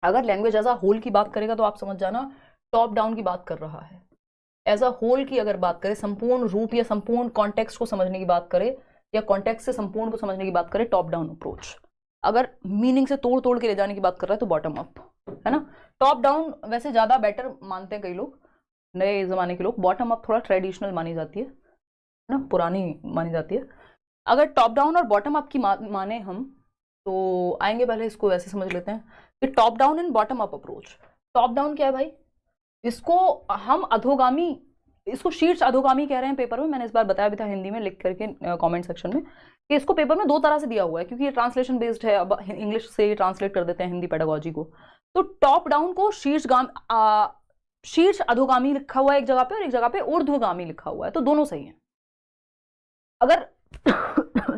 अगर लैंग्वेज एज अ होल की बात करेगा तो आप समझ जाना टॉप डाउन की बात कर रहा है। एज अ होल की अगर बात करें, संपूर्ण रूप या संपूर्ण कॉन्टेक्स्ट को समझने की बात करें, या कॉन्टेक्स्ट से संपूर्ण को समझने की बात करें, टॉप डाउन अप्रोच। अगर मीनिंग से तोड़ तोड़ के ले जाने की बात कर रहा है तो बॉटम अप, है ना। टॉप डाउन वैसे ज्यादा बेटर मानते हैं कई लोग, नए जमाने के लोग। बॉटम अप थोड़ा ट्रेडिशनल मानी जाती है ना, पुरानी मानी जाती है। अगर टॉप डाउन और बॉटम अप की माने हम, तो आएंगे पहले इसको वैसे समझ लेते हैं कि top down and bottom up approach. Top down क्या है भाई, इसको हम अधोगामी, इसको शीर्ष अधोगामी कह रहे हैं पेपर में, मैंने इस बार बताया भी था हिंदी में लिख करके कमेंट सेक्शन में, कि इसको पेपर में दो तरह से दिया हुआ है, क्योंकि ये ट्रांसलेशन बेस्ड है, अब इंग्लिश से ट्रांसलेट कर देते हैं हिंदी पेडागोजी को। तो टॉप डाउन को शीर्ष अधोगामी लिखा हुआ है एक जगह पे, और एक जगह पे ऊर्ध्वगामी लिखा हुआ है, तो दोनों सही है। अगर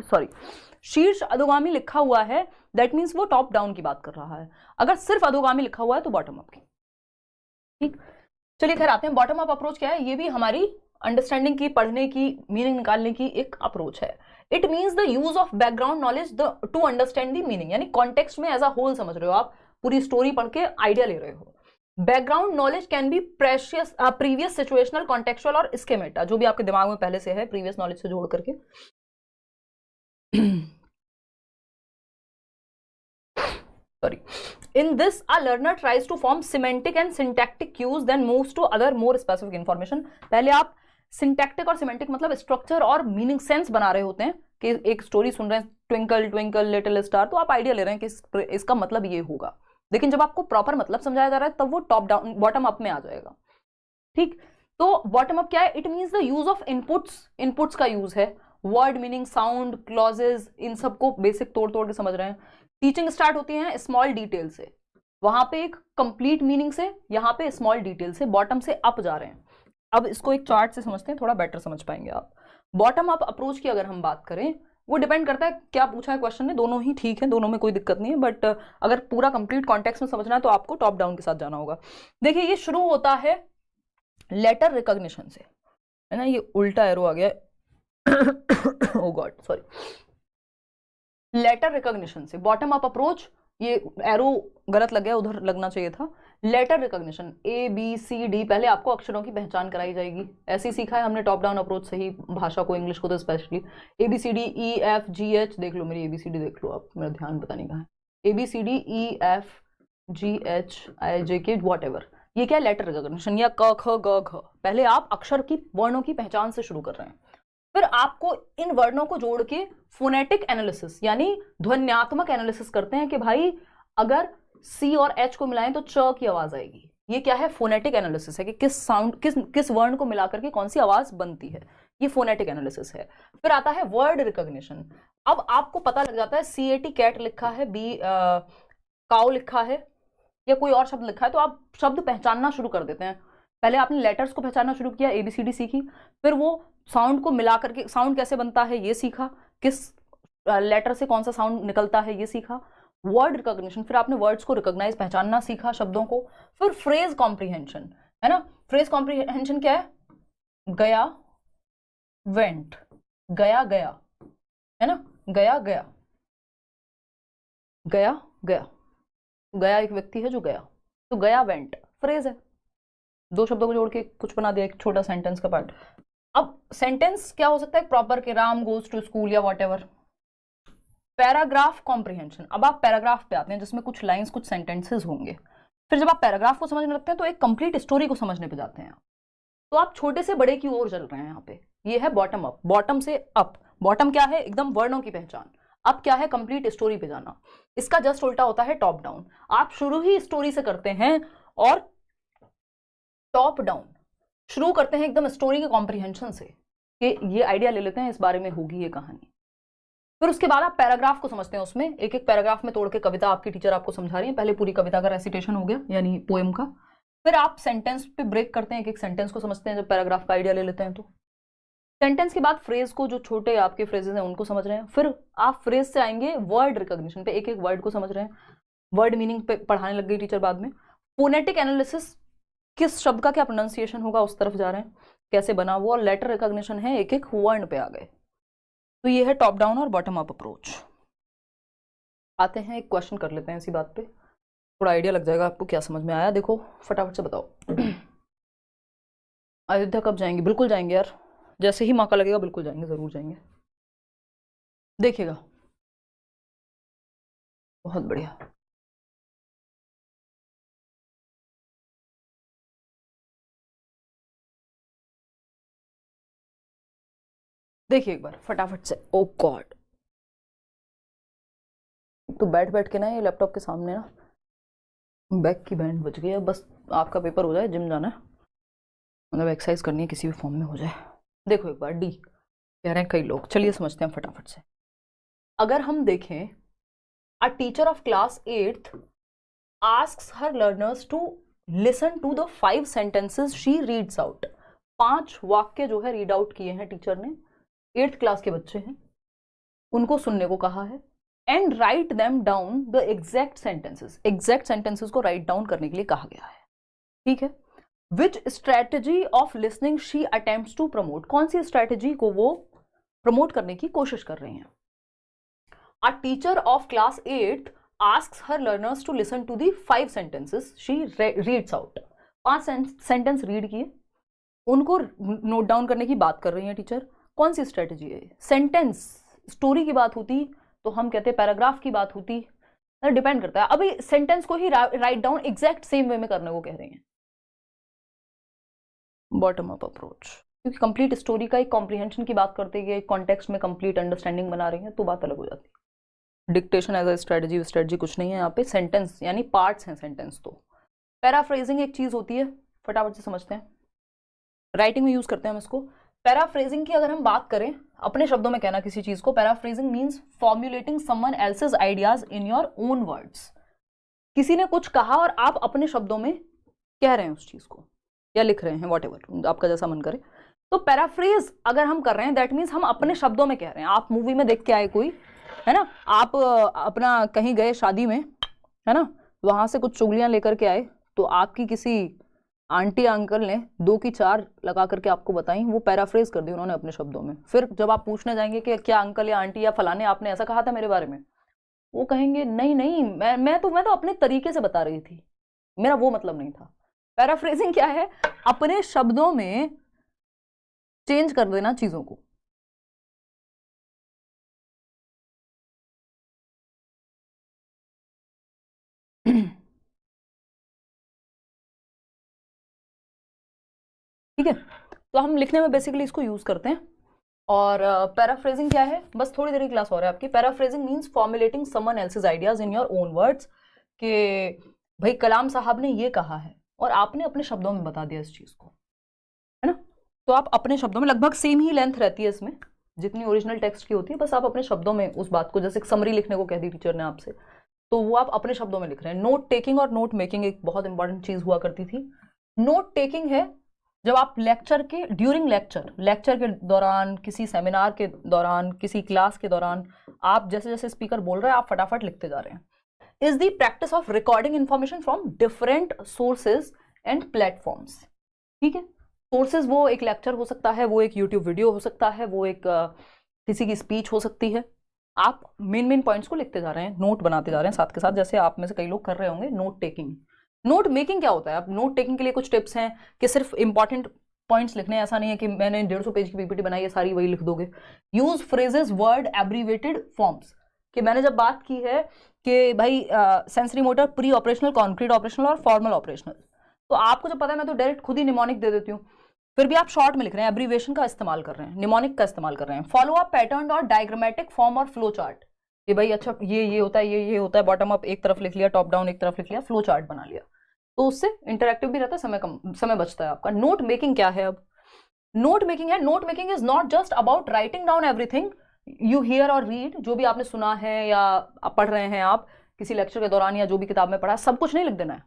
सॉरी शीर्ष अधोगामी लिखा हुआ है दैट मीन्स वो टॉप डाउन की बात कर रहा है, अगर सिर्फ अधोगामी लिखा हुआ है तो बॉटम अप की। ठीक, चलिए खैर आते हैं बॉटम अप अप्रोच क्या है। ये भी हमारी अंडरस्टैंडिंग की, पढ़ने की, मीनिंग निकालने की एक अप्रोच है। It means the use of background knowledge to understand the meaning, यानी कॉन्टेक्स्ट में एज अ होल समझ रहे हो आप, पूरी स्टोरी पढ़ के आइडिया ले रहे हो। Background knowledge can be precious previous situational contextual और स्केमेटा, जो भी आपके दिमाग में पहले से है प्रीवियस नॉलेज से जोड़ करके। Sorry. In this, a learner tries to form semantic and syntactic cues, then moves to other more specific information. पहले आप syntactic और semantic मतलब स्ट्रक्चर और मीनिंग सेंस बना रहे होते हैं कि एक स्टोरी सुन रहे हैं, ट्विंकल ट्विंकल लिटिल स्टार, तो आप आइडिया ले रहे हैं कि इसका मतलब ये होगा। लेकिन जब आपको प्रॉपर मतलब समझाया जा रहा है तब वो टॉप डाउन बॉटम अप में आ जाएगा। ठीक, तो बॉटम अप क्या है? It means the use of inputs का यूज है, वर्ड मीनिंग, साउंड, क्लॉजेज, इन सबको बेसिक तोड़ तोड़ के समझ रहे हैं। टीचिंग स्टार्ट होती है स्मॉल डिटेल से, वहां पे एक कंप्लीट मीनिंग से, यहाँ पे स्मॉल डिटेल से, बॉटम से अप जा रहे हैं। अब इसको एक चार्ट से समझते हैं, थोड़ा बेटर समझ पाएंगे आप। बॉटम अप अप्रोच की अगर हम बात करें, वो डिपेंड करता है क्या पूछा है क्वेश्चन ने, दोनों ही ठीक है, दोनों में कोई दिक्कत नहीं है, बट अगर पूरा कंप्लीट कॉन्टेक्स्ट में समझना है तो आपको टॉप डाउन के साथ जाना होगा। देखिए ये शुरू होता है लेटर रिकॉग्निशन से, है ना, ये उल्टा एरो आ गया ओ गॉड सॉरी, लेटर रिकॉग्निशन से बॉटम अप अप्रोच, ये एरो गलत लग गया, उधर लगना चाहिए था। लेटर रिकॉग्निशन, ABCD, पहले आपको अक्षरों की पहचान कराई जाएगी, ऐसे ही सीखा है हमने टॉप डाउन अप्रोच से ही, भाषा को, इंग्लिश को तो स्पेशली। ABCDEFGH, देख लो मेरी ABCD देख लो आप, मेरा ध्यान पता नहीं कहाँ है, ABCDEFGHIJK वॉट एवर, ये क्या है? लेटर रिकॉग्निशन, या क ख ग घ, पहले आप अक्षर की वर्णों की पहचान से शुरू कर रहे हैं, फिर आपको इन वर्णों को जोड़ के फोनेटिक एनालिसिस यानी ध्वन्यात्मक एनालिसिस करते हैं कि भाई अगर C और H को मिलाएं तो च की आवाज आएगी। ये क्या है? फोनेटिक एनालिसिस है कि किस साउंड किस वर्ण को मिलाकर के कौन सी आवाज बनती है, ये फोनेटिक एनालिसिस है। फिर आता है वर्ड रिकॉग्निशन। अब आपको पता लग जाता है CAT कैट लिखा है, B काउ लिखा है, या कोई और शब्द लिखा है, तो आप शब्द पहचानना शुरू कर देते हैं। पहले आपने लेटर्स को पहचानना शुरू किया, ABCD सीखी, फिर वो साउंड को मिला करके साउंड कैसे बनता है ये सीखा, किस लेटर से कौन सा साउंड निकलता है ये सीखा। वर्ड रिकॉग्निशन, फिर आपने वर्ड्स को रिकॉग्नाइज पहचानना सीखा, शब्दों को। फिर फ्रेज कॉम्प्रिहेंशन, है ना, फ्रेज कॉम्प्रिहेंशन क्या है? गया वेंट, गया गया, है ना, गया गया, गया गया, गया एक व्यक्ति है जो गया, तो गया वेंट फ्रेज है, दो शब्दों को जोड़ के कुछ बना दिया, एक छोटा सेंटेंस का पार्ट। अब सेंटेंस क्या हो सकता है प्रॉपर के, राम गोज टू स्कूल या वॉट एवर। पैराग्राफ कॉम्प्रिहेंशन, अब आप पैराग्राफ पे आते हैं जिसमें कुछ लाइंस कुछ सेंटेंसेस होंगे। फिर जब आप पैराग्राफ को समझने लगते हैं तो एक कंप्लीट स्टोरी को समझने पे जाते हैं, तो आप छोटे से बड़े की ओर चल रहे हैं। यहाँ पे ये है बॉटम अप, बॉटम से अप। बॉटम क्या है? एकदम वर्णों की पहचान। अब क्या है? कंप्लीट स्टोरी पे जाना। इसका जस्ट उल्टा होता है टॉप डाउन। आप शुरू ही स्टोरी से करते हैं और टॉप डाउन शुरू करते हैं एकदम स्टोरी के कॉम्प्रिहेंशन से कि ये आइडिया ले लेते हैं इस बारे में होगी ये कहानी। फिर उसके बाद आप पैराग्राफ को समझते हैं, उसमें एक एक पैराग्राफ में तोड़ के कविता आपकी टीचर आपको समझा रही है। पहले पूरी कविता का रेसिटेशन हो गया यानी पोएम का, फिर आप सेंटेंस पे ब्रेक करते हैं, एक एक सेंटेंस को समझते हैं जब पैराग्राफ का आइडिया ले लेते हैं। तो सेंटेंस के बाद फ्रेज को, जो छोटे आपके फ्रेजेस हैं उनको समझ रहे हैं। फिर आप फ्रेज से आएंगे वर्ड रिकॉग्निशन पे, एक एक वर्ड को समझ रहे हैं, वर्ड मीनिंग पे पढ़ाने लग गई टीचर बाद में। फोनेटिक एनालिसिस, किस शब्द का क्या प्रोनाउंसिएशन होगा उस तरफ जा रहे हैं, कैसे बना वो। और लेटर रिकॉग्निशन है, एक एक वर्ण पे आ गए। तो ये है टॉप डाउन और बॉटम अप अप्रोच। आते हैं एक क्वेश्चन कर लेते हैं इसी बात पे, थोड़ा आइडिया लग जाएगा आपको क्या समझ में आया। देखो फटाफट से बताओ, अयोध्या कब जाएंगे? बिल्कुल जाएंगे यार, जैसे ही मौका लगेगा बिल्कुल जाएंगे, जरूर जाएंगे, देखिएगा। बहुत बढ़िया। देखिए एक बार फटाफट से। ओ गॉड, तो बैठ बैठ के ना ये लैपटॉप के सामने ना बैक की बैंड बज गई है। बस आपका पेपर हो जाए, जिम जाना है, मतलब एक्सरसाइज करनी है, किसी भी फॉर्म में हो जाए। देखो एक बार डी कह रहे हैं कई लोग, चलिए समझते हैं फटाफट से। अगर हम देखें, a teacher of class 8th asks her learners to listen to the 5 sentences she reads out. 5 वाक्य जो है रीड आउट किए हैं टीचर ने, 8th क्लास के बच्चे हैं, उनको सुनने को कहा है। And write them down the exact sentences, exact sentences को राइट डाउन करने के लिए कहा गया है, ठीक है। Which strategy of listening she attempts to promote, कौन सी स्ट्रेटेजी को वो प्रमोट करने की कोशिश कर रही हैं। अ teacher of class 8th asks her learners to listen to the 5 sentences she reads out. 5 sentence read किए, उनको नोट डाउन करने की बात कर रही हैं टीचर। कौन सी स्ट्रेटजी है? सेंटेंस स्टोरी की बात होती तो हम कहते पैराग्राफ की बात होती, डिपेंड करता है। अभी सेंटेंस को ही write down exact same way में करने को कह रही हैं, बॉटम अप अप्रोच, क्योंकि कंप्लीट स्टोरी का एक कॉम्प्रिहेंशन की बात करते हैं, कॉन्टेक्स्ट में कंप्लीट अंडरस्टैंडिंग बना रही है, तो बात अलग हो जाती है। डिक्टेशन एज अ स्ट्रेटजी कुछ नहीं है यहाँ पे, सेंटेंस यानी पार्ट्स हैं सेंटेंस। तो पैराफ्रेजिंग एक चीज होती है, फटाफट से समझते हैं, राइटिंग में यूज करते हैं हम इसको। पैराफ्रेजिंग की अगर हम बात करें, अपने शब्दों में कहना किसी चीज को, paraphrasing means formulating someone else's ideas in your own words. किसी ने कुछ कहा और आप अपने शब्दों में कह रहे हैं उस चीज को, या लिख रहे हैं, व्हाटएवर आपका जैसा मन करे। तो पैराफ्रेज अगर हम कर रहे हैं, दैट मीन्स हम अपने शब्दों में कह रहे हैं। आप मूवी में देख के आए कोई, है ना, आप अपना कहीं गए शादी में, है ना, वहां से कुछ चुगलियां लेकर के आए, तो आपकी किसी आंटी अंकल ने 2 की 4 लगा करके आपको बताई, वो पैराफ्रेज कर दी उन्होंने अपने शब्दों में। फिर जब आप पूछने जाएंगे कि क्या अंकल या आंटी या फलाने आपने ऐसा कहा था मेरे बारे में, वो कहेंगे नहीं नहीं, मैं तो अपने तरीके से बता रही थी, मेरा वो मतलब नहीं था। पैराफ्रेजिंग क्या है? अपने शब्दों में चेंज कर देना चीजों को। ठीक है, तो हम लिखने में बेसिकली इसको यूज करते हैं। और पैराफ्रेजिंग क्या है? बस थोड़ी देर की क्लास और है आपकी। Paraphrasing means formulating someone else's ideas in your own words, कि भाई कलाम साहब ने ये कहा है और आपने अपने शब्दों में बता दिया इस चीज को, है ना। तो आप अपने शब्दों में, लगभग सेम ही लेंथ रहती है इसमें जितनी ओरिजिनल टेक्स्ट की होती है, बस आप अपने शब्दों में उस बात को, जैसे समरी लिखने को कह दी टीचर ने आपसे, तो वो आप अपने शब्दों में लिख रहे हैं। नोट टेकिंग और नोट मेकिंग एक बहुत इंपॉर्टेंट चीज हुआ करती थी। नोट टेकिंग है जब आप लेक्चर के ड्यूरिंग लेक्चर के दौरान, किसी सेमिनार के दौरान, किसी क्लास के दौरान, आप जैसे जैसे स्पीकर बोल रहे हैं आप फटाफट लिखते जा रहे हैं। Is the practice of recording information from different sources and platforms. ठीक है, सोर्सेज वो एक लेक्चर हो सकता है, वो एक यूट्यूब वीडियो हो सकता है, वो एक किसी की स्पीच हो सकती है। आप मेन पॉइंट्स को लिखते जा रहे हैं, नोट बनाते जा रहे हैं साथ के साथ, जैसे आप में से कई लोग कर रहे होंगे नोट टेकिंग। नोट मेकिंग क्या होता है? अब नोट टेकिंग के लिए कुछ टिप्स हैं कि सिर्फ इंपॉर्टेंट पॉइंट्स लिखने हैं, ऐसा नहीं है कि मैंने 150 पेज की पीपीटी बनाई है सारी वही लिख दोगे। Use phrases word abbreviated forms, कि मैंने जब बात की है कि भाई sensory motor, pre operational, concrete operational और फॉर्मल ऑपरेशनल, तो आपको जब पता है मैं तो डायरेक्ट खुद ही निमोनिक दे देती हूँ, फिर भी आप शॉर्ट में लिख रहे हैं, एब्रीवेशन का इस्तेमाल कर रहे हैं, निमोनिक का इस्तेमाल कर रहे हैं। फॉलो अप पैटर्न और डायग्रामेटिक फॉर्म और फ्लो चार्ट, कि भाई अच्छा ये होता है, ये होता है, बॉटम अप एक तरफ लिख लिया, टॉप डाउन एक तरफ लिख लिया, फ्लो चार्ट बना लिया, तो उससे इंटरैक्टिव भी रहता है, समय बचता है आपका। नोट मेकिंग क्या है? अब नोट मेकिंग है, note making is not just about writing down everything you here और रीड, जो भी आपने सुना है या आप पढ़ रहे हैं, आप किसी लेक्चर के दौरान या जो भी किताब में पढ़ा, सब कुछ नहीं लिख देना है।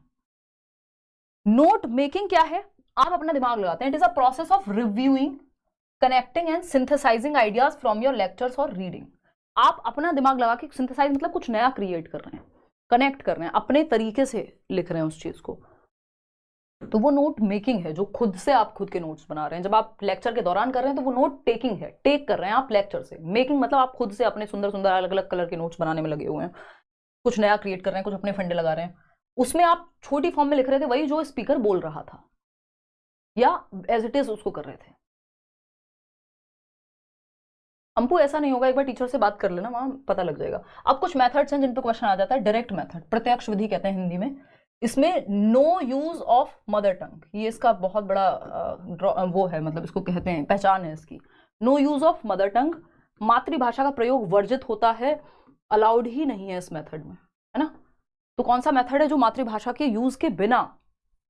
नोट मेकिंग क्या है? आप अपना दिमाग लगाते हैं। It is a process of reviewing, connecting and synthesising ideas from your lectures और रीडिंग। आप अपना दिमाग लगा के सिंथेसाइज मतलब कुछ नया क्रिएट कर रहे हैं, कनेक्ट कर रहे हैं, अपने तरीके से लिख रहे हैं उस चीज को, तो वो नोट मेकिंग है, जो खुद से आप खुद के नोट्स बना रहे हैं। जब आप लेक्चर के दौरान कर रहे हैं तो वो नोट टेकिंग है, टेक कर रहे हैं आप लेक्चर से। मेकिंग मतलब आप खुद से अपने सुंदर सुंदर अलग अलग कलर के नोट्स बनाने में लगे हुए हैं, कुछ नया क्रिएट कर रहे हैं, कुछ अपने फंडे लगा रहे हैं। उसमें आप छोटी फॉर्म में लिख रहे थे वही जो स्पीकर बोल रहा था, या एज इट इज उसको कर रहे थे। हमको ऐसा नहीं होगा, एक बार टीचर से बात कर लेना, वहां पता लग जाएगा। अब कुछ मेथड्स हैं जिन पे क्वेश्चन आ जाता है। डायरेक्ट मेथड, प्रत्यक्ष विधि कहते हैं हिंदी में। इसमें no use of mother tongue, ये इसका बहुत बड़ा वो है, मतलब इसको कहते हैं, पहचान है इसकी। No use of mother tongue, मातृभाषा का प्रयोग वर्जित होता है, अलाउड ही नहीं है इस मेथड में, है ना। तो कौन सा मेथड है जो मातृभाषा के यूज के बिना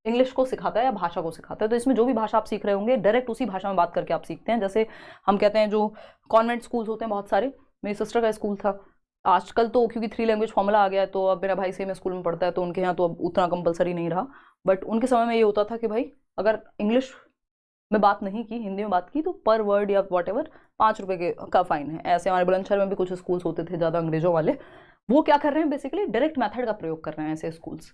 इंग्लिश को सिखाता है या भाषा को सिखाता है? तो इसमें जो भी भाषा आप सीख रहे होंगे डायरेक्ट उसी भाषा में बात करके आप सीखते हैं। जैसे हम कहते हैं जो कॉन्वेंट स्कूल्स होते हैं बहुत सारे, मेरी सिस्टर का स्कूल था, आजकल तो क्योंकि 3 लैंग्वेज फॉर्मूला आ गया है, तो अब मेरा भाई सेम स्कूल में पढ़ता है, तो उनके यहाँ तो अब उतना कंपलसरी नहीं रहा। बट उनके समय में ये होता था कि भाई अगर इंग्लिश में बात नहीं की, हिंदी में बात की, तो पर वर्ड या वॉट 5 रुपये का फाइन है। ऐसे हमारे बुलंदशहर में भी कुछ स्कूल्स होते थे ज़्यादा अंग्रेजों वाले, वो क्या कर रहे हैं, बेसिकली डायरेक्ट मेथड का प्रयोग कर रहे हैं ऐसे स्कूल्स,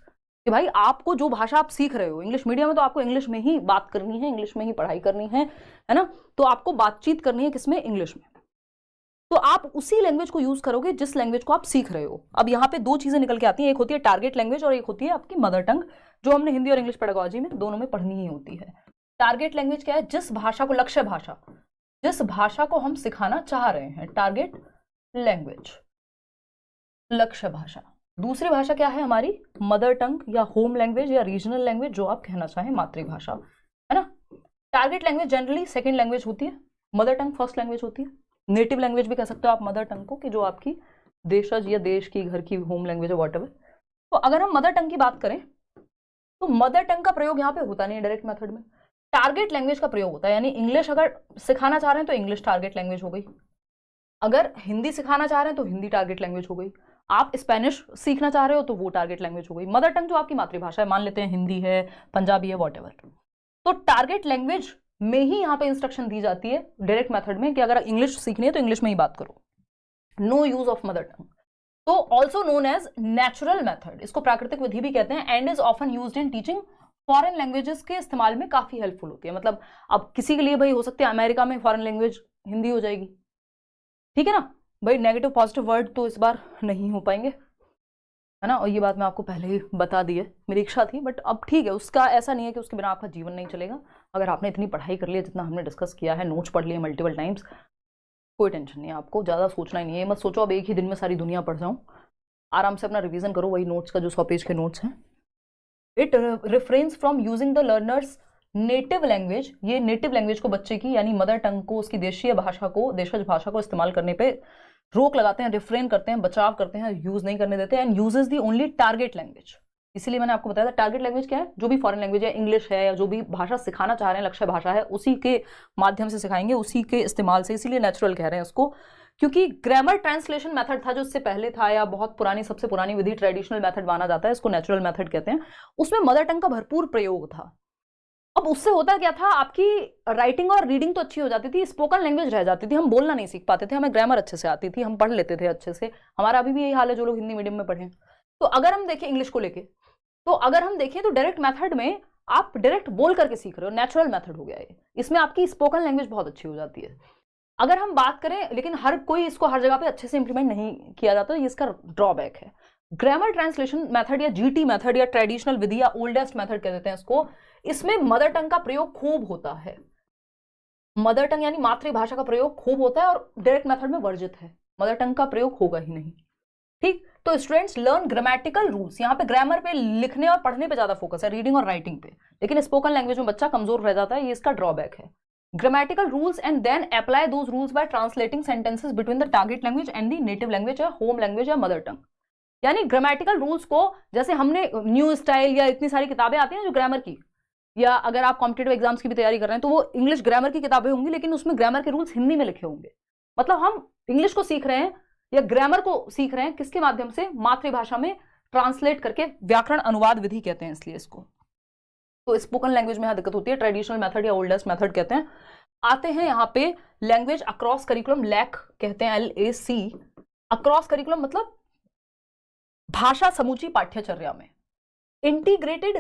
कि भाई आपको जो भाषा आप सीख रहे हो, इंग्लिश मीडियम में तो आपको इंग्लिश में ही बात करनी है, इंग्लिश में ही पढ़ाई करनी है ना, तो आपको बातचीत करनी है किसमें, इंग्लिश में। तो आप उसी लैंग्वेज को यूज करोगे जिस लैंग्वेज को आप सीख रहे हो। अब यहाँ पे दो चीजें निकल के आती हैं, एक होती है टारगेट लैंग्वेज और एक होती है आपकी मदर टंग, जो हमने हिंदी और इंग्लिश पेडागोजी में दोनों में पढ़नी ही होती है। टारगेट लैंग्वेज क्या है? जिस भाषा को, लक्ष्य भाषा, जिस भाषा को हम सिखाना चाह रहे हैं, टारगेट लैंग्वेज, लक्ष्य भाषा। दूसरी भाषा क्या है हमारी? मदर टंग या होम लैंग्वेज या रीजनल लैंग्वेज, जो आप कहना चाहें, मातृभाषा, है ना। Target language generally second language होती है, मदर टंग फर्स्ट लैंग्वेज होती है। नेटिव लैंग्वेज भी कह सकते हो आप मदर टंग को, कि जो आपकी देशज या देश की, घर की होम लैंग्वेज है, व्हाटएवर। तो अगर हम मदर टंग की बात करें तो मदर टंग का प्रयोग यहाँ पे होता नहीं है डायरेक्ट मेथड में, टारगेट लैंग्वेज का प्रयोग होता है। यानी इंग्लिश अगर सिखाना चाह रहे हैं तो इंग्लिश टारगेट लैंग्वेज हो गई, अगर हिंदी सिखाना चाह रहे हैं तो हिंदी टारगेट लैंग्वेज हो गई, आप स्पेनिश सीखना चाह रहे हो तो वो टारगेट लैंग्वेज हो गई। मदर टंग जो आपकी मातृभाषा है, मान लेते हैं हिंदी है, पंजाबी है, व्हाटएवर, तो टारगेट लैंग्वेज में ही यहाँ पे इंस्ट्रक्शन दी जाती है डायरेक्ट मेथड में कि अगर इंग्लिश सीखनी है तो इंग्लिश में ही बात करो, no use of mother tongue. तो also known as natural method, इसको प्राकृतिक विधि भी कहते हैं, and is often used in teaching foreign languages के इस्तेमाल में काफी हेल्पफुल होती है। मतलब अब किसी के लिए भाई हो सकती है अमेरिका में फॉरेन लैंग्वेज हिंदी हो जाएगी, ठीक है ना भाई, नेगेटिव पॉजिटिव वर्ड तो इस बार नहीं हो पाएंगे, है ना। और ये बात मैं आपको पहले ही बता दी है, मेरी इच्छा थी, बट अब ठीक है, उसका ऐसा नहीं है कि उसके बिना आपका जीवन नहीं चलेगा। अगर आपने इतनी पढ़ाई कर लिया जितना हमने डिस्कस किया है, नोट्स पढ़ लिए मल्टीपल टाइम्स, कोई टेंशन नहीं है आपको, ज़्यादा सोचना ही नहीं है। मत सोचो अब एक ही दिन में सारी दुनिया पढ़ जाऊँ, आराम से अपना रिवीजन करो, वही नोट्स का जो 100 पेज के नोट्स हैं। It reference from using the learners native language, ये नेटिव लैंग्वेज को, बच्चे की यानी मदर टंग को, उसकी देशीय भाषा को, देशज भाषा को इस्तेमाल करने पे रोक लगाते हैं, रिफ्रेन करते हैं, बचाव करते हैं, यूज नहीं करने देते, and uses the only target language. इसीलिए मैंने आपको बताया था टारगेट लैंग्वेज क्या है, जो भी फॉरेन लैंग्वेज है, इंग्लिश है, या जो भी भाषा सिखाना चाह रहे हैं, लक्ष्य भाषा है, उसी के माध्यम से सिखाएंगे, उसी के इस्तेमाल से। इसीलिए नेचुरल कह रहे हैं उसको, क्योंकि ग्रामर ट्रांसलेशन मेथड था जो इससे पहले था, या बहुत पुरानी, सबसे पुरानी विधि ट्रेडिशनल मेथड माना जाता है, इसको नेचुरल मेथड कहते हैं, उसमें मदर टंग का भरपूर प्रयोग था। अब उससे होता क्या था, आपकी राइटिंग और रीडिंग तो अच्छी हो जाती थी, स्पोकन लैंग्वेज रह जाती थी, हम बोलना नहीं सीख पाते थे, हमें ग्रामर अच्छे से आती थी, हम पढ़ लेते थे अच्छे से। हमारा अभी भी यही हाल है जो लोग हिंदी मीडियम में पढ़े। तो अगर हम देखें इंग्लिश को लेके, तो अगर हम देखें तो डायरेक्ट मेथड में आप डायरेक्ट बोल करके सीख रहे हो, नेचुरल मेथड हो गया ये, इसमें आपकी स्पोकन लैंग्वेज बहुत अच्छी हो जाती है। अगर हम बात करें, लेकिन हर कोई इसको हर जगह पे अच्छे से इंप्लीमेंट नहीं किया जाता, ये इसका ड्रॉबैक है। ग्रामर ट्रांसलेशन मेथड या जीटी मेथड या ट्रेडिशनल विधि या ओल्डेस्ट मेथड कह देते हैं इसको, इसमें मदर टंग का प्रयोग खूब होता है। मदर टंग यानी मातृभाषा का प्रयोग खूब होता है और डायरेक्ट मेथड में वर्जित है, मदर टंग का प्रयोग होगा ही नहीं, ठीक। तो स्टूडेंट्स लर्न ग्रामेटिकल रूल्स, यहाँ पे ग्रामर पे, लिखने और पढ़ने पे ज्यादा फोकस है, रीडिंग और राइटिंग पे, लेकिन स्पोकन लैंग्वेज में बच्चा कमजोर रह जाता है, ये इसका ड्रॉबैक है। Grammatical rules and then apply those rules by translating sentences between the target language and the native language या होम लैंग्वेज या मदर टंग। यानी ग्रामेटिकल रूल्स को, जैसे हमने न्यू स्टाइल या इतनी सारी किताबें आती हैं जो ग्रामर की, या अगर आप कॉम्पिटिटिव एग्जाम्स की भी तैयारी कर रहे हैं तो वो इंग्लिश ग्रामर की किताबें होंगी, लेकिन उसमें ग्रामर के रूल्स हिंदी में लिखे होंगे। मतलब हम इंग्लिश को सीख रहे हैं या ग्रामर को सीख रहे हैं, किसके माध्यम से? मातृभाषा में ट्रांसलेट करके, व्याकरण अनुवाद विधि कहते हैं इसलिए इसको। तो स्पोकन लैंग्वेज में यहाँ दिक्कत होती है, ट्रेडिशनल मेथड या ओल्डेस्ट मेथड कहते हैं। आते हैं यहाँ पे लैंग्वेज अक्रॉस करिकुलम, लैक कहते हैं, LAC। अक्रॉस करिकुलम मतलब भाषा समूची पाठ्यचर्या में, integrating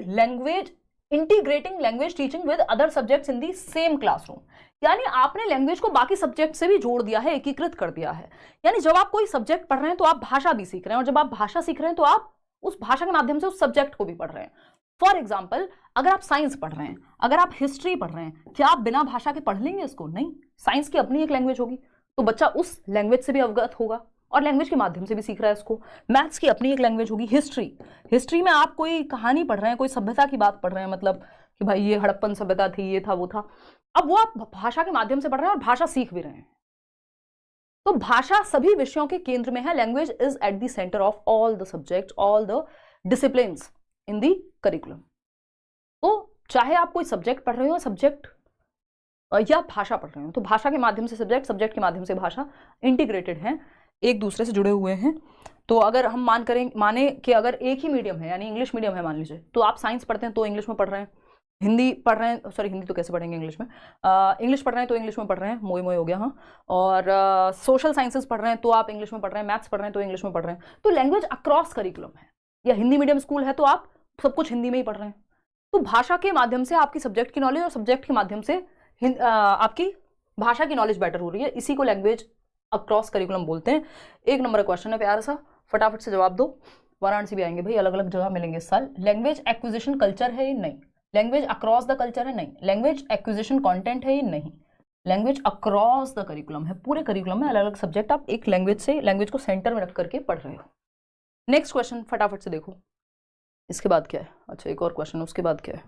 language teaching with other subjects in the same classroom. यानी आपने लैंग्वेज को बाकी सब्जेक्ट से भी जोड़ दिया है, एकीकृत कर दिया है। यानी जब आप कोई सब्जेक्ट पढ़ रहे हैं तो आप भाषा भी सीख रहे हैं, और जब आप भाषा सीख रहे हैं तो आप उस भाषा के माध्यम से उस सब्जेक्ट को भी पढ़ रहे हैं। फॉर एग्जाम्पल, अगर आप साइंस पढ़ रहे हैं, अगर आप हिस्ट्री पढ़ रहे हैं, क्या आप बिना भाषा के पढ़ लेंगे इसको? नहीं, साइंस की अपनी एक लैंग्वेज होगी, तो बच्चा उस लैंग्वेज से भी अवगत होगा और लैंग्वेज के माध्यम से भी सीख रहा है इसको। मैथ्स की अपनी एक लैंग्वेज होगी। हिस्ट्री में आप कोई कहानी पढ़ रहे हैं, कोई सभ्यता की बात पढ़ रहे हैं, मतलब कि भाई ये हड़प्पन सभ्यता थी, ये था, वो था, अब वो आप भाषा के माध्यम से पढ़ रहे हैं और भाषा सीख भी रहे हैं। तो भाषा सभी विषयों के केंद्र में है। Language is at the centre of all the subjects, all the disciplines in the curriculum. तो चाहे आप कोई सब्जेक्ट पढ़ रहे हो, सब्जेक्ट या भाषा पढ़ रहे हो, तो भाषा के माध्यम से सब्जेक्ट, सब्जेक्ट के माध्यम से भाषा इंटीग्रेटेड हैं, एक दूसरे से जुड़े हुए हैं। तो अगर हम माने कि अगर एक ही मीडियम है, यानी इंग्लिश मीडियम है मान लीजिए, तो आप साइंस पढ़ते हैं तो इंग्लिश में पढ़ रहे हैं, हिंदी पढ़ रहे हैं, सॉरी हिंदी तो कैसे पढ़ेंगे इंग्लिश में, इंग्लिश पढ़ रहे हैं तो इंग्लिश में पढ़ रहे हैं, मोई मोई हो गया, हाँ। और सोशल साइंसेस पढ़ रहे हैं तो आप इंग्लिश में पढ़ रहे हैं, मैथ्स पढ़ रहे हैं तो इंग्लिश में पढ़ रहे हैं। तो लैंग्वेज अक्रॉस करिकुलम है। या हिंदी मीडियम स्कूल है तो आप सब कुछ हिंदी में ही पढ़ रहे हैं। तो भाषा के माध्यम से आपकी सब्जेक्ट की नॉलेज और सब्जेक्ट के माध्यम से आपकी भाषा की नॉलेज बेटर हो रही है। इसी को लैंग्वेज अक्रॉस करिकुलम बोलते हैं। 1 नंबर का क्वेश्चन है प्यारा सा, फटाफट से जवाब दो। वाराणसी भी आएंगे भाई, अलग अलग जगह मिलेंगे इस साल। लैंग्वेज एक्विजिशन कल्चर है या नहीं? लैंग्वेज अक्रॉस द कल्चर है? नहीं। लैंग्वेज एक्विजिशन कंटेंट है या नहीं? लैंग्वेज अक्रॉस द करिकुलम है। पूरे करिकुलम में अलग अलग सब्जेक्ट आप एक लैंग्वेज से, लैंग्वेज को सेंटर में रख करके पढ़ रहे हो। नेक्स्ट क्वेश्चन फटाफट से देखो, इसके बाद क्या है? अच्छा एक और क्वेश्चन, उसके बाद क्या है?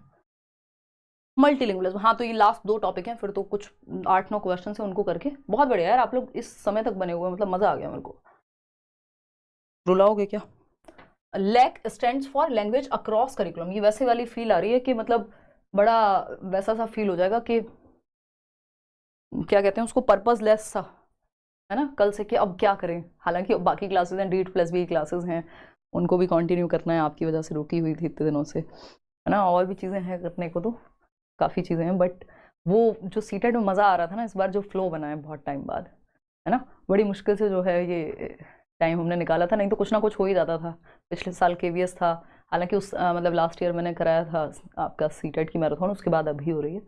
मल्टीलिंगुअलिज्म। हाँ तो ये लास्ट 2 टॉपिक हैं, फिर तो कुछ 8-9 क्वेश्चन है, उनको करके। बहुत बढ़िया यार, आप लोग इस समय तक बने हुए हैं, मतलब मजा आ गया मेरे को। रुलाओगे क्या? LAC stands for language across curriculum. ये वैसे वाली फील आ रही है कि मतलब बड़ा वैसा सा फील हो जाएगा कि क्या कहते हैं उसको, पर्पसलेस सा, है ना, कल से कि अब क्या करें। हालांकि अब बाकी क्लासेस हैं, DEET+B क्लासेस हैं, उनको भी कंटिन्यू करना है, आपकी वजह से रुकी हुई थी इतने दिनों से, है ना। और भी चीज़ें हैं करने को, तो काफ़ी चीज़ें हैं, बट वो जो सीटेड में मज़ा आ रहा था ना इस बार, जो फ्लो बना है बहुत टाइम बाद, है ना, बड़ी मुश्किल से जो है ये टाइम हमने निकाला था, नहीं तो कुछ ना कुछ हो ही जाता था। पिछले साल KVS था, हालांकि उस मतलब लास्ट ईयर मैंने कराया था आपका सीटेड की मैराथन, उसके बाद अभी हो रही है।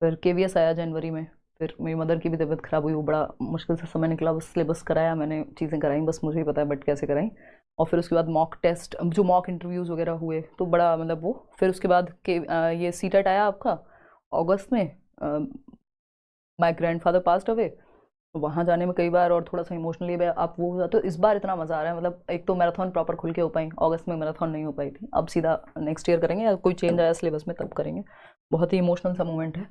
फिर KVS आया जनवरी में, फिर मेरी मदर की भी तबीयत ख़राब हुई, वो बड़ा मुश्किल से समय निकला, बस सिलेबस कराया मैंने, चीज़ें कराई, बस मुझे ही पता है बट कैसे कराई। और फिर उसके बाद मॉक टेस्ट, जो मॉक इंटरव्यूज़ वगैरह हुए, तो बड़ा मतलब वो, फिर उसके बाद ये सीटेट आया आपका अगस्त में। माय ग्रैंडफादर पास्ड अवे, वहाँ जाने में कई बार और थोड़ा सा इमोशनली आप वो हुआ, तो इस बार इतना मज़ा आ रहा है। मतलब एक तो मैराथन प्रॉपर खुल के हो पाई, अगस्त में मैराथन नहीं हो पाई थी, अब सीधा नेक्स्ट ईयर करेंगे, या कोई चेंज आया सिलेबस में तब करेंगे। बहुत ही इमोशनल सा मोमेंट है।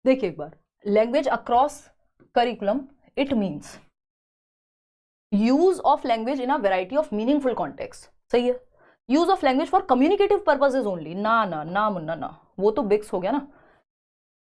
देखिए एक बार, language across curriculum, it means use of language in a variety of meaningful context. सही है। Use of language for communicative purposes only. ना ना ना मुन्ना ना, वो तो बिक्स हो गया ना।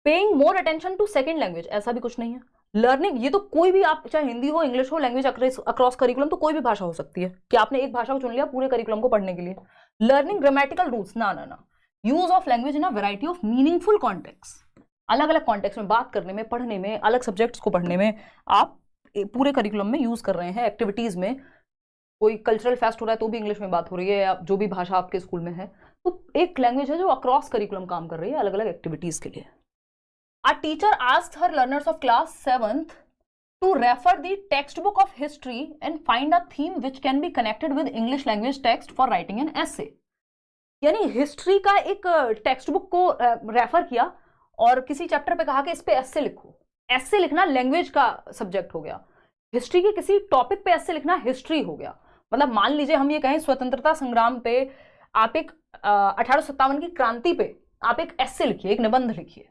Paying more attention to second language, ऐसा भी कुछ नहीं है। लर्निंग, ये तो कोई भी, आप चाहे हिंदी हो, इंग्लिश हो, लैंग्वेज अक्रॉस करिकुलम तो कोई भी भाषा हो सकती है, कि आपने एक भाषा को चुन लिया पूरे करिकुलम को पढ़ने के लिए। लर्निंग ग्रामेटिकल रूल्स, ना ना ना। Use of language in a variety of meaningful context, अलग अलग कॉन्टेक्स्ट में बात करने में, पढ़ने में, अलग सब्जेक्ट्स को पढ़ने में, आप पूरे करिकुलम में यूज कर रहे हैं। एक्टिविटीज में कोई कल्चरल फेस्ट हो रहा है तो भी इंग्लिश में बात हो रही है, या जो भी भाषा आपके स्कूल में है, तो एक लैंग्वेज है जो अक्रॉस करिकुलम काम कर रही है अलग अलग एक्टिविटीज के लिए। A teacher asked her learners of class 7th to refer the textbook of history and find a theme which can be connected with English language text for writing an essay. यानी history का एक text book को refer किया और किसी chapter पे कहा कि इस पे एस्से लिखो। एस्से लिखना लैंग्वेज का सब्जेक्ट हो गया। हिस्ट्री के किसी टॉपिक पे एस्से लिखना हिस्ट्री हो गया। मतलब मान लीजिए हम ये कहें स्वतंत्रता संग्राम पे आप एक 1857 की क्रांति पे आप एक एस्से लिखिए, एक निबंध लिखिए।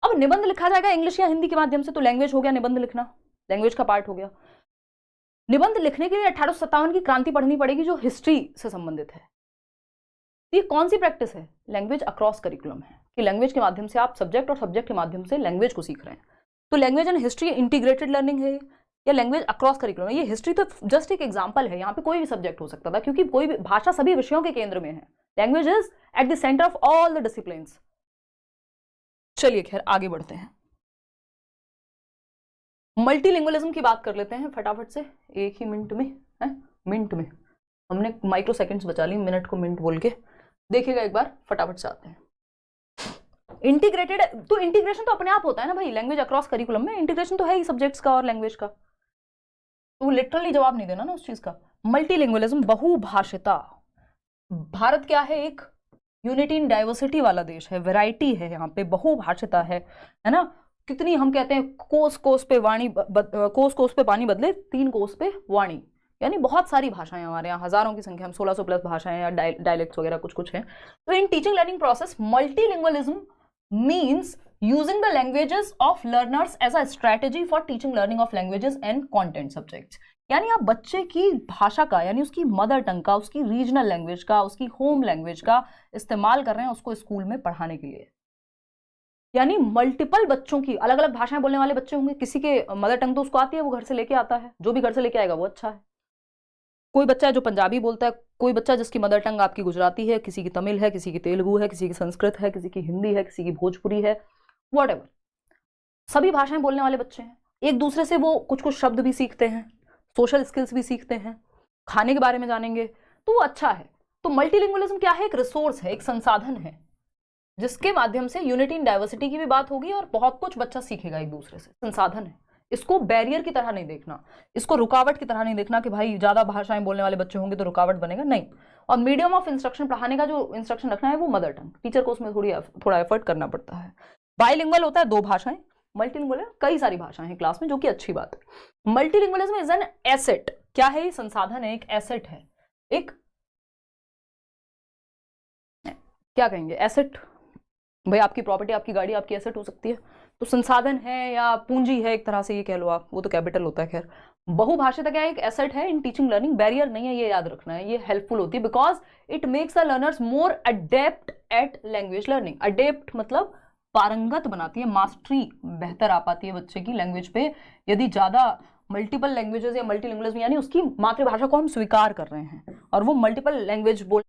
अब निबंध लिखा जाएगा इंग्लिश या हिंदी के माध्यम से, तो लैंग्वेज हो गया निबंध लिखना, लैंग्वेज का पार्ट हो गया। निबंध लिखने के लिए 1857 की क्रांति पढ़नी पड़ेगी जो हिस्ट्री से संबंधित है। ये कौन सी प्रैक्टिस है? लैंग्वेज अक्रॉस करिकुलम है, कि लैंग्वेज के माध्यम से आप सब्जेक्ट और सब्जेक्ट के माध्यम से लैंग्वेज को सीख रहे हैं। तो language and history integrated learning है या लैंग्वेज अक्रॉस करिकुलम है? ये हिस्ट्री तो जस्ट एक एग्जाम्पल है, यहाँ पे कोई भी सब्जेक्ट हो सकता था, क्योंकि कोई भी भाषा सभी विषयों के केंद्र में है। Language is at the centre of all the disciplines. चलिए खैर आगे बढ़ते हैं, मल्टीलिंगुअलिज्म की बात कर लेते हैं फटाफट से, एक ही मिनट में है, मिनट में हमने माइक्रो सेकंड्स बचा ली, मिनट को मिनट बोल के। देखिएगा एक बार फटाफट से आते हैं। इंटीग्रेटेड, तो इंटीग्रेशन तो अपने आप होता है ना भाई, लैंग्वेज अक्रॉस करिकुलम में इंटीग्रेशन तो है ही सब्जेक्ट्स का और लैंग्वेज का, तो लिटरली जवाब नहीं देना ना उस चीज का। मल्टीलिंगुअलिज्म, बहुभाषिता। भारत क्या है? एक यूनिटी इन डाइवर्सिटी वाला देश है, वैरायटी है यहाँ पे, बहुभाषिता है ना। कितनी हम कहते हैं कोस कोस पे वाणी, कोस कोस पे पानी बदले 3 कोस पे वाणी, यानी बहुत सारी भाषाएं हमारे यहाँ, हजारों की संख्या में 1600 प्लस भाषाएं या डायलेक्ट्स वगैरह कुछ कुछ हैं। तो in teaching learning process multilingualism means using the languages of learners as a strategy for teaching learning of languages and content subjects. यानी आप बच्चे की भाषा का, यानी उसकी मदर टंग का, उसकी रीजनल लैंग्वेज का, उसकी होम लैंग्वेज का इस्तेमाल कर रहे हैं उसको स्कूल में पढ़ाने के लिए। यानी मल्टीपल बच्चों की, अलग अलग भाषाएं बोलने वाले बच्चे होंगे, किसी के मदर टंग तो उसको आती है, वो घर से लेके आता है, जो भी घर से लेके आएगा वो अच्छा है। कोई बच्चा है जो पंजाबी बोलता है, कोई बच्चा जिसकी मदर टंग आपकी गुजराती है, किसी की तमिल है, किसी की तेलुगु है, किसी की संस्कृत है, किसी की हिंदी है, किसी की भोजपुरी है, व्हाटएवर, सभी भाषाएं बोलने वाले बच्चे हैं। एक दूसरे से वो कुछ कुछ शब्द भी सीखते हैं, सोशल स्किल्स भी सीखते हैं, खाने के बारे में जानेंगे, तो वो अच्छा है। तो मल्टीलिंगुअलिज्म क्या है? एक रिसोर्स है, एक संसाधन है, जिसके माध्यम से यूनिटी इन डाइवर्सिटी की भी बात होगी और बहुत कुछ बच्चा सीखेगा एक दूसरे से। संसाधन है, इसको बैरियर की तरह नहीं देखना, इसको रुकावट की तरह नहीं देखना कि भाई ज्यादा भाषाएं बोलने वाले बच्चे होंगे तो रुकावट बनेगा, नहीं। और मीडियम ऑफ इंस्ट्रक्शन, पढ़ाने का जो इंस्ट्रक्शन रखना है वो मदर टंग, टीचर को उसमें थोड़ा एफर्ट करना पड़ता है। बाइलिंगुअल होता है 2 भाषाएं, मल्टीलिंगुअल है कई सारी भाषाएं हैं क्लास में, जो कि अच्छी बात है। Multilingualism is an asset. क्या है ये? संसाधन है, एक एसेट है, एक क्या कहेंगे, एसेट। भाई आपकी प्रॉपर्टी, आपकी गाड़ी आपकी एसेट हो सकती है, तो संसाधन है या पूंजी है एक तरह से, ये कह लो आप, वो तो कैपिटल होता है। खैर, बहुभाषिता क्या है? एक एसेट है इन टीचिंग लर्निंग, बैरियर नहीं है, ये याद रखना है। ये हेल्पफुल होती है because it makes the learners more adept at language learning. Adept मतलब पारंगत बनाती है, मास्टरी बेहतर आ पाती है बच्चे की लैंग्वेज पे यदि ज्यादा मल्टीपल लैंग्वेजेस या मल्टीलिंगुअलिज्म, यानी उसकी मातृभाषा को हम स्वीकार कर रहे हैं और वो मल्टीपल लैंग्वेज बोल